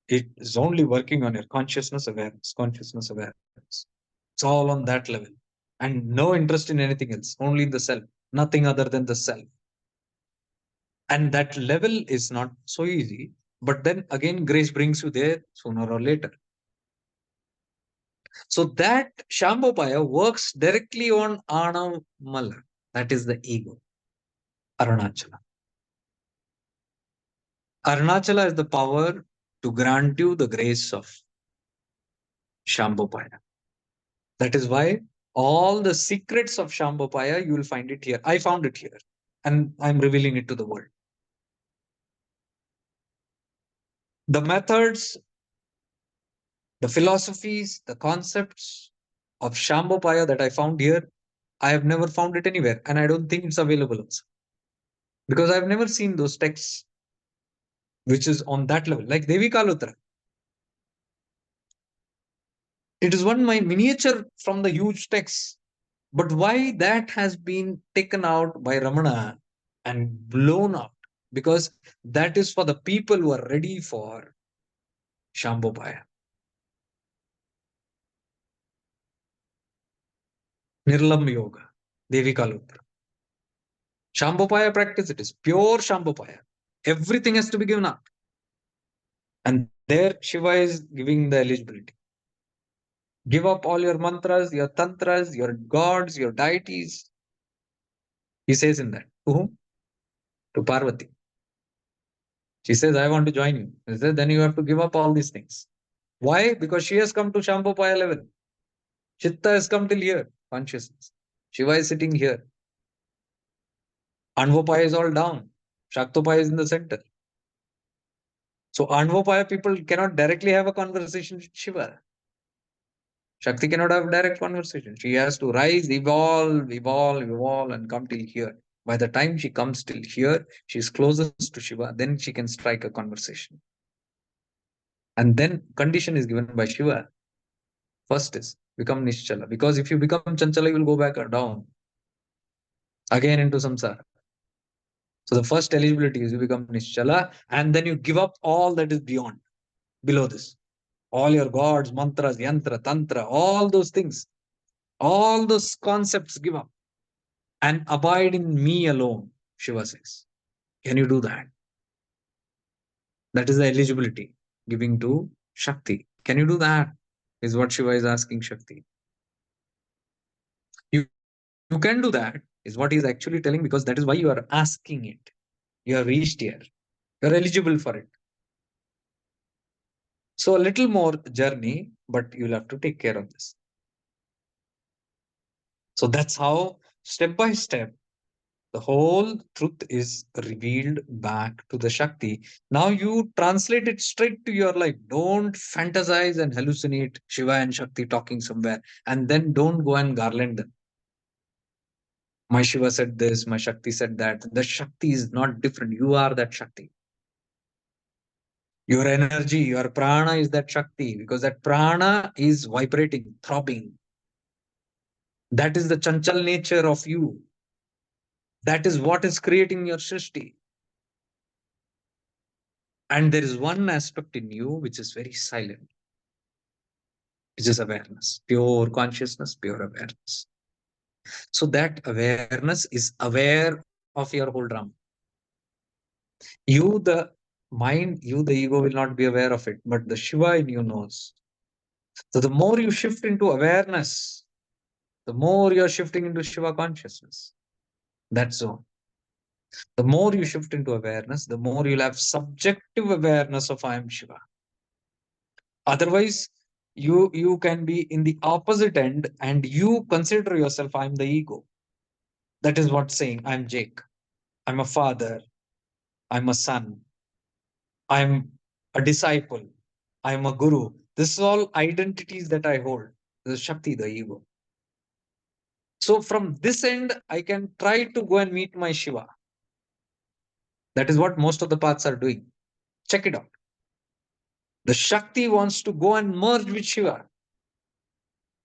It is only working on your consciousness awareness, consciousness awareness. It's all on that level. And no interest in anything else, only in the self, nothing other than the self. And that level is not so easy. But then again, grace brings you there sooner or later. So that Shambhopaya works directly on Anamala. That is the ego. Arunachala. Arunachala is the power to grant you the grace of Shambhopaya. That is why all the secrets of Shambhopaya, you will find it here. I found it here. And I'm revealing it to the world. The methods, the philosophies, the concepts of Shambhopaya that I found here, I have never found it anywhere. And I don't think it's available also. Because I've never seen those texts which is on that level, like Devi Kalotra. It is one my miniature from the huge text. But why that has been taken out by Ramana and blown out? Because that is for the people who are ready for Shambhopaya. Nirlam Yoga, Devika Lutra. Shambhopaya practice, it is pure Shambhopaya. Everything has to be given up. And there Shiva is giving the eligibility. Give up all your mantras, your tantras, your gods, your deities. He says in that. To whom? To Parvati. She says, I want to join you. He says, then you have to give up all these things. Why? Because she has come to Shambhopaya level. Chitta has come till here, consciousness. Shiva is sitting here. Anvopaya is all down. Shaktopaya is in the center. So Anvopaya people cannot directly have a conversation with Shiva. Shakti cannot have direct conversation. She has to rise, evolve, and come till here. By the time she comes till here, she is closest to Shiva. Then she can strike a conversation. And then condition is given by Shiva. First is become Nischala. Because if you become Chanchala, you will go back or down again into samsara. So the first eligibility is you become Nischala and then you give up all that is beyond, below this. All your gods, mantras, yantra, tantra, all those things, all those concepts give up and abide in me alone, Shiva says. Can you do that? That is the eligibility giving to Shakti. Can you do that? Is what Shiva is asking Shakti. You can do that, is what he is actually telling, because that is why you are asking it. You have reached here. You are eligible for it. So a little more journey, but you'll have to take care of this. So that's how, step by step, the whole truth is revealed back to the Shakti. Now you translate it straight to your life. Don't fantasize and hallucinate Shiva and Shakti talking somewhere, and then don't go and garland them. My Shiva said this, my Shakti said that. The Shakti is not different. You are that Shakti. Your energy, your prana is that Shakti, because that prana is vibrating, throbbing. That is the chanchal nature of you. That is what is creating your Srishti. And there is one aspect in you which is very silent, which is awareness, pure consciousness, pure awareness. So that awareness is aware of your whole drama. You, the mind, you, the ego, will not be aware of it, but the Shiva in you knows. So the more you shift into awareness, the more you're shifting into Shiva consciousness. That's all. The more you shift into awareness, the more you'll have subjective awareness of I am Shiva. Otherwise, you can be in the opposite end and you consider yourself I'm the ego. That is what saying I'm Jake. I'm a father. I'm a son. I'm a disciple. I'm a guru. This is all identities that I hold. The Shakti, the ego. So from this end, I can try to go and meet my Shiva. That is what most of the paths are doing. Check it out. The Shakti wants to go and merge with Shiva.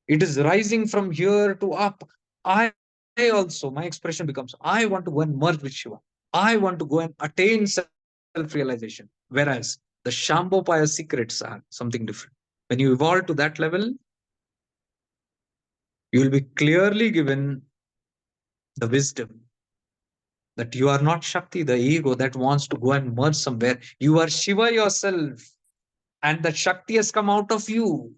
It is rising from here to up. I also, my expression becomes, I want to go and merge with Shiva. I want to go and attain self-realization. Whereas the Shambhopaya secrets are something different. When you evolve to that level, you will be clearly given the wisdom that you are not Shakti, the ego that wants to go and merge somewhere. You are Shiva yourself. And that Shakti has come out of you.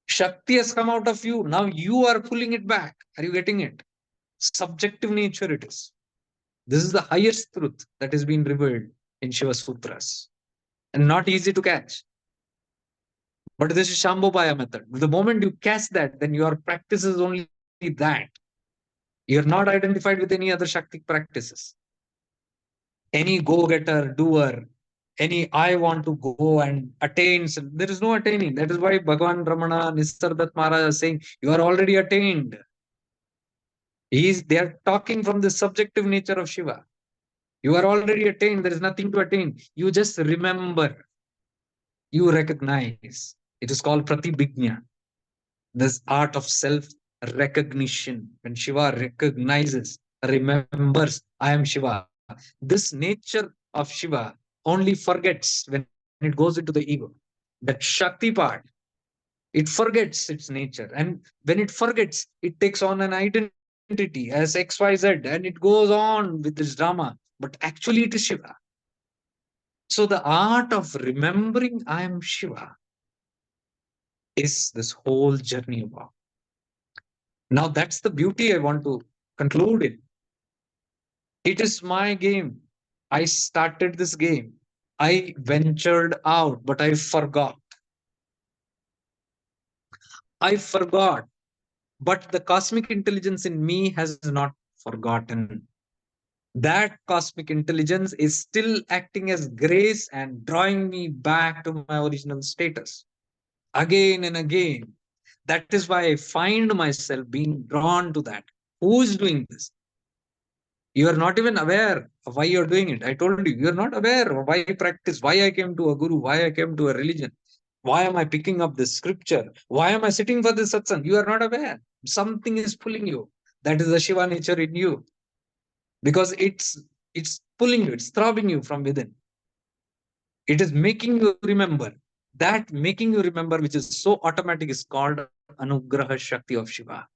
Shakti has come out of you. Now you are pulling it back. Are you getting it? Subjective nature it is. This is the highest truth that has been revealed in Shiva Sutras. And not easy to catch. But this is Shambhopaya method. The moment you catch that, then your practice is only that. You're not identified with any other Shakti practices. Any go-getter, doer, any I want to go and attain. There is no attaining. That is why Bhagwan Ramana, Nisardat Maharaj is saying, you are already attained. They are talking from the subjective nature of Shiva. You are already attained. There is nothing to attain. You just remember. You recognize. It is called Pratibhijna, this art of self recognition. When Shiva recognizes, remembers, I am Shiva. This nature of Shiva only forgets when it goes into the ego. That Shakti part, it forgets its nature. And when it forgets, it takes on an identity as XYZ and it goes on with this drama. But actually, it is Shiva. So the art of remembering I am Shiva is this whole journey about. Now, that's the beauty I want to conclude it. It is my game. I started this game. I ventured out, but I forgot. I forgot. But the cosmic intelligence in me has not forgotten. That cosmic intelligence is still acting as grace and drawing me back to my original status again and again. That is why I find myself being drawn to that. Who is doing this? You are not even aware of why you're doing it. I told you, you're not aware of why I practice, why I came to a guru, why I came to a religion. Why am I picking up this scripture? Why am I sitting for this satsang? You are not aware. Something is pulling you. That is the Shiva nature in you. Because it's pulling you, it's throbbing you from within. It is making you remember. That making you remember, which is so automatic, is called Anugraha Shakti of Shiva.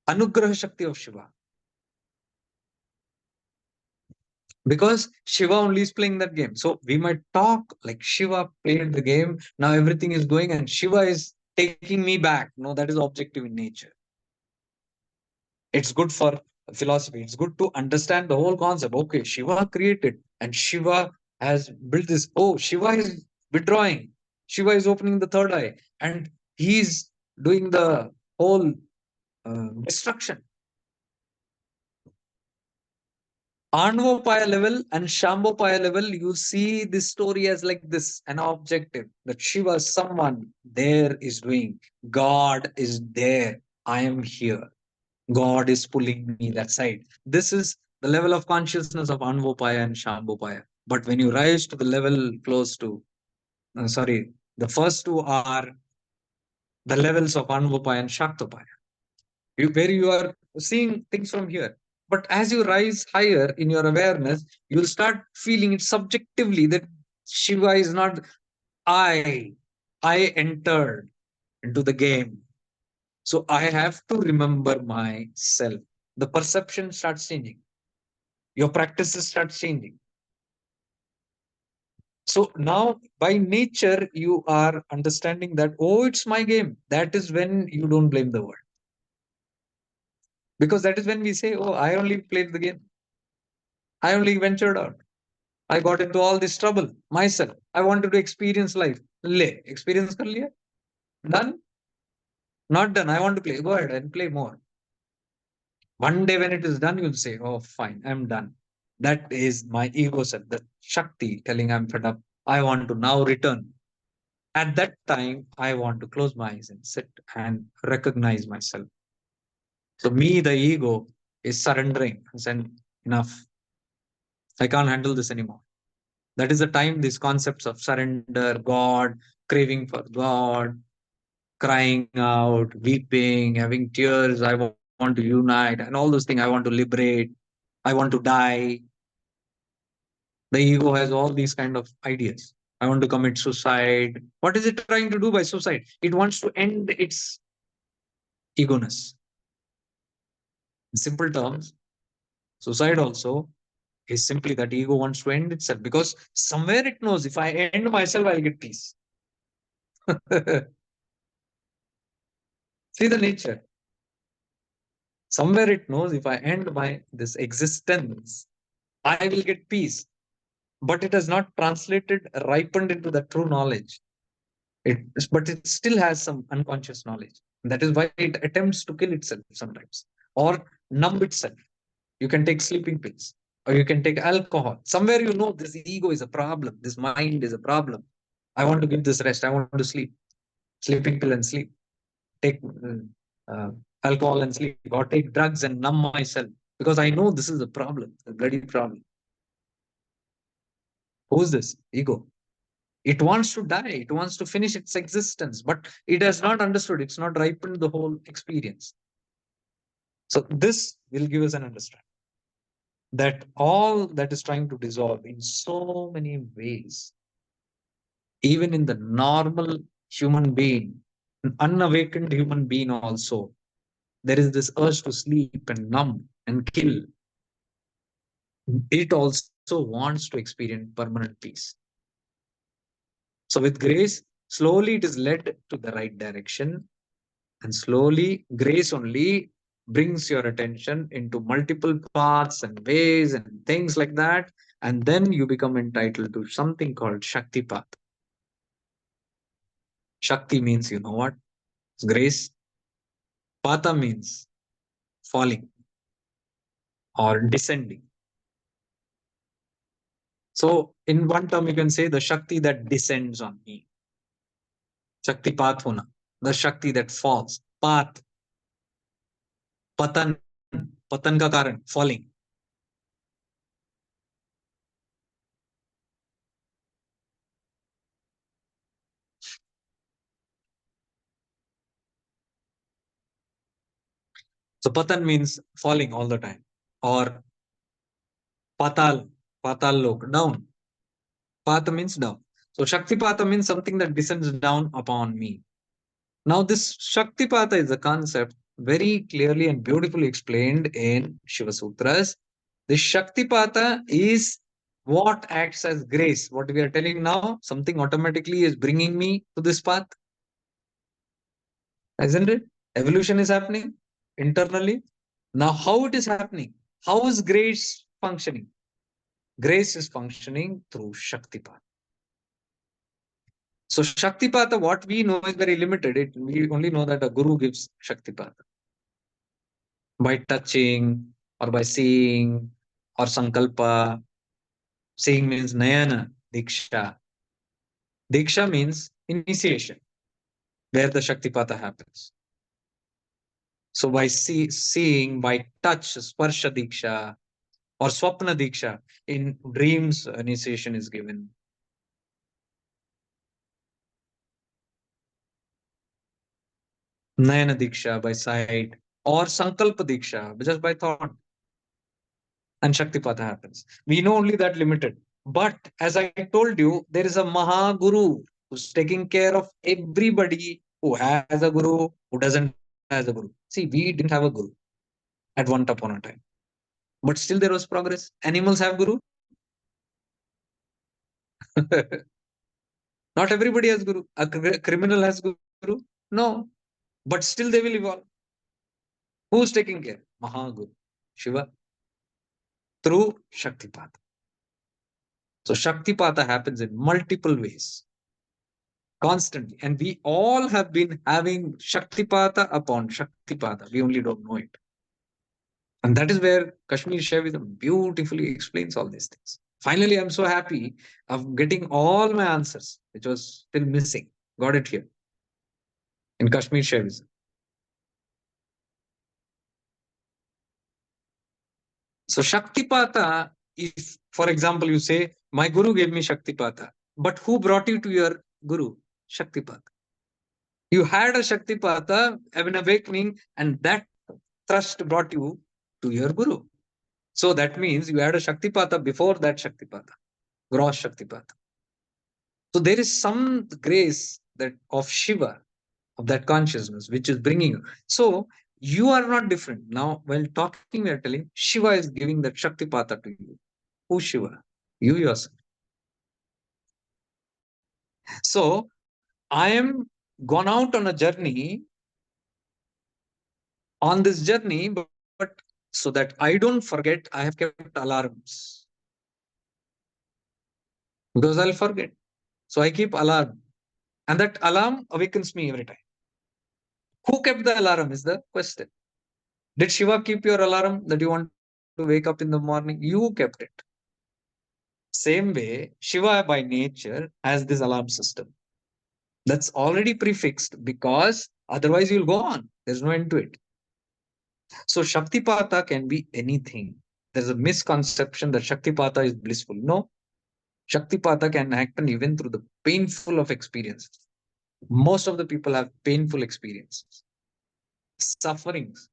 Anugraha Shakti of Shiva. Because Shiva only is playing that game. So we might talk like Shiva played the game. Now everything is going and Shiva is taking me back. No, that is objective in nature. It's good for philosophy. It's good to understand the whole concept. Okay, Shiva created and Shiva has built this. Oh, Shiva is withdrawing. Shiva is opening the third eye and he's doing the whole destruction. Anvopaya level and Shambhopaya level, you see this story as like this an objective that Shiva, someone there is doing. God is there. I am here. God is pulling me that side. This is the level of consciousness of Anvopaya and Shambhopaya. But when you rise to the level close to, the first two are the levels of Anvopaya and Shaktopaya, where you are seeing things from here. But as you rise higher in your awareness, you'll start feeling it subjectively that Shiva is not I. I entered into the game. So I have to remember myself. The perception starts changing. Your practices start changing. So now by nature, you are understanding that, oh, it's my game. That is when you don't blame the world. Because that is when we say, oh, I only played the game. I only ventured out. I got into all this trouble myself. I wanted to experience life. Le, experience kar liya? Done? Not done. I want to play. Go ahead and play more. One day when it is done, you'll say, oh, fine, I'm done. That is my ego self, the Shakti telling I'm fed up. I want to now return. At that time, I want to close my eyes and sit and recognize myself. So me, the ego, is surrendering and saying, enough. I can't handle this anymore. That is the time these concepts of surrender, God, craving for God, crying out, weeping, having tears, I want to unite, and all those things. I want to liberate, I want to die. The ego has all these kind of ideas. I want to commit suicide. What is it trying to do by suicide? It wants to end its egoness. In simple terms, suicide also is simply that ego wants to end itself because somewhere it knows if I end myself, I'll get peace. See the nature. Somewhere it knows if I end my this existence, I will get peace. But it has not translated, ripened into the true knowledge. But it still has some unconscious knowledge. That is why it attempts to kill itself sometimes or numb itself. You can take sleeping pills or you can take alcohol. Somewhere you know this ego is a problem. This mind is a problem. I want to give this rest. I want to sleep. Sleeping pill and sleep. Take uh, alcohol and sleep or take drugs and numb myself because I know this is a problem, a bloody problem. Who's this? Ego. It wants to die. It wants to finish its existence, but it has not understood. It's not ripened the whole experience. So this will give us an understanding that all that is trying to dissolve in so many ways, even in the normal human being, an unawakened human being also, there is this urge to sleep and numb and kill. It also wants to experience permanent peace. So with grace, slowly it is led to the right direction. And slowly, grace only brings your attention into multiple paths and ways and things like that. And then you become entitled to something called Shakti path. Shakti means, you know what? It's grace. Pata means falling or descending. So, in one term, you can say the Shakti that descends on me. Shakti path hona. The Shakti that falls. Path, patan, patan ka karan, falling. So, patan means falling all the time. Or patal, patal lok, down. Pata means down. So Shakti Pata means something that descends down upon me. Now, this Shakti Pata is a concept very clearly and beautifully explained in Shiva Sutras. The Shakti Pata is what acts as grace. What we are telling now, something automatically is bringing me to this path, isn't it? Evolution is happening internally. Now, how it is happening? How is grace functioning? Grace is functioning through Shakti Pata. So Shaktipata, what we know is very limited. We only know that a guru gives Shaktipata by touching or by seeing or Sankalpa. Seeing means Nayana, Diksha. Diksha means initiation, where the Shaktipata happens. So by seeing, by touch, Sparsha Diksha or Swapna Diksha, in dreams, initiation is given. Nayana Diksha by sight or Sankalpa Diksha just by thought. And Shaktipata happens. We know only that limited. But as I told you, there is a Mahaguru who's taking care of everybody who has a guru, who doesn't has a guru. See, we didn't have a guru at one upon a time. But still there was progress. Animals have guru. Not everybody has guru. A criminal has guru. No. But still they will evolve. Who's taking care? Mahaguru. Shiva. Through Shaktipata. So Shaktipata happens in multiple ways. Constantly. And we all have been having Shaktipata upon Shaktipata. We only don't know it. And that is where Kashmir Shaivism beautifully explains all these things. Finally, I'm so happy of getting all my answers, which was still missing. Got it here in Kashmir Shaivism. So Shaktipata, if, for example, you say, my Guru gave me Shaktipata, but who brought you to your Guru? Shaktipata. You had a Shaktipata, have an awakening, and that thrust brought you to your Guru. So that means you had a Shaktipata before that Shaktipata, gross Shaktipata. So there is some grace that of Shiva, of that consciousness, which is bringing you. So you are not different. Now, while talking, we are telling Shiva is giving that Shaktipata to you. Who Shiva? You yourself. So I am gone out on a journey. On this journey, but so that I don't forget, I have kept alarms because I'll forget. So I keep alarm, and that alarm awakens me every time. Who kept the alarm is the question. Did Shiva keep your alarm that you want to wake up in the morning? You kept it. Same way, Shiva by nature has this alarm system that's already prefixed because otherwise you'll go on. There's no end to it. So Shaktipata can be anything. There's a misconception that Shaktipata is blissful. No, Shaktipata can happen even through the painful of experiences. Most of the people have painful experiences, sufferings.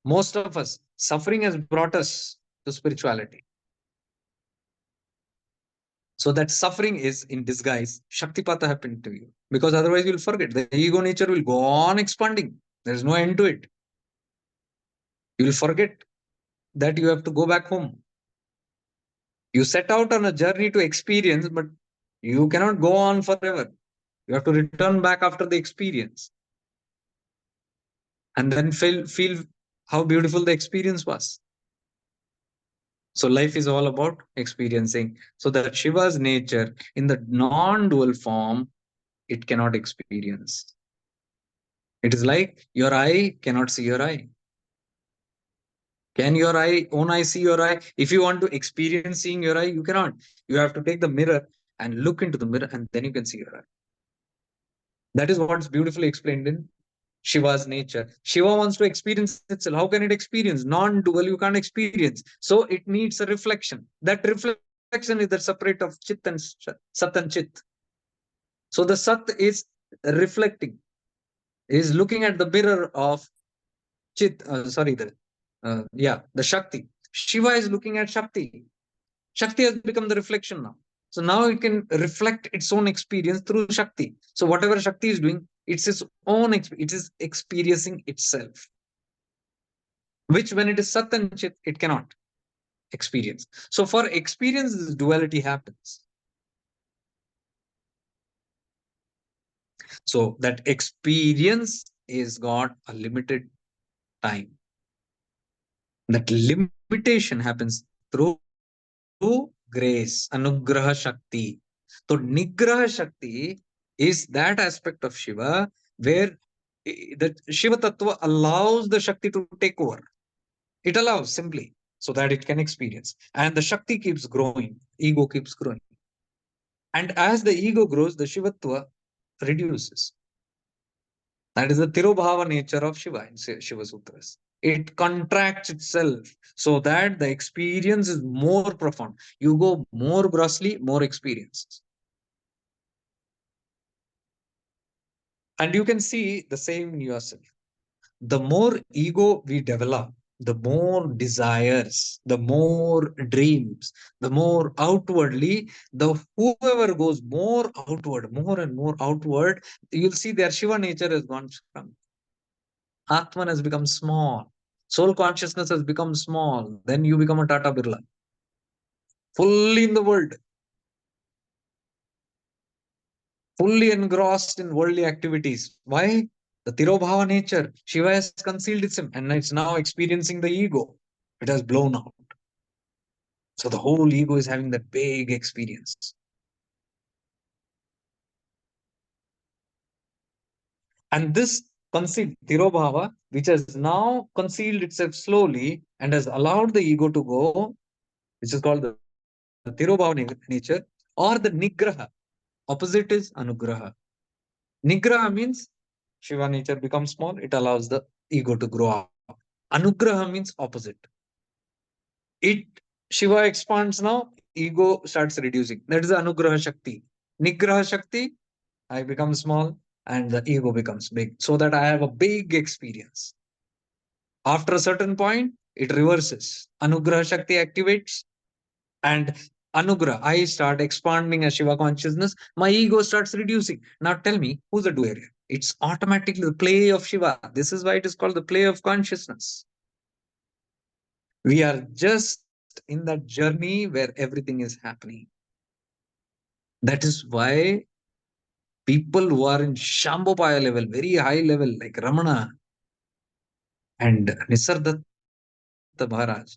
Most of us, suffering has brought us to spirituality. So that suffering is in disguise. Shaktipata happened to you. Because otherwise you'll forget. The ego nature will go on expanding. There's no end to it. You'll forget that you have to go back home. You set out on a journey to experience, but you cannot go on forever. You have to return back after the experience and then feel how beautiful the experience was. So life is all about experiencing. So that Shiva's nature in the non-dual form, it cannot experience. It is like your eye cannot see your eye. Can your own eye see your eye? If you want to experience seeing your eye, you cannot. You have to take the mirror and look into the mirror, and then you can see your eye. That is what's beautifully explained in Shiva's nature. Shiva wants to experience itself. How can it experience? Non-dual, you can't experience. So it needs a reflection. That reflection is the separate of Chit and Sat and Chit. So the Sat is reflecting, is looking at the mirror of Chit, the Shakti. Shiva is looking at Shakti. Shakti has become the reflection now. So now it can reflect its own experience through Shakti. So whatever Shakti is doing, it's its own, it is experiencing itself. Which when it is Sat and Chit, it cannot experience. So for experience, this duality happens. So that experience is got a limited time. That limitation happens through grace, Anugraha Shakti. So Nigraha Shakti is that aspect of Shiva where the Shiva Tattva allows the Shakti to take over. It allows simply so that it can experience. And the Shakti keeps growing, ego keeps growing. And as the ego grows, the Shivatva reduces. That is the Tirobhava nature of Shiva in Shiva Sutras. It contracts itself so that the experience is more profound. You go more grossly, more experiences. And you can see the same in yourself. The more ego we develop, the more desires, the more dreams, the more outwardly, the whoever goes more outward, more and more outward, you'll see their Shiva nature has gone from Atman has become small. Soul consciousness has become small. Then you become a Tata Birla. Fully in the world. Fully engrossed in worldly activities. Why? The Tirobhava nature. Shiva has concealed itself and it's now experiencing the ego. It has blown out. So the whole ego is having that big experience. And this concealed Tirobhava, which has now concealed itself slowly and has allowed the ego to go, which is called the Tirobhava nature or the Nigraha. Opposite is Anugraha. Nigraha means Shiva nature becomes small, it allows the ego to grow up. Anugraha means opposite. It Shiva expands now, ego starts reducing. That is the Anugraha Shakti. Nigraha Shakti, I become small and the ego becomes big so that I have a big experience. After a certain point, it reverses. Anugraha Shakti activates and Anugraha, I start expanding as Shiva consciousness, my ego starts reducing. Now tell me, who's the doer here? It's automatically the play of Shiva. This is why it is called the play of consciousness. We are just in that journey where everything is happening. That is why people who are in Shambhopaya level, very high level, like Ramana and Nisargadatta Maharaj,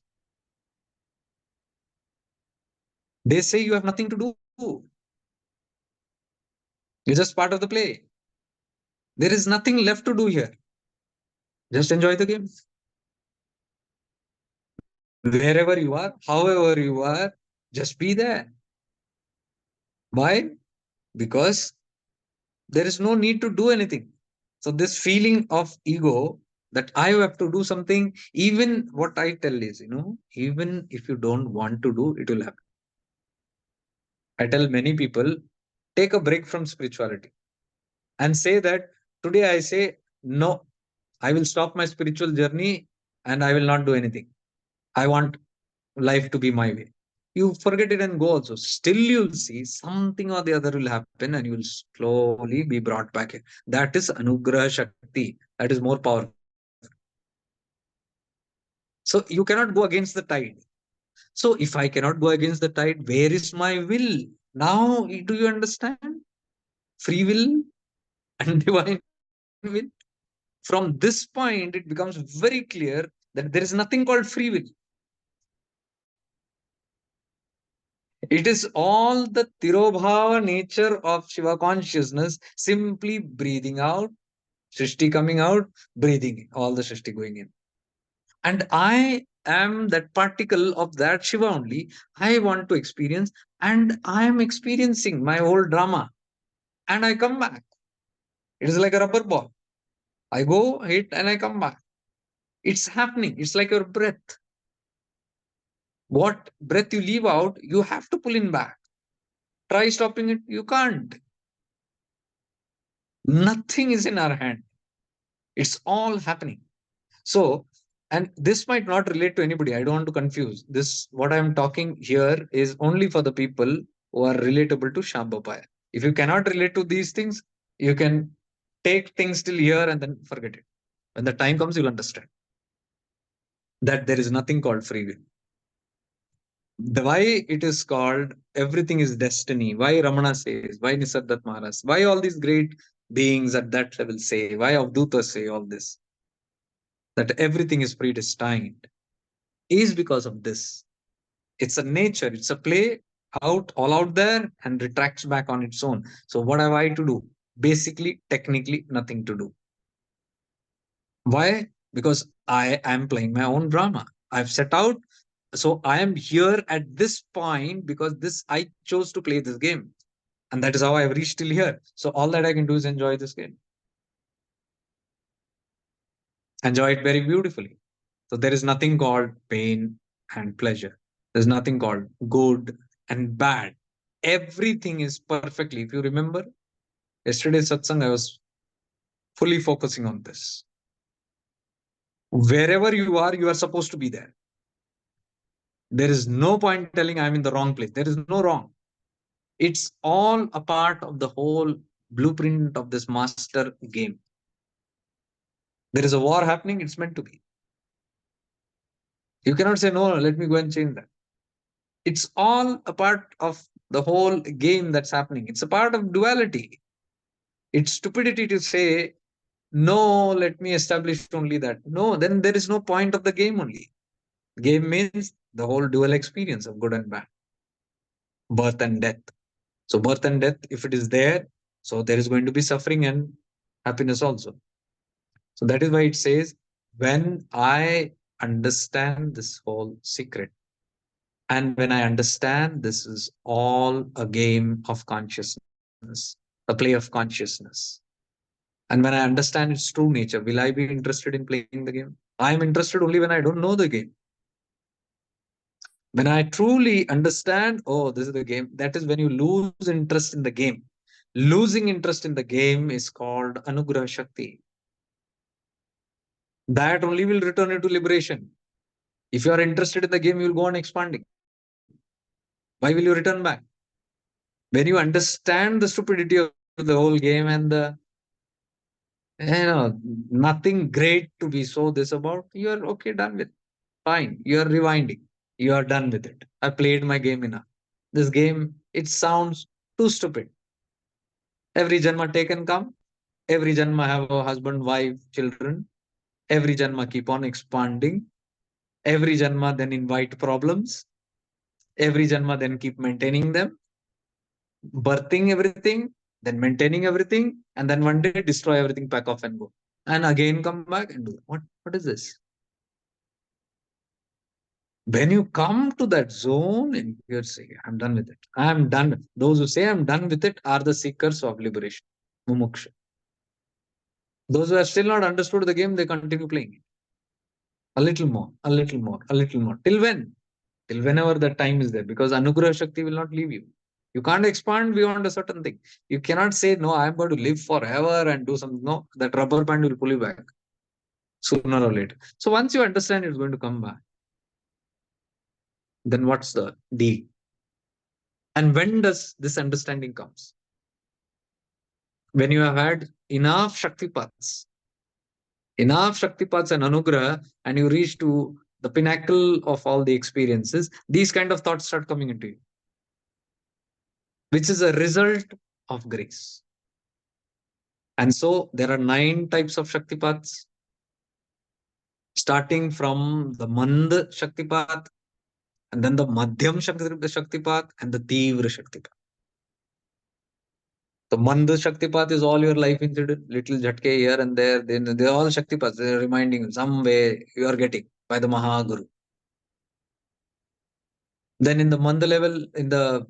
they say you have nothing to do. You're just part of the play. There is nothing left to do here. Just enjoy the game. Wherever you are, however you are, just be there. Why? Because there is no need to do anything. So this feeling of ego that I have to do something, even what I tell is, even if you don't want to do, it will happen. I tell many people, take a break from spirituality and say that today I say, no, I will stop my spiritual journey and I will not do anything. I want life to be my way. You forget it and go also. Still, you'll see something or the other will happen and you will slowly be brought back in. That is Anugraha Shakti. That is more powerful. So you cannot go against the tide. So if I cannot go against the tide, where is my will? Now, do you understand? Free will and divine will. From this point, it becomes very clear that there is nothing called free will. It is all the Tirobhava nature of Shiva consciousness, simply breathing out, Srishti coming out, breathing in, all the Srishti going in. And I am that particle of that Shiva only. I want to experience, and I am experiencing my whole drama. And I come back. It is like a rubber ball. I go, hit, and I come back. It's happening. It's like your breath. What breath you leave out, you have to pull in back. Try stopping it, you can't. Nothing is in our hand. It's all happening. So, and this might not relate to anybody. I don't want to confuse. This, what I'm talking here, is only for the people who are relatable to Shambhapaya. If you cannot relate to these things, you can take things till here and then forget it. When the time comes, you'll understand that there is nothing called free will. The why it is called everything is destiny, why Ramana says, why Nisargadatta Maharaj, why all these great beings at that level say, why Avdutas say all this, that everything is predestined, is because of this. It's a nature, it's a play out, all out there, and retracts back on its own. So what have I to do? Basically, technically, nothing to do. Why? Because I am playing my own drama. I've set out. So I am here at this point because this I chose to play this game. And that is how I've reached till here. So all that I can do is enjoy this game. Enjoy it very beautifully. So there is nothing called pain and pleasure. There's nothing called good and bad. Everything is perfectly. If you remember yesterday's satsang, I was fully focusing on this. Wherever you are supposed to be there. There is no point telling I'm in the wrong place. There is no wrong. It's all a part of the whole blueprint of this master game. There is a war happening, it's meant to be. You cannot say, no, let me go and change that. It's all a part of the whole game that's happening. It's a part of duality. It's stupidity to say, no, let me establish only that. No, then there is no point of the game only. Game means the whole dual experience of good and bad, birth and death. So, birth and death, if it is there, so there is going to be suffering and happiness also. So, that is why it says, when I understand this whole secret, and when I understand this is all a game of consciousness, a play of consciousness, and when I understand its true nature, will I be interested in playing the game? I am interested only when I don't know the game. When I truly understand, oh, this is the game, that is when you lose interest in the game. Losing interest in the game is called Anugraha Shakti. That only will return you to liberation. If you are interested in the game, you will go on expanding. Why will you return back? When you understand the stupidity of the whole game and the nothing great to be so this about, you are okay, done with. Fine. You are rewinding. You are done with it. I played my game enough. This game, it sounds too stupid. Every Janma take and come. Every Janma have a husband, wife, children. Every Janma keep on expanding. Every Janma then invite problems. Every Janma then keep maintaining them, birthing everything, then maintaining everything, and then one day destroy everything, pack off and go. And again come back and do what is this? When you come to that zone and you're saying, I'm done with it. I'm done. Those who say I'm done with it are the seekers of liberation. Mumuksha. Those who have still not understood the game, they continue playing it. A little more, a little more, a little more. Till when? Till whenever the time is there. Because Anugrah Shakti will not leave you. You can't expand beyond a certain thing. You cannot say, no, I'm going to live forever and do something. No, that rubber band will pull you back sooner or later. So once you understand it's going to come back, then what's the deal? And when does this understanding comes? When you have had enough Shaktipats and Anugraha, and you reach to the pinnacle of all the experiences, these kind of thoughts start coming into you, which is a result of grace. And so there are 9 types of Shaktipats, starting from the Mand Shaktipat, and then the Madhyam Shaktipat, and the Tivra Shaktipat. The Mand Shaktipat is all your life incident, little jhatke here and there. Then they're all Shaktipats. They're reminding you some way you are getting by the Mahaguru. Then in the Manda level, in the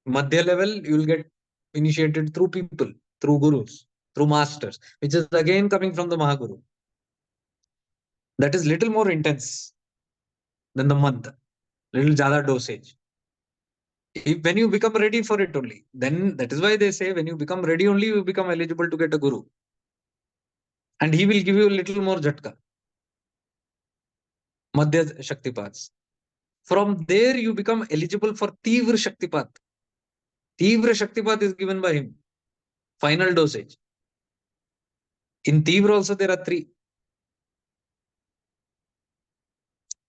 Madhya level, you will get initiated through people, through gurus, through masters, which is again coming from the Mahaguru. That is little more intense than the Manda, little jada dosage. When you become ready for it only, then that is why they say when you become ready only, you become eligible to get a guru. And he will give you a little more jhatka. Madhya Shaktipats. From there, you become eligible for Tivra Shaktipat. Tivra Shaktipat is given by him. Final dosage. In Tivra also there are 3.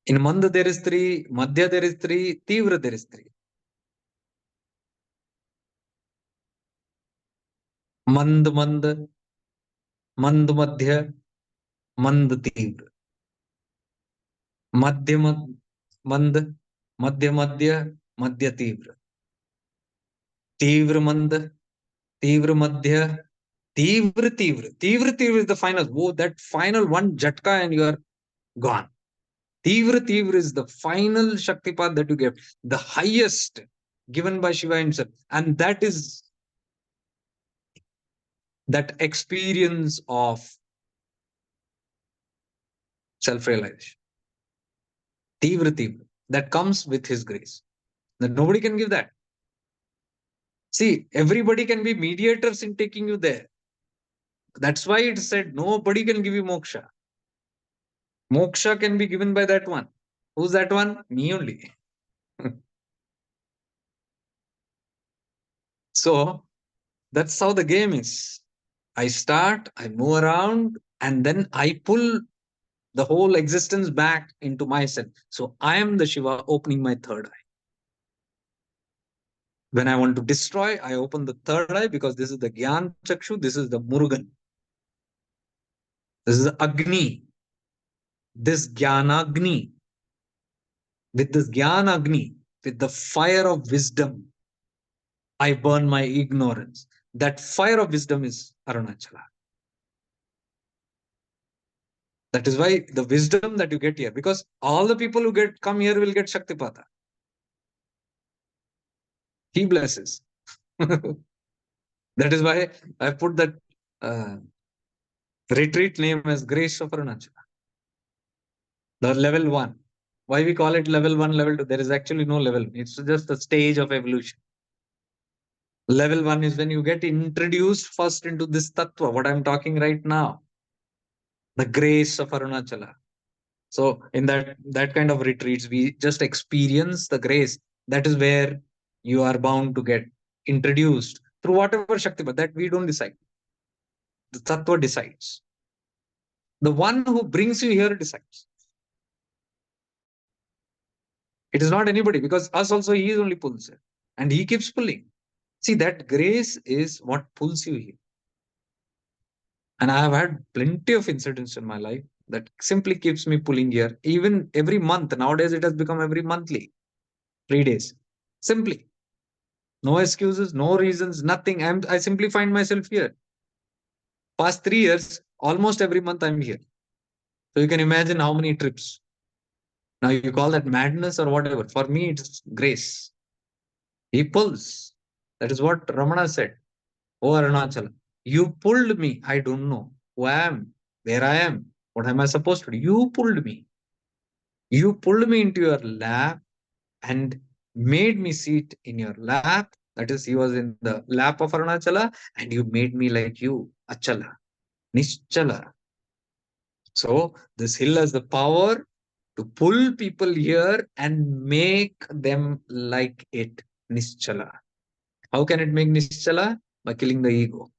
In Manda there is 3, Madhya there is 3, Tivra there is 3. Mand Mand, Mand Madhya, Mand Tivra. Madhya Mand, Madhya Madhya, Madhya Tivra. Tivra Mand, Tivra Madhya, Tivra Tivra. Tivra Tivra is the final. Oh, that final one jhatka and you are gone. Tivra Tivra is the final Shaktipat that you get, the highest given by Shiva himself. And that is that experience of self-realization. Tivra Tivra. That comes with his grace. That nobody can give that. See, everybody can be mediators in taking you there. That's why it said nobody can give you moksha. Moksha can be given by that one. Who's that one? Me only. So that's how the game is. I start, I move around, and then I pull the whole existence back into myself. So I am the Shiva opening my third eye. When I want to destroy, I open the third eye because this is the Gyan Chakshu, this is the Murugan. This is the Agni. This Gyanagni. With this Gyanagni, with the fire of wisdom, I burn my ignorance. That fire of wisdom is Arunachala. That is why the wisdom that you get here, because all the people who come here will get Shaktipata. He blesses. That is why I put that retreat name as Grace of Arunachala. The level 1. Why we call it level 1, level 2? There is actually no level. It's just a stage of evolution. Level 1 is when you get introduced first into this tattva, what I'm talking right now. The grace of Arunachala. So in that kind of retreats, we just experience the grace. That is where you are bound to get introduced through whatever Shakti, but that we don't decide. The tattva decides. The one who brings you here decides. It is not anybody, because us also he is only pulls it. And he keeps pulling. See, that grace is what pulls you here. And I have had plenty of incidents in my life that simply keeps me pulling here. Even every month. Nowadays it has become every monthly. 3 days. Simply. No excuses, no reasons, nothing. I simply find myself here. Past 3 years, almost every month I'm here. So you can imagine how many trips. Now you call that madness or whatever. For me, it's grace. He pulls. That is what Ramana said. Oh Arunachala, you pulled me. I don't know who I am, where I am, what am I supposed to do? You pulled me. You pulled me into your lap and made me sit in your lap That is, he was in the lap of Arunachala, and you made me like you, Achala, Nischala. So this hill has the power to pull people here and make them like it, Nischala. How can it make Nischala? By killing the ego.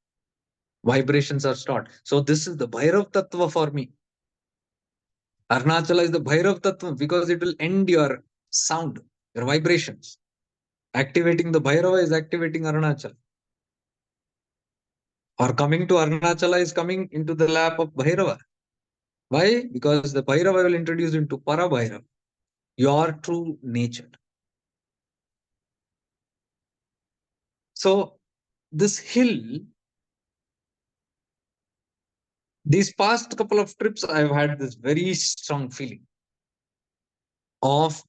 Vibrations are stored. So this is the Bhairav Tattva for me. Arunachala is the Bhairav Tattva because it will end your sound, your vibrations. Activating the Bhairava is activating Arunachala. Or coming to Arunachala is coming into the lap of Bhairava. Why? Because the Bhairava will introduce you into Para Bhairava, your true nature. So this hill, these past couple of trips, I've had this very strong feeling of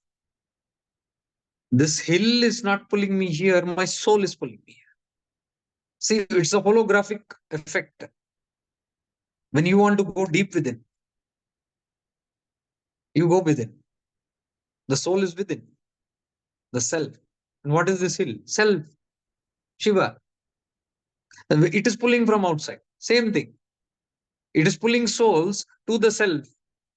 this hill is not pulling me here, my soul is pulling me here. See, it's a holographic effect. When you want to go deep within, you go within. The soul is within, the self. And what is this hill? Self, Shiva. It is pulling from outside. Same thing. It is pulling souls to the self,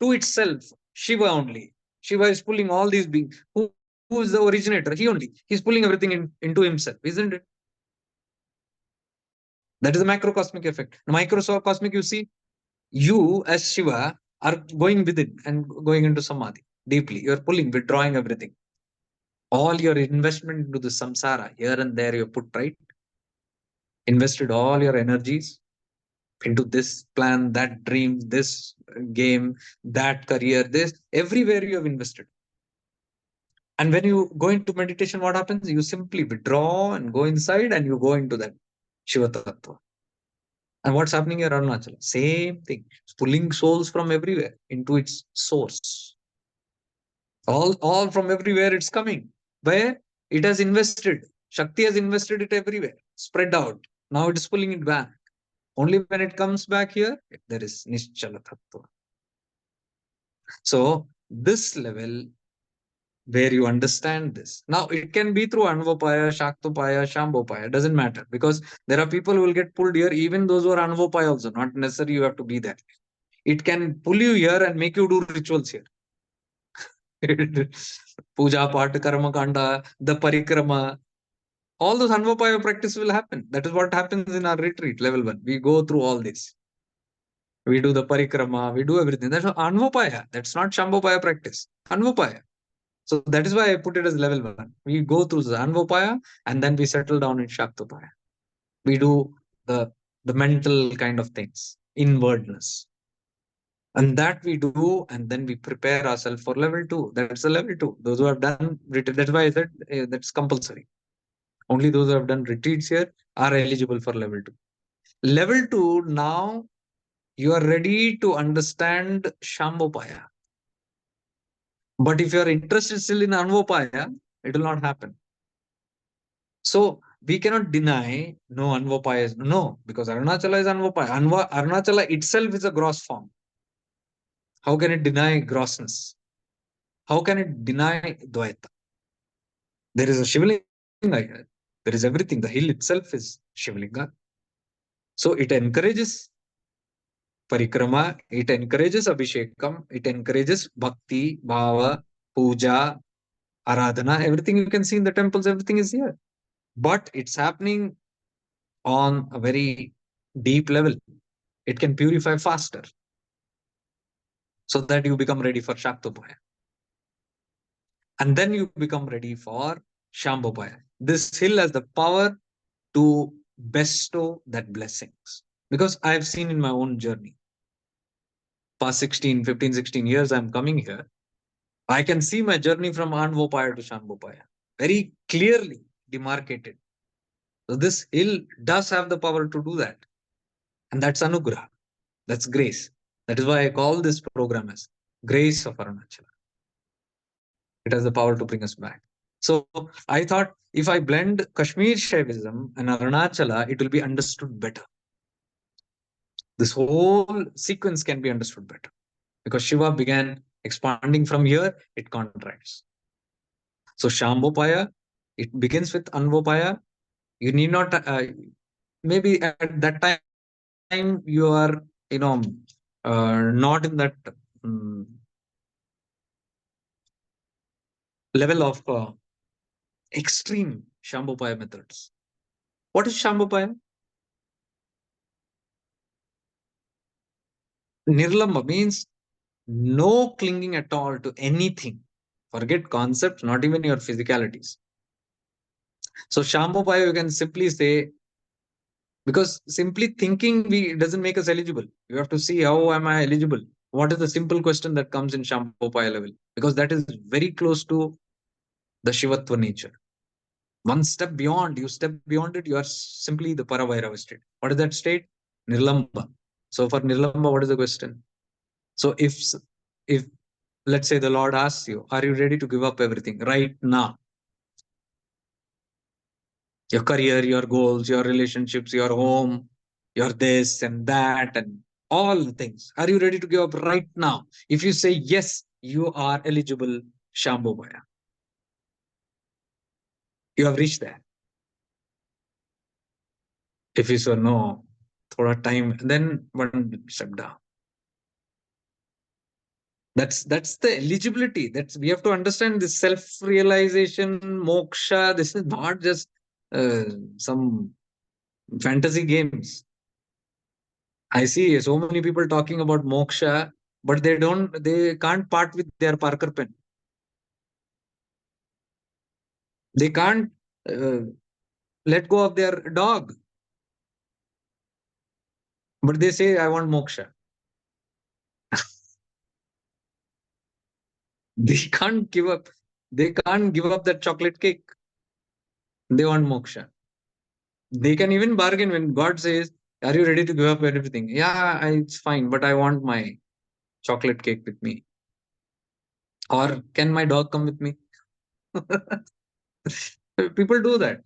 to itself, Shiva only. Shiva is pulling all these beings. Who is the originator? He only. He's pulling everything into himself, isn't it? That is the macrocosmic effect. The microcosmic, you see, you as Shiva are going within and going into Samadhi deeply. You're pulling, withdrawing everything. All your investment into the samsara, here and there, you put, right? Invested all your energies into this plan, that dream, this game, that career, this, everywhere you have invested. And when you go into meditation, what happens? You simply withdraw and go inside and you go into that Shiva Tattva. And what's happening here, Arunachala? Same thing. It's pulling souls from everywhere into its source. All from everywhere it's coming. Where it has invested. Shakti has invested it everywhere. Spread out. Now it is pulling it back. Only when it comes back here, there is Nischala Tattva. So this level where you understand this. Now it can be through Anvopaya, Shaktopaya, Shambhopaya, doesn't matter, because there are people who will get pulled here, even those who are Anvopaya also, not necessarily you have to be there. It can pull you here and make you do rituals here. Puja, Pata, Karma Kanda, the Parikrama, all those Anvopaya practice will happen. That is what happens in our retreat, level 1. We go through all this. We do the Parikrama, we do everything. That's Anvopaya. That's not Shambhopaya practice. Anvopaya. So that is why I put it as level 1. We go through the Anvopaya and then we settle down in Shaktopaya. We do the mental kind of things, inwardness. And that we do, and then we prepare ourselves for level 2. That's the level 2. Those who have done retreat, that's why I said that's compulsory. Only those who have done retreats here are eligible for level 2. Level 2, now you are ready to understand Shambhopaya. But if you are interested still in Anvopaya, it will not happen. So we cannot deny no Anvopaya is no, because Arunachala is Anvopaya. Arunachala itself is a gross form. How can it deny grossness? How can it deny Dvaita? There is a Shivalinga here. There is everything. The hill itself is Shivalinga. So it encourages parikrama, it encourages abhishekam, it encourages bhakti, bhava, puja, aradhana. Everything you can see in the temples, everything is here. But it's happening on a very deep level. It can purify faster so that you become ready for Shaktopaya. And then you become ready for Shambhopaya. This hill has the power to bestow that blessings. Because I've seen in my own journey, past 15, 16 years, I'm coming here. I can see my journey from Anvopaya to Shambhopaya very clearly demarcated. So this hill does have the power to do that. And that's Anugraha. That's grace. That is why I call this program as Grace of Arunachala. It has the power to bring us back. So I thought if I blend Kashmir Shaivism and Arunachala, it will be understood better. This whole sequence can be understood better. Because Shiva began expanding from here, it contracts. So Shambhopaya, it begins with Anvopaya, You need not, maybe at that time you are, not in that mm, level of extreme Shambhupaya methods. What is Shambhupaya? Nirlamba means no clinging at all to anything. Forget concepts, not even your physicalities. So Shambhupaya, you can simply say, because simply thinking we doesn't make us eligible. You have to see, how am I eligible? What is the simple question that comes in Shambhupaya level? Because that is very close to the Shivatva nature. One step beyond, you step beyond it, you are simply the Paravairava state. What is that state? Nirlamba. So for Nirlamba, what is the question? So if let's say the Lord asks you, are you ready to give up everything right now? Your career, your goals, your relationships, your home, your this and that, and all the things. Are you ready to give up right now? If you say yes, you are eligible Shambhobaya. You have reached there. If you say no, thoda time, then one step down. That's the eligibility. That's, we have to understand this self-realization, moksha. This is not just uh, some fantasy games. I see so many people talking about moksha, but they can't part with their Parker pen. They can't uh, let go of their dog, but they say, I want moksha. They can't give up. They can't give up that chocolate cake. They want moksha. They can even bargain when God says, are you ready to give up everything? Yeah, it's fine, but I want my chocolate cake with me. Or can my dog come with me? People do that.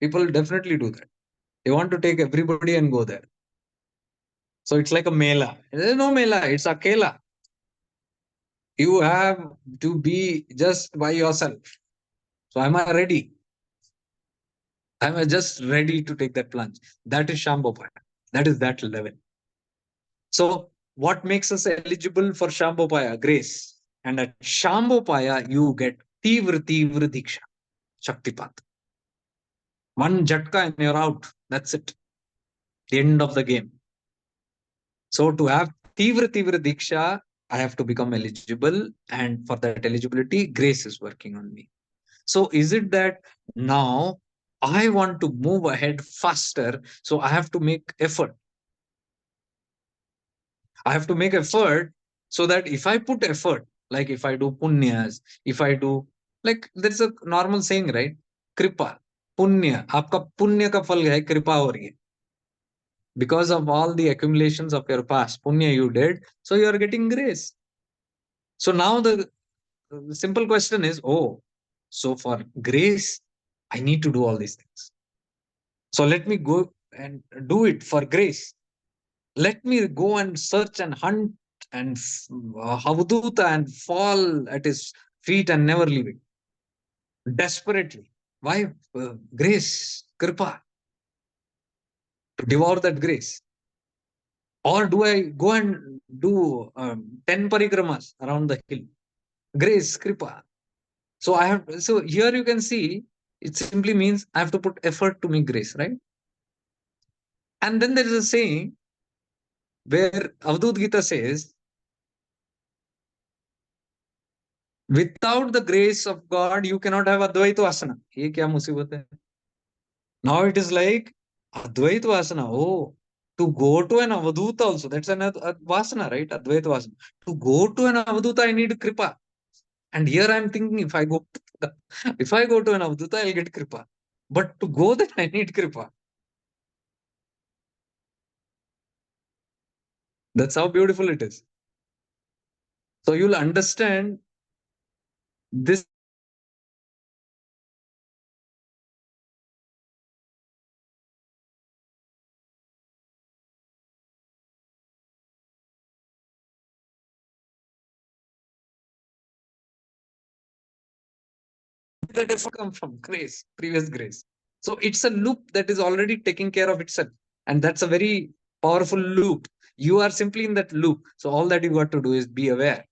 People definitely do that. They want to take everybody and go there. So it's like a mela. There's no mela, it's akela. You have to be just by yourself. So am I ready? Am I just ready to take that plunge? That is Shambhopaya. That is that level. So what makes us eligible for Shambhopaya? Grace. And at Shambhopaya, you get Tivra Tivra Diksha, Shaktipat. One Jatka and you're out. That's it. The end of the game. So to have Tivra Tivra Diksha, I have to become eligible. And for that eligibility, grace is working on me. So is it that now I want to move ahead faster? So I have to make effort. I have to make effort so that if I put effort, like if I do punyas, if I do, like there's a normal saying, right? Kripa, punya, आपका पुण्य का फल है कृपा हो रही है. Because of all the accumulations of your past, punya you did, so you are getting grace. So now the simple question is, oh, so for grace, I need to do all these things. So let me go and do it for grace. Let me go and search and hunt and Havaduta and fall at his feet and never leave it. Desperately. Why? Grace, kripa, to devour that grace. Or do I go and do 10 parikramas around the hill? Grace, kripa. So I have, so here you can see, it simply means I have to put effort to make grace, right? And then there is a saying where Avadut Gita says, without the grace of God, you cannot have Advaita Vasana. ये क्या मुसीबत है? Now it is like Advaita Vasana. Oh, to go to an Avaduta also, that's an Vasana, right? Advaita Vasana. To go to an Avaduta, I need Kripa. And here I'm thinking, if I go to an Avaduta, I'll get Kripa. But to go there, I need Kripa. That's how beautiful it is. So you'll understand this that has come from grace, previous grace. So it's a loop that is already taking care of itself. And that's a very powerful loop. You are simply in that loop. So all that you got to do is be aware.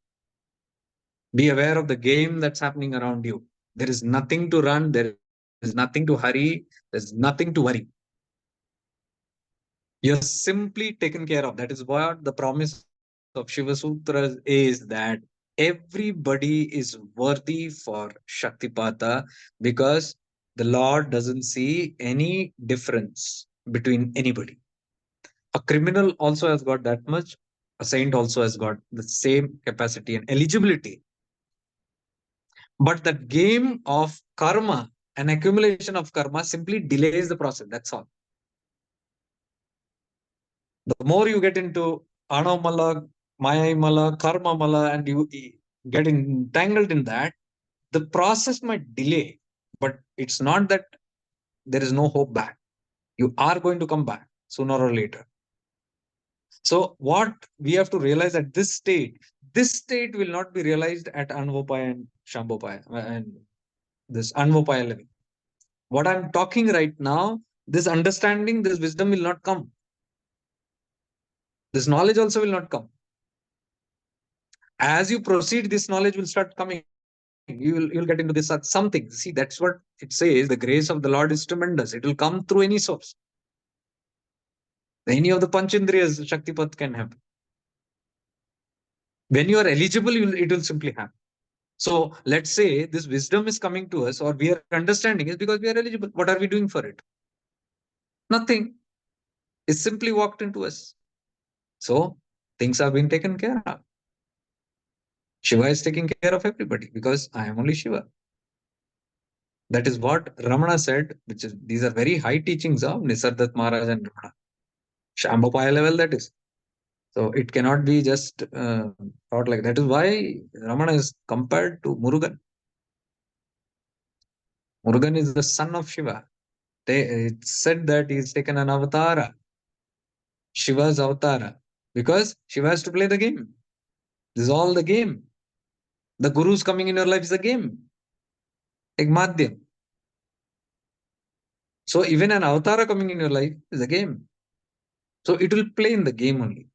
Be aware of the game that's happening around you. There is nothing to run. There is nothing to hurry. There's nothing to worry. You're simply taken care of. That is what the promise of Shiva Sutras is, that everybody is worthy for Shaktipata, because the Lord doesn't see any difference between anybody. A criminal also has got that much. A saint also has got the same capacity and eligibility. But that game of karma, an accumulation of karma, simply delays the process. That's all. The more you get into Anamala, Mayamala, Karma Mala, and you get entangled in that, the process might delay, but it's not that there is no hope back. You are going to come back sooner or later. So, what we have to realize at this state will not be realized at Anvopaya and Shambhopaya and this Anvopaya level. What I'm talking right now, this understanding, this wisdom will not come. This knowledge also will not come. As you proceed, this knowledge will start coming. You'll get into this something. See, that's what it says. The grace of the Lord is tremendous. It will come through any source. Any of the Panchendriyas, Shaktipat can happen. When you are eligible, it will simply happen. So let's say this wisdom is coming to us, or we are understanding is because we are eligible. What are we doing for it? Nothing. It's simply walked into us. So things are being taken care of. Shiva is taking care of everybody because I am only Shiva. That is what Ramana said, which is these are very high teachings of Nisardat Maharaj and Ramana. Shambhopaya level, that is. So it cannot be just thought like that. Is why Ramana is compared to Murugan. Murugan is the son of Shiva. It's said that he's taken an avatara, Shiva's avatara, because Shiva has to play the game. This is all the game. The guru's coming in your life is a game. Ek madhyam. So even an avatara coming in your life is a game. So it will play in the game only.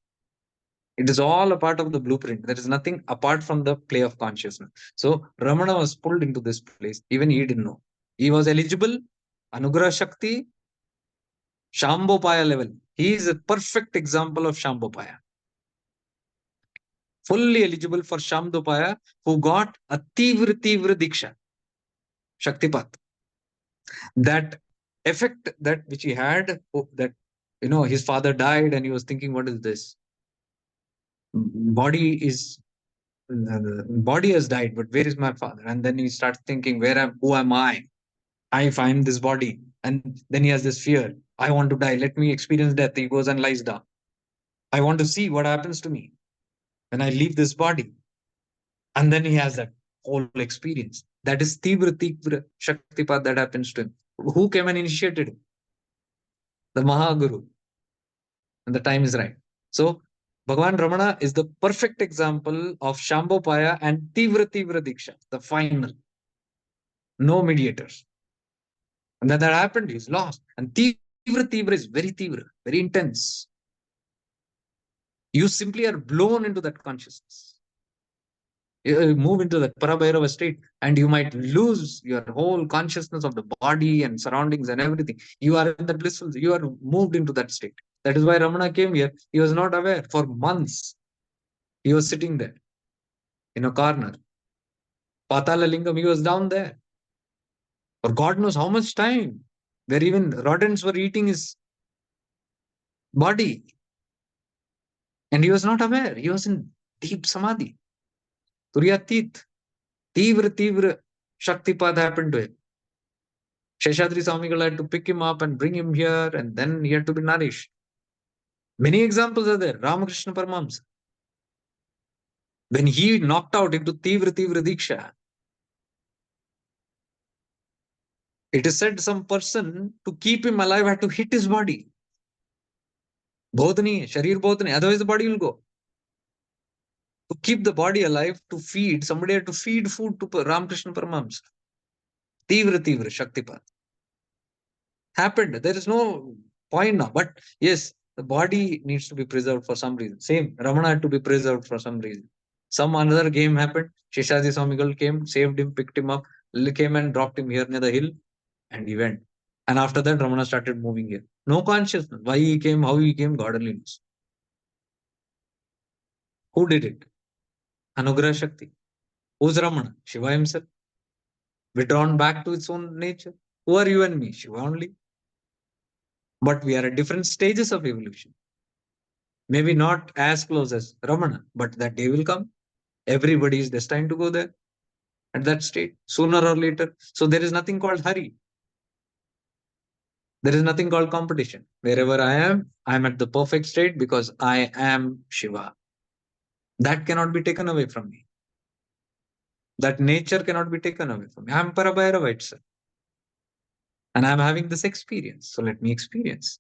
It is all a part of the blueprint. There is nothing apart from the play of consciousness. So Ramana was pulled into this place. Even he didn't know. He was eligible. Anugrah Shakti, Shambhopaya level. He is a perfect example of Shambhopaya. Fully eligible for Shambhopaya, who got a Tivra Diksha, Shaktipat. That effect that which he had, that his father died and he was thinking, what is this? Body is body has died, but where is my father? And then he starts thinking, who am I? If I'm this body. And then he has this fear. I want to die. Let me experience death. He goes and lies down. I want to see what happens to me when I leave this body. And then he has that whole experience. That is Tivra Shaktipat that happens to him. Who came and initiated him? The Mahaguru. And the time is right. So Bhagwan Ramana is the perfect example of Shambhopaya and Tivra Diksha, the final. No mediators. And then that happened, he's lost. And Tivra is very Tivra, very intense. You simply are blown into that consciousness. You move into that Parabhairava state, and you might lose your whole consciousness of the body and surroundings and everything. You are in that blissful, you are moved into that state. That is why Ramana came here. He was not aware for months. He was sitting there in a corner. Patala Lingam, he was down there for God knows how much time, where even rodents were eating his body. And he was not aware. He was in deep samadhi. Turyatit. Tivra Shaktipad happened to him. Sheshadri Swamigal had to pick him up and bring him here, and then he had to be nourished. Many examples are there. Ramakrishna Paramahamsa. When he knocked out into Tivra Diksha, it is said some person, to keep him alive, had to hit his body. Bodhani, Sharir Bodhani, otherwise the body will go. To keep the body alive, to feed, somebody had to feed food to Ramakrishna Paramahamsa. Tivra Shaktipat. happened. There is no point now. But yes, the body needs to be preserved for some reason. Same, Ramana had to be preserved for some reason. Some another game happened. Sheshaji Swamigal came, saved him, picked him up, came and dropped him here near the hill, and he went. And after that, Ramana started moving here. No consciousness. Why he came, how he came, God only knows. Who did it? Anugrah Shakti. Who's Ramana? Shiva himself. Withdrawn back to its own nature. Who are you and me? Shiva only. But we are at different stages of evolution. Maybe not as close as Ramana, but that day will come. Everybody is destined to go there at that state, sooner or later. So there is nothing called hurry. There is nothing called competition. Wherever I am at the perfect state because I am Shiva. That cannot be taken away from me. That nature cannot be taken away from me. I am Parabhairava itself. And I am having this experience. So let me experience.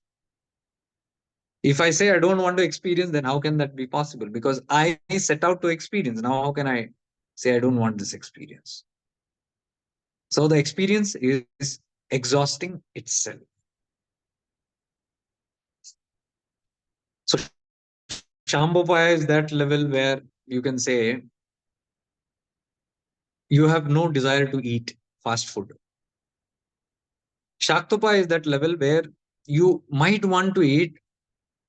If I say I don't want to experience, then how can that be possible? Because I set out to experience. Now, how can I say I don't want this experience? So the experience is exhausting itself. So Shambhopaya is that level where you can say you have no desire to eat fast food. Shaktopaya is that level where you might want to eat,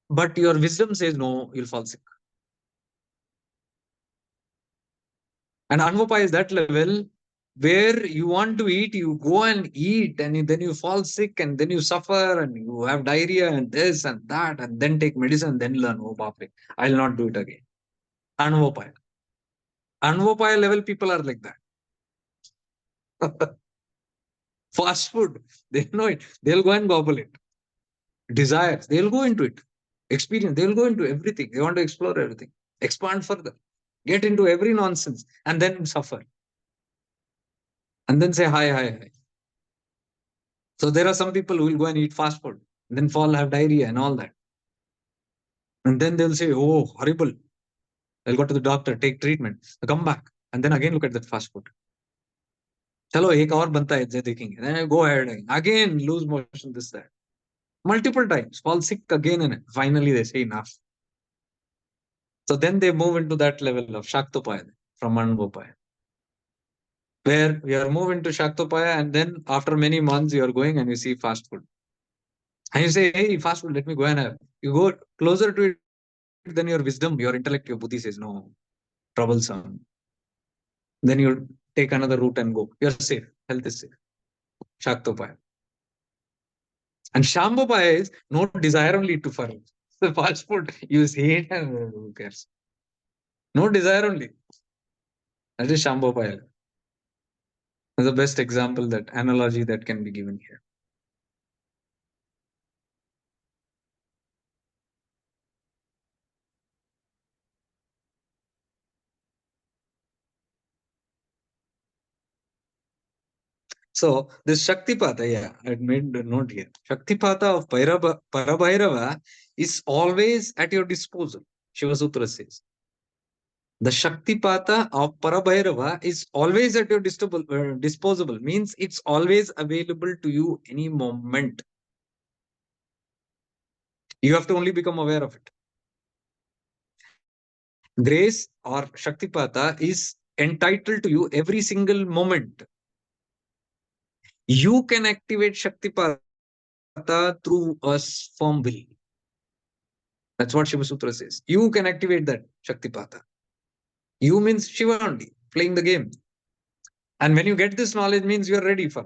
but your wisdom says no, you'll fall sick. And Anvapaya is that level where you want to eat, you go and eat, and then you fall sick, and then you suffer, and you have diarrhea, and this and that, and then take medicine, then learn, oh, Bape, I'll not do it again. Anvapaya. Anvapaya level people are like that. Fast food, they know it. They'll go and gobble it. Desires, they'll go into it. Experience, they'll go into everything. They want to explore everything, expand further, get into every nonsense, and then suffer. And then say, hi, hi, hi. So there are some people who will go and eat fast food, and then fall, have diarrhea, and all that. And then they'll say, oh, horrible. They'll go to the doctor, take treatment, come back, and then again look at that fast food. Chalo, ek aur banta hai, dekhenge. Then go ahead again, lose motion, this, that. Multiple times, fall sick again, and finally they say enough. So then they move into that level of Shaktopaya from Anvopaya, where we are moving to Shaktopaya, and then after many months, you are going and you see fast food. And you say, hey, fast food, let me go and have. You go closer to it, then your wisdom, your intellect, your buddhi says, no, troublesome. Then you take another route and go. You're safe. Health is safe. Shaktopaya. And Shambhopaya is no desire only to for the fast food. You see it and who cares? No desire only. That is Shambhopaya. That's the best example, that analogy that can be given here. So this Shaktipata, yeah, I made a note here. Shaktipata of Parabhairava is always at your disposal. Shiva Sutra says. The Shaktipata of Parabhairava is always at your disposable, means it's always available to you any moment. You have to only become aware of it. Grace or Shaktipata is entitled to you every single moment. You can activate Shaktipata through a firm will. That's what Shiva Sutra says. You can activate that Shaktipata. You means Shiva only, playing the game. And when you get this knowledge, means you're ready for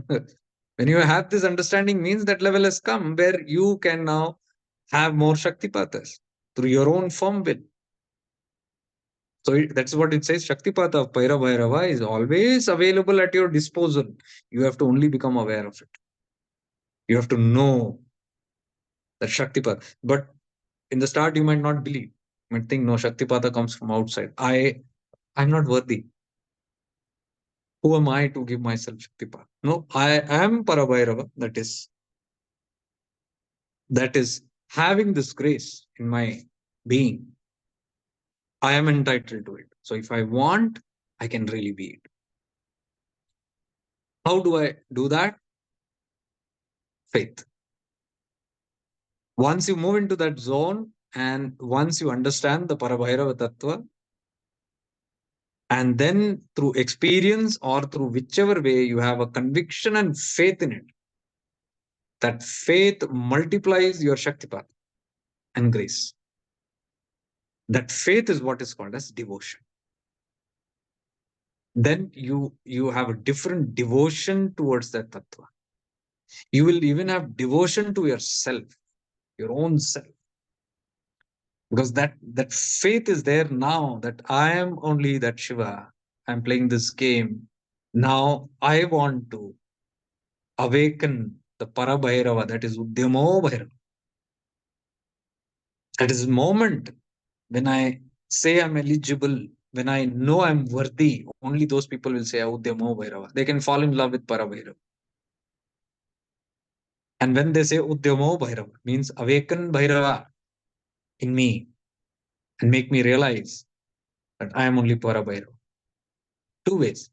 that. When you have this understanding, means that level has come where you can now have more Shaktipatas through your own firm will. So that's what it says. Shaktipata of Bhairava is always available at your disposal. You have to only become aware of it. You have to know that Shaktipata. But in the start, you might not believe. You might think, no, Shaktipata comes from outside. I'm not worthy. Who am I to give myself Shaktipata? No, I am Parabhairava. That is having this grace in my being. I am entitled to it. So if I want, I can really be it. How do I do that? faith. Once you move into that zone and once you understand the Parabhairava Tattva, and then through experience or through whichever way you have a conviction and faith in it, that faith multiplies your Shaktipat and grace. That faith is what is called as devotion. Then you have a different devotion towards that Tattva. You will even have devotion to yourself, your own self, because that faith is there now that I am only that Shiva. I'm playing this game. Now I want to awaken the Parabhairava, that is Udyamo Bhairava. That is the moment when I say I'm eligible, when I know I'm worthy, only those people will say Udyamo Bhairava. They can fall in love with Parabhairava. And when they say Udyamo Bhairava, means awaken Bhairava in me and make me realize that I am only Parabhairava. Two ways.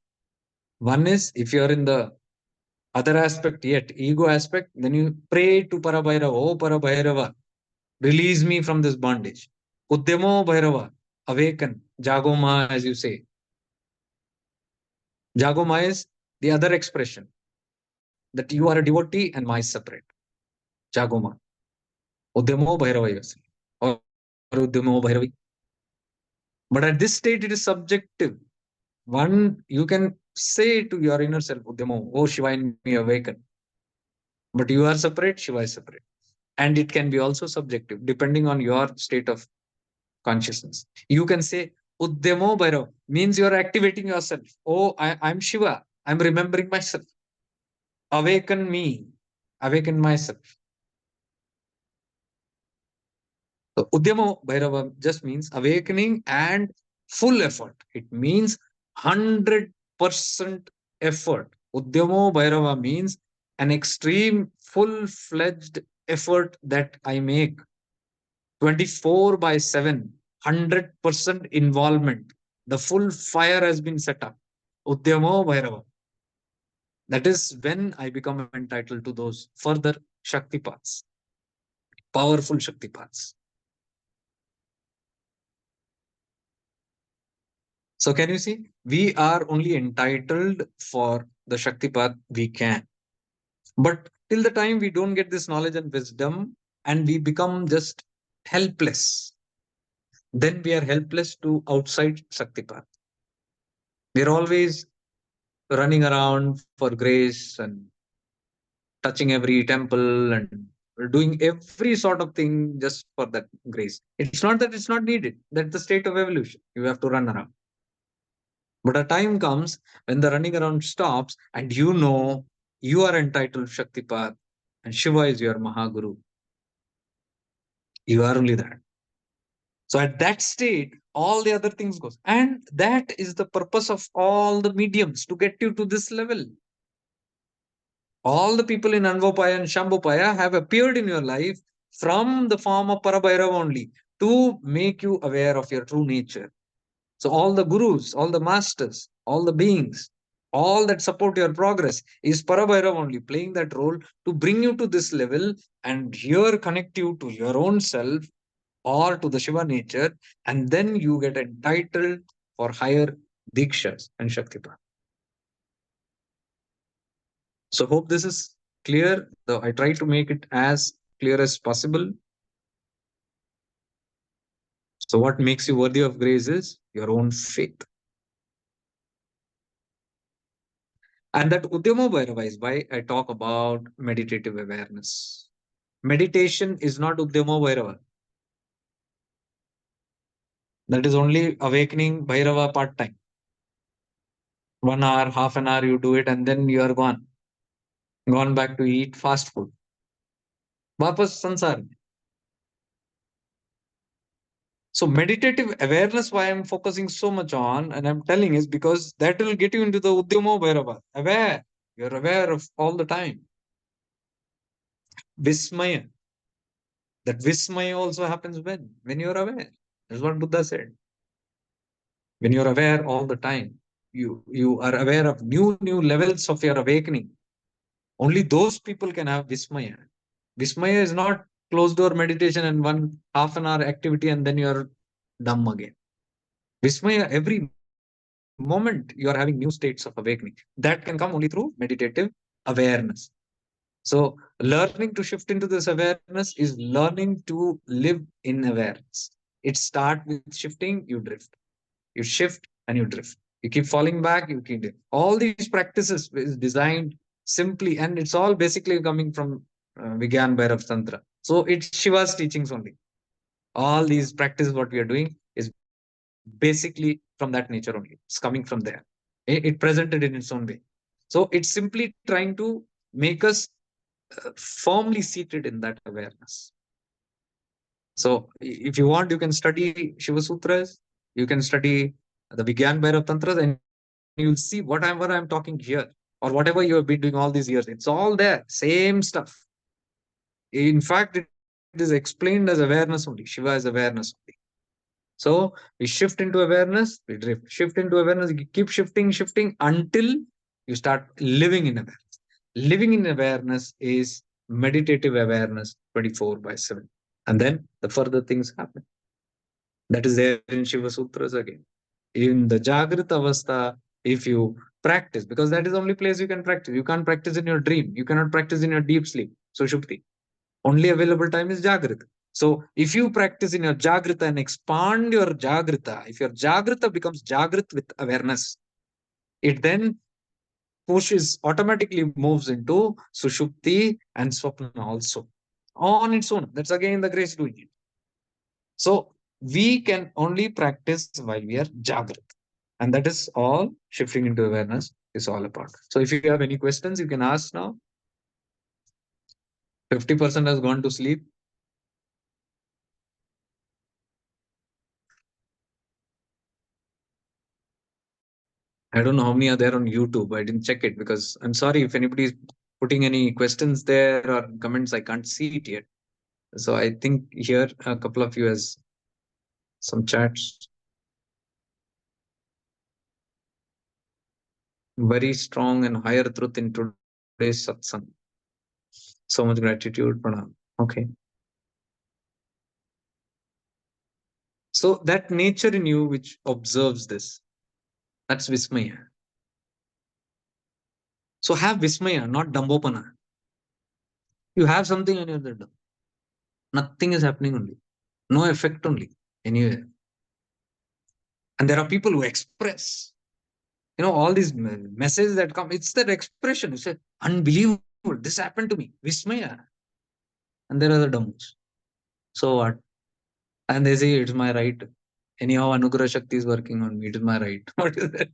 One is if you are in the other aspect yet, ego aspect, then you pray to Parabhairava, oh Parabhairava, release me from this bondage. Udyamo Bhairava, awaken, Jagoma, as you say. Jagoma is the other expression that you are a devotee and my separate. Jagoma. Udyamo Bhairava, you say. Or Udyamo Bhairavi. But at this state, it is subjective. One, you can say to your inner self, Udyamo, oh Shiva in me awaken. But you are separate, Shiva is separate. And it can be also subjective, depending on your state of consciousness. You can say, Udyamo Bhairav means you are activating yourself. Oh, I'm Shiva. I'm remembering myself. Awaken me. Awaken myself. So, Udyamo Bhairava just means awakening and full effort. It means 100% effort. Udyamo Bhairava means an extreme, full fledged effort that I make 24 by 7, 100% involvement. The full fire has been set up. Udyamo Bhairava. That is when I become entitled to those further Shakti paths, powerful Shakti paths. So, can you see? We are only entitled for the Shakti path we can. But till the time we don't get this knowledge and wisdom and we become just helpless, then we are helpless to outside Shakti path. We are always running around for grace and touching every temple and doing every sort of thing just for that grace. It's not that it's not needed. That's the state of evolution. You have to run around. But a time comes when the running around stops and you know you are entitled to Shaktipat and Shiva is your Mahaguru. You are only that. So at that state, all the other things goes. And that is the purpose of all the mediums to get you to this level. All the people in Anvopaya and Shambhopaya have appeared in your life from the form of Parabhairava only to make you aware of your true nature. So all the gurus, all the masters, all the beings, all that support your progress is Parabhairava only playing that role to bring you to this level and here connect you to your own self or to the Shiva nature, and then you get entitled for higher dikshas and Shaktipat. So hope this is clear. Though I try to make it as clear as possible. So what makes you worthy of grace is your own faith. And that Udyamo Bhairava is why I talk about meditative awareness. Meditation is not Udyamo Bhairava. That is only awakening Bhairava part time. 1 hour, half an hour, you do it, and then you are gone. Gone back to eat fast food. Vapas sansar. So meditative awareness, why I'm focusing so much on, and I'm telling is because that will get you into the Udyamo Bhairava. Aware. You're aware of all the time. Vismaya. That Vismaya also happens when you're aware. That's what Buddha said. When you're aware all the time, you are aware of new levels of your awakening. Only those people can have Vismaya. Vismaya is not closed door meditation and one half an hour activity and then you're dumb again. Vismaya, every moment you are having new states of awakening. That can come only through meditative awareness. So, learning to shift into this awareness is learning to live in awareness. It starts with shifting, you drift. You shift and you drift. You keep falling back, you keep it. All these practices is designed simply, and it's all basically coming from Vigyan Bhairav Tantra. So it's Shiva's teachings only. All these practices, what we are doing, is basically from that nature only. It's coming from there. It presented in its own way. So it's simply trying to make us firmly seated in that awareness. So if you want, you can study Shiva Sutras, you can study the Vigyan Bhairav Tantras, and you'll see whatever I'm talking here or whatever you have been doing all these years. It's all there, same stuff. In fact, it is explained as awareness only. Shiva is awareness only. So we shift into awareness, we drift, shift into awareness, you keep shifting until you start living in awareness. Living in awareness is meditative awareness 24/7. And then the further things happen. That is there in Shiva Sutras again. In the Jagrita Avastha, if you practice, because that is the only place you can practice. You can't practice in your dream. You cannot practice in your deep sleep. So Shukti. Only available time is Jagrita. So if you practice in your Jagrita and expand your Jagrita, if your Jagrita becomes Jagrit with awareness, it then pushes automatically moves into Sushupti and Swapna also on its own. That's again the grace doing it. So we can only practice while we are Jagrat. And that is all shifting into awareness is all about. So if you have any questions, you can ask now. 50% has gone to sleep. I don't know how many are there on YouTube. I didn't check it because I'm sorry if anybody is putting any questions there or comments. I can't see it yet. So I think here a couple of you has some chats. Very strong and higher truth in today's satsang. So much gratitude, Pranam. Okay. So that nature in you which observes this, that's Vismaya. So have Vismaya, not Dambopana. You have something and you're dumb. Nothing is happening only. No effect only anywhere. And there are people who express, all these messages that come, it's that expression. You say, unbelievable, this happened to me, Vismaya. And there are the dumps. So what? And they say, it's my right. Anyhow, Anugrah Shakti is working on me. It is my right. What is that?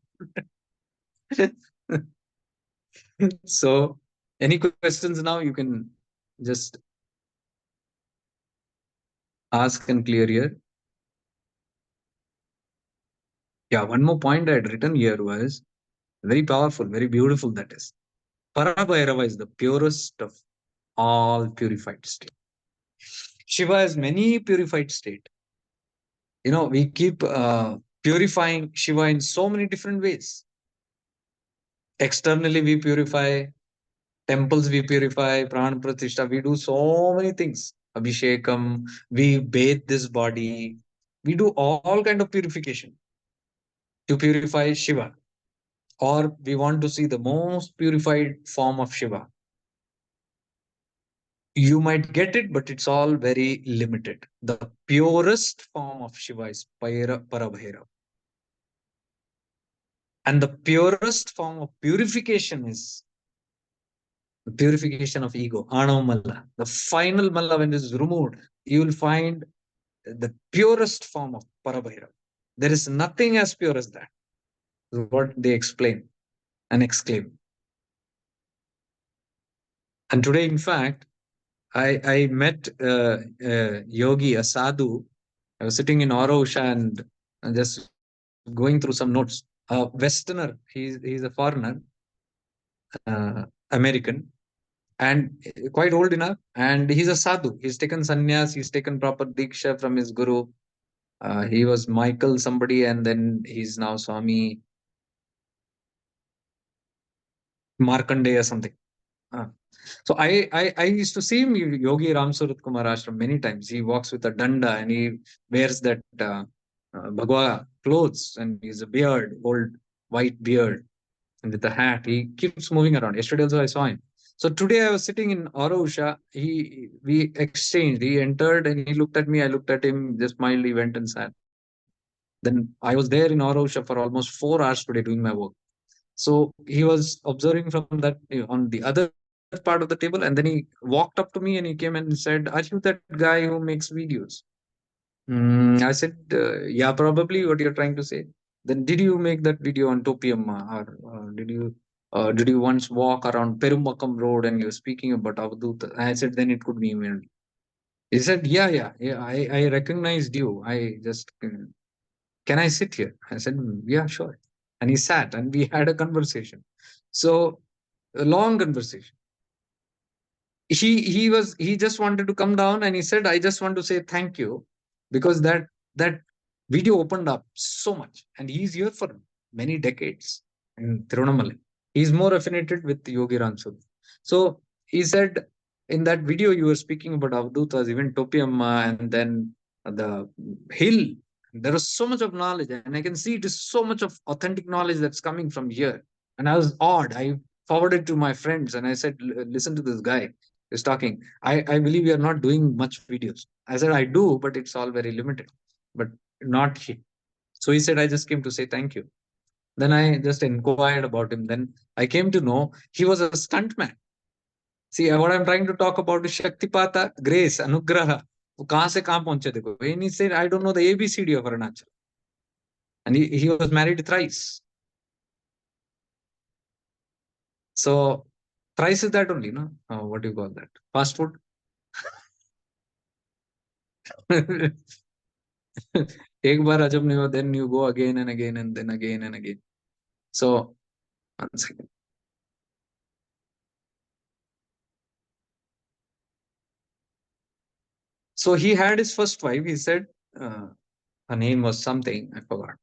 So, any questions now? You can just ask and clear here. Yeah, one more point I had written here was very powerful, very beautiful. That is, Parabhairava is the purest of all purified state. Shiva has many purified state. We keep purifying Shiva in so many different ways. Externally, we purify. Temples we purify, pran pratishtha, we do so many things. Abhishekam, we bathe this body. We do all kind of purification to purify Shiva. Or we want to see the most purified form of Shiva. You might get it, but it's all very limited. The purest form of Shiva is Parabhairav. And the purest form of purification is the purification of ego, Anav Malla. The final Malla, when it is removed, you will find the purest form of Parabhairav. There is nothing as pure as that. What they explain and exclaim. And today, in fact, I met Yogi, a sadhu. I was sitting in Aurosha and just going through some notes. A Westerner, he's a foreigner, American, and quite old enough. And he's a sadhu. He's taken sannyas, he's taken proper diksha from his guru. He was Michael somebody, and then he's now Swami Markandeya something. Uh, so I used to see him, Yogi Ram Surat Kumar Ashram, many times. He walks with a danda and he wears that Bhagwan clothes and he's a beard, old white beard, and with a hat. He keeps moving around. Yesterday also I saw him. So today I was sitting in Arusha. We exchanged. He entered and he looked at me. I looked at him, just smiled. He went and sat. Then I was there in Arusha for almost 4 hours today doing my work. So he was observing from that on the other part of the table, and then he walked up to me and he came and said, "Are you that guy who makes videos?" I said, "Yeah, probably what you're trying to say." Then did you make that video on Topiamma, or did you once walk around Perumbakam Road and you're speaking about Avadhuta? I said, then it could be me. He said, "Yeah, yeah, yeah. I recognized you. I just can I sit here?" I said, "Yeah, sure." And he sat and we had a conversation. So a long conversation. He just wanted to come down and he said, "I just want to say thank you because that video opened up so much." And he's here for many decades in Tiruvannamalai. He's more affiliated with Yogi Ramsud. So he said, in that video you were speaking about Avdutas, even Topiamma, and then the hill. There was so much of knowledge, and I can see it is so much of authentic knowledge that's coming from here. And I was awed. I forwarded to my friends and I said, Listen to this guy is talking. I believe you are not doing much videos." I said, "I do, but it's all very limited, but not here." So he said, "I just came to say thank you." Then I just inquired about him. Then I came to know he was a stuntman. See, what I'm trying to talk about is Shaktipata, grace, Anugraha. वो कहाँ से कहाँ पहुंचे देखो. And he said, "I don't know the ABCD of Arunachala." And he was married thrice. So thrice is that only, no? What do you call that? Fast food? एक बार अजब नहीं हुआ, then you go again and again and then again and again. So, one second. So he had his first wife. He said her name was something, I forgot.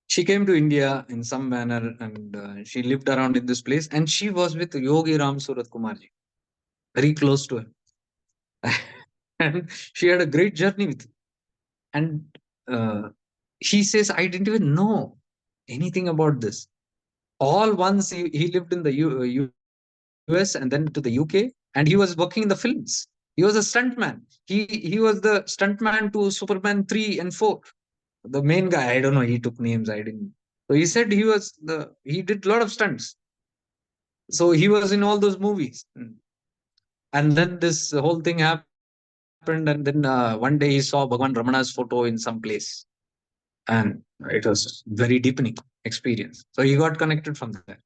She came to India in some manner and she lived around in this place. And she was with Yogi Ram Surat Kumarji, very close to him. And she had a great journey with him. And he says, "I didn't even know anything about this. All once he lived in the US and then to the UK, and he was working in the films. He was a stuntman. He was the stuntman to Superman 3 and 4. The main guy, I don't know, he took names, I didn't. So he said he did a lot of stunts. So he was in all those movies. And then this whole thing happened, and then one day he saw Bhagwan Ramana's photo in some place. And it was very deepening experience. So he got connected from there.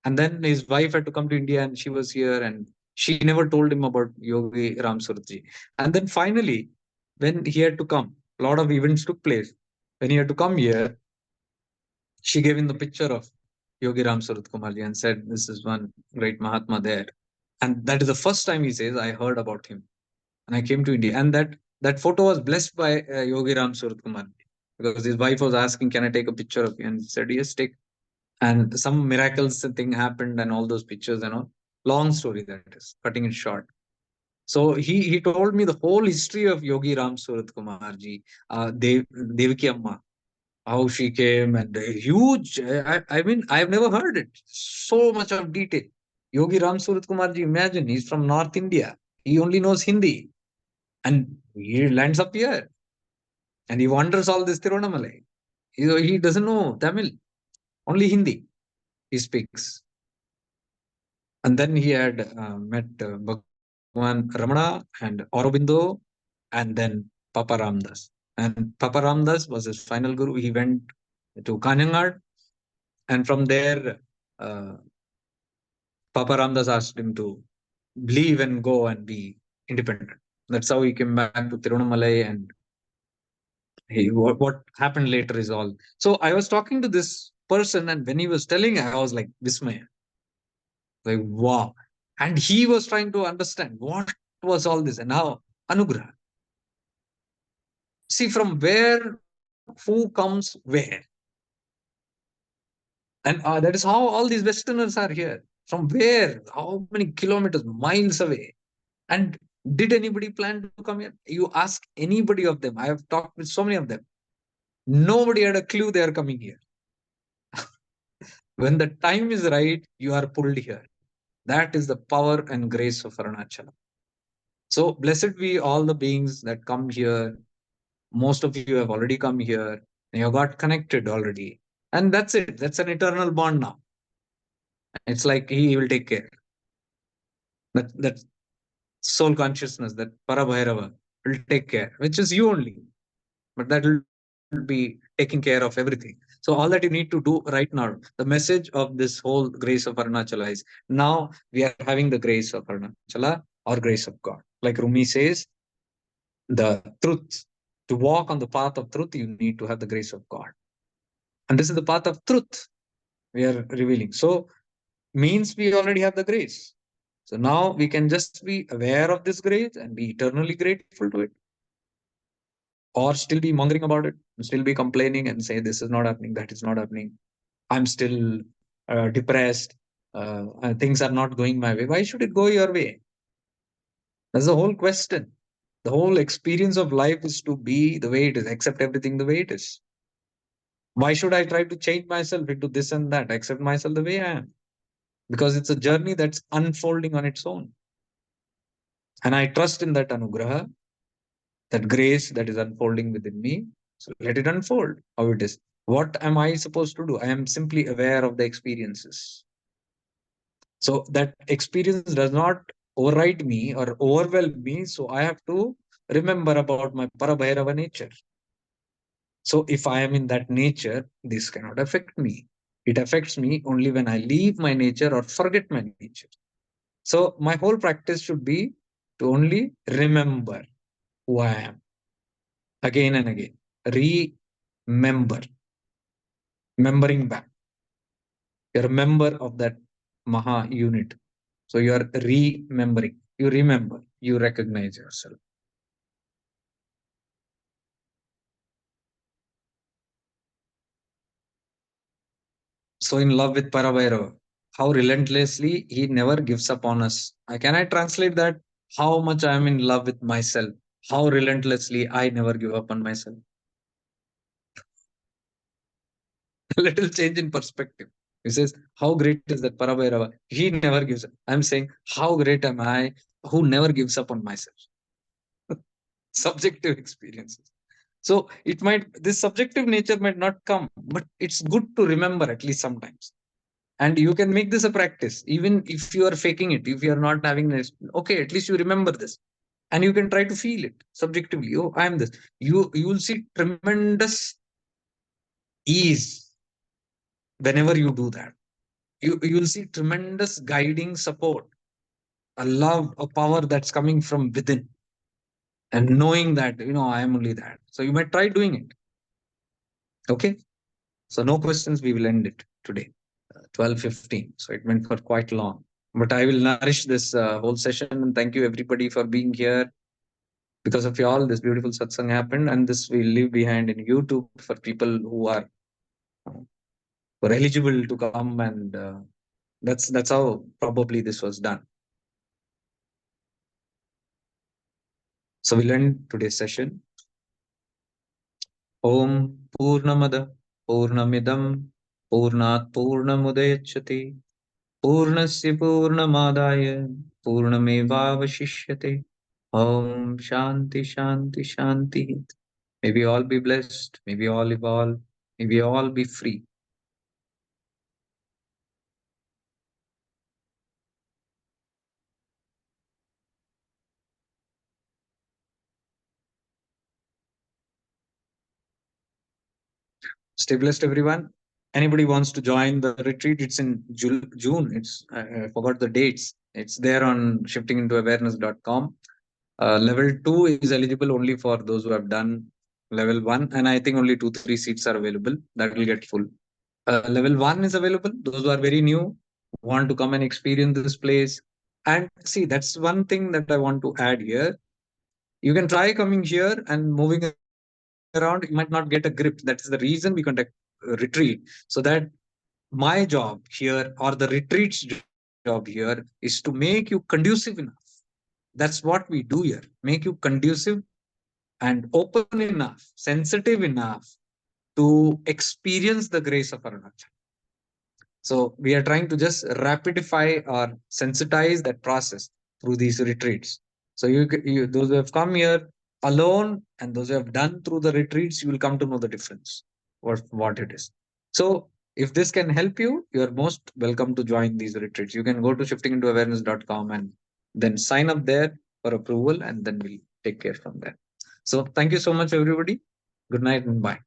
And then his wife had to come to India and she was here and she never told him about Yogi Ram Suratji. And then finally, when he had to come, a lot of events took place. When he had to come here, she gave him the picture of Yogi Ram Surat Kumarji and said, "This is one great Mahatma there." And that is the first time he says, "I heard about him. And I came to India." And that photo was blessed by Yogi Ram Surat Kumarji because his wife was asking, "Can I take a picture of you?" And he said, "Yes, take." And some miracles thing happened and all those pictures and all. Long story, that is, cutting it short. So he told me the whole history of Yogi Ram Surat Kumarji, Devaki Amma, how she came, and a huge. I mean, I've never heard it. So much of detail. Yogi Ram Surat Kumarji, imagine he's from North India. He only knows Hindi, and he lands up here, and he wanders all this Tiruvannamalai. He doesn't know Tamil, only Hindi he speaks. And then he had met Bhagwan Ramana and Aurobindo and then Papa Ramdas. And Papa Ramdas was his final guru. He went to Kanyanad, and from there, uh, Papa Ramdas asked him to leave and go and be independent. That's how he came back to Tiruvannamalai, and what happened later is all. So I was talking to this person, and when he was telling, I was like, Vismaya, like, wow. And he was trying to understand what was all this and how Anugrah. See from where, who comes where. And that is how all these Westerners are here. From where? How many kilometers, miles away? And did anybody plan to come here? You ask anybody of them. I have talked with so many of them. Nobody had a clue they are coming here. When the time is right, you are pulled here. That is the power and grace of Arunachala. So blessed be all the beings that come here. Most of you have already come here. And you got connected already. And that's it. That's an eternal bond now. It's like he will take care. That soul consciousness, that Parabhairava will take care, which is you only. But that will be taking care of everything. So all that you need to do right now, the message of this whole grace of Arunachala is now we are having the grace of Arunachala or grace of God. Like Rumi says, the truth. To walk on the path of truth, you need to have the grace of God. And this is the path of truth we are revealing. So means we already have the grace. So now we can just be aware of this grace and be eternally grateful to it, or still be mongering about it, still be complaining and say, this is not happening, that is not happening. I'm still depressed. Things are not going my way. Why should it go your way? That's the whole question. The whole experience of life is to be the way it is, accept everything the way it is. Why should I try to change myself into this and that? Accept myself the way I am. Because it's a journey that's unfolding on its own. And I trust in that anugraha, that grace that is unfolding within me. So let it unfold how it is. What am I supposed to do? I am simply aware of the experiences. So that experience does not override me or overwhelm me. So I have to remember about my Parabhairava nature. So if I am in that nature, this cannot affect me. It affects me only when I leave my nature or forget my nature. So my whole practice should be to only remember who I am again and again. Remember, remembering back. You're a member of that Maha unit. So you are remembering. You remember, you recognize yourself. So in love with Parabhairava, how relentlessly he never gives up on us. Can I translate that? How much I am in love with myself. How relentlessly I never give up on myself. A little change in perspective. He says, how great is that Parabhairava? He never gives up. I'm saying, how great am I who never gives up on myself? Subjective experiences. So it might, this subjective nature might not come, but it's good to remember at least sometimes. And you can make this a practice, even if you are faking it, if you are not having this, okay, at least you remember this. And you can try to feel it subjectively. Oh, I am this. You will see tremendous ease whenever you do that. You will see tremendous guiding support, a love, a power that's coming from within, and knowing that I am only that. So you might try doing it. Okay. So no questions. We will end it today, 12:15. So it went for quite long, but I will nourish this whole session. And thank you everybody for being here. Because of you all, this beautiful satsang happened, and this will leave behind in YouTube for people who are eligible to come, and that's how probably this was done. So we'll end today's session. Om Purnamada Purnamidam Purnat Purnamudayachati Purnasya Purnamadaya Purnamevavashishyate. Om Shanti Shanti Shanti. May we all be blessed. May we all evolve. May we all be free. Stay blessed, everyone. Anybody wants to join the retreat? It's in June. It's I forgot the dates. It's there on shiftingintoawareness.com. Level 2 is eligible only for those who have done level 1, and I think only 2-3 seats are available. That will get full. Level 1 is available. Those who are very new, want to come and experience this place. And see, that's one thing that I want to add here. You can try coming here and moving around. You might not get a grip. That is the reason we conduct retreat, so that my job here or the retreat's job job here is to make you conducive enough. That's what we do here. Make you conducive and open enough, sensitive enough to experience the grace of Arunachala. So we are trying to just rapidify or sensitize that process through these retreats. So those who have come here alone and those who have done through the retreats, you will come to know the difference, what it is. So if this can help you, you are most welcome to join these retreats. You can go to shiftingintoawareness.com and then sign up there for approval, and then we'll take care from there. So thank you so much, everybody. Good night and bye.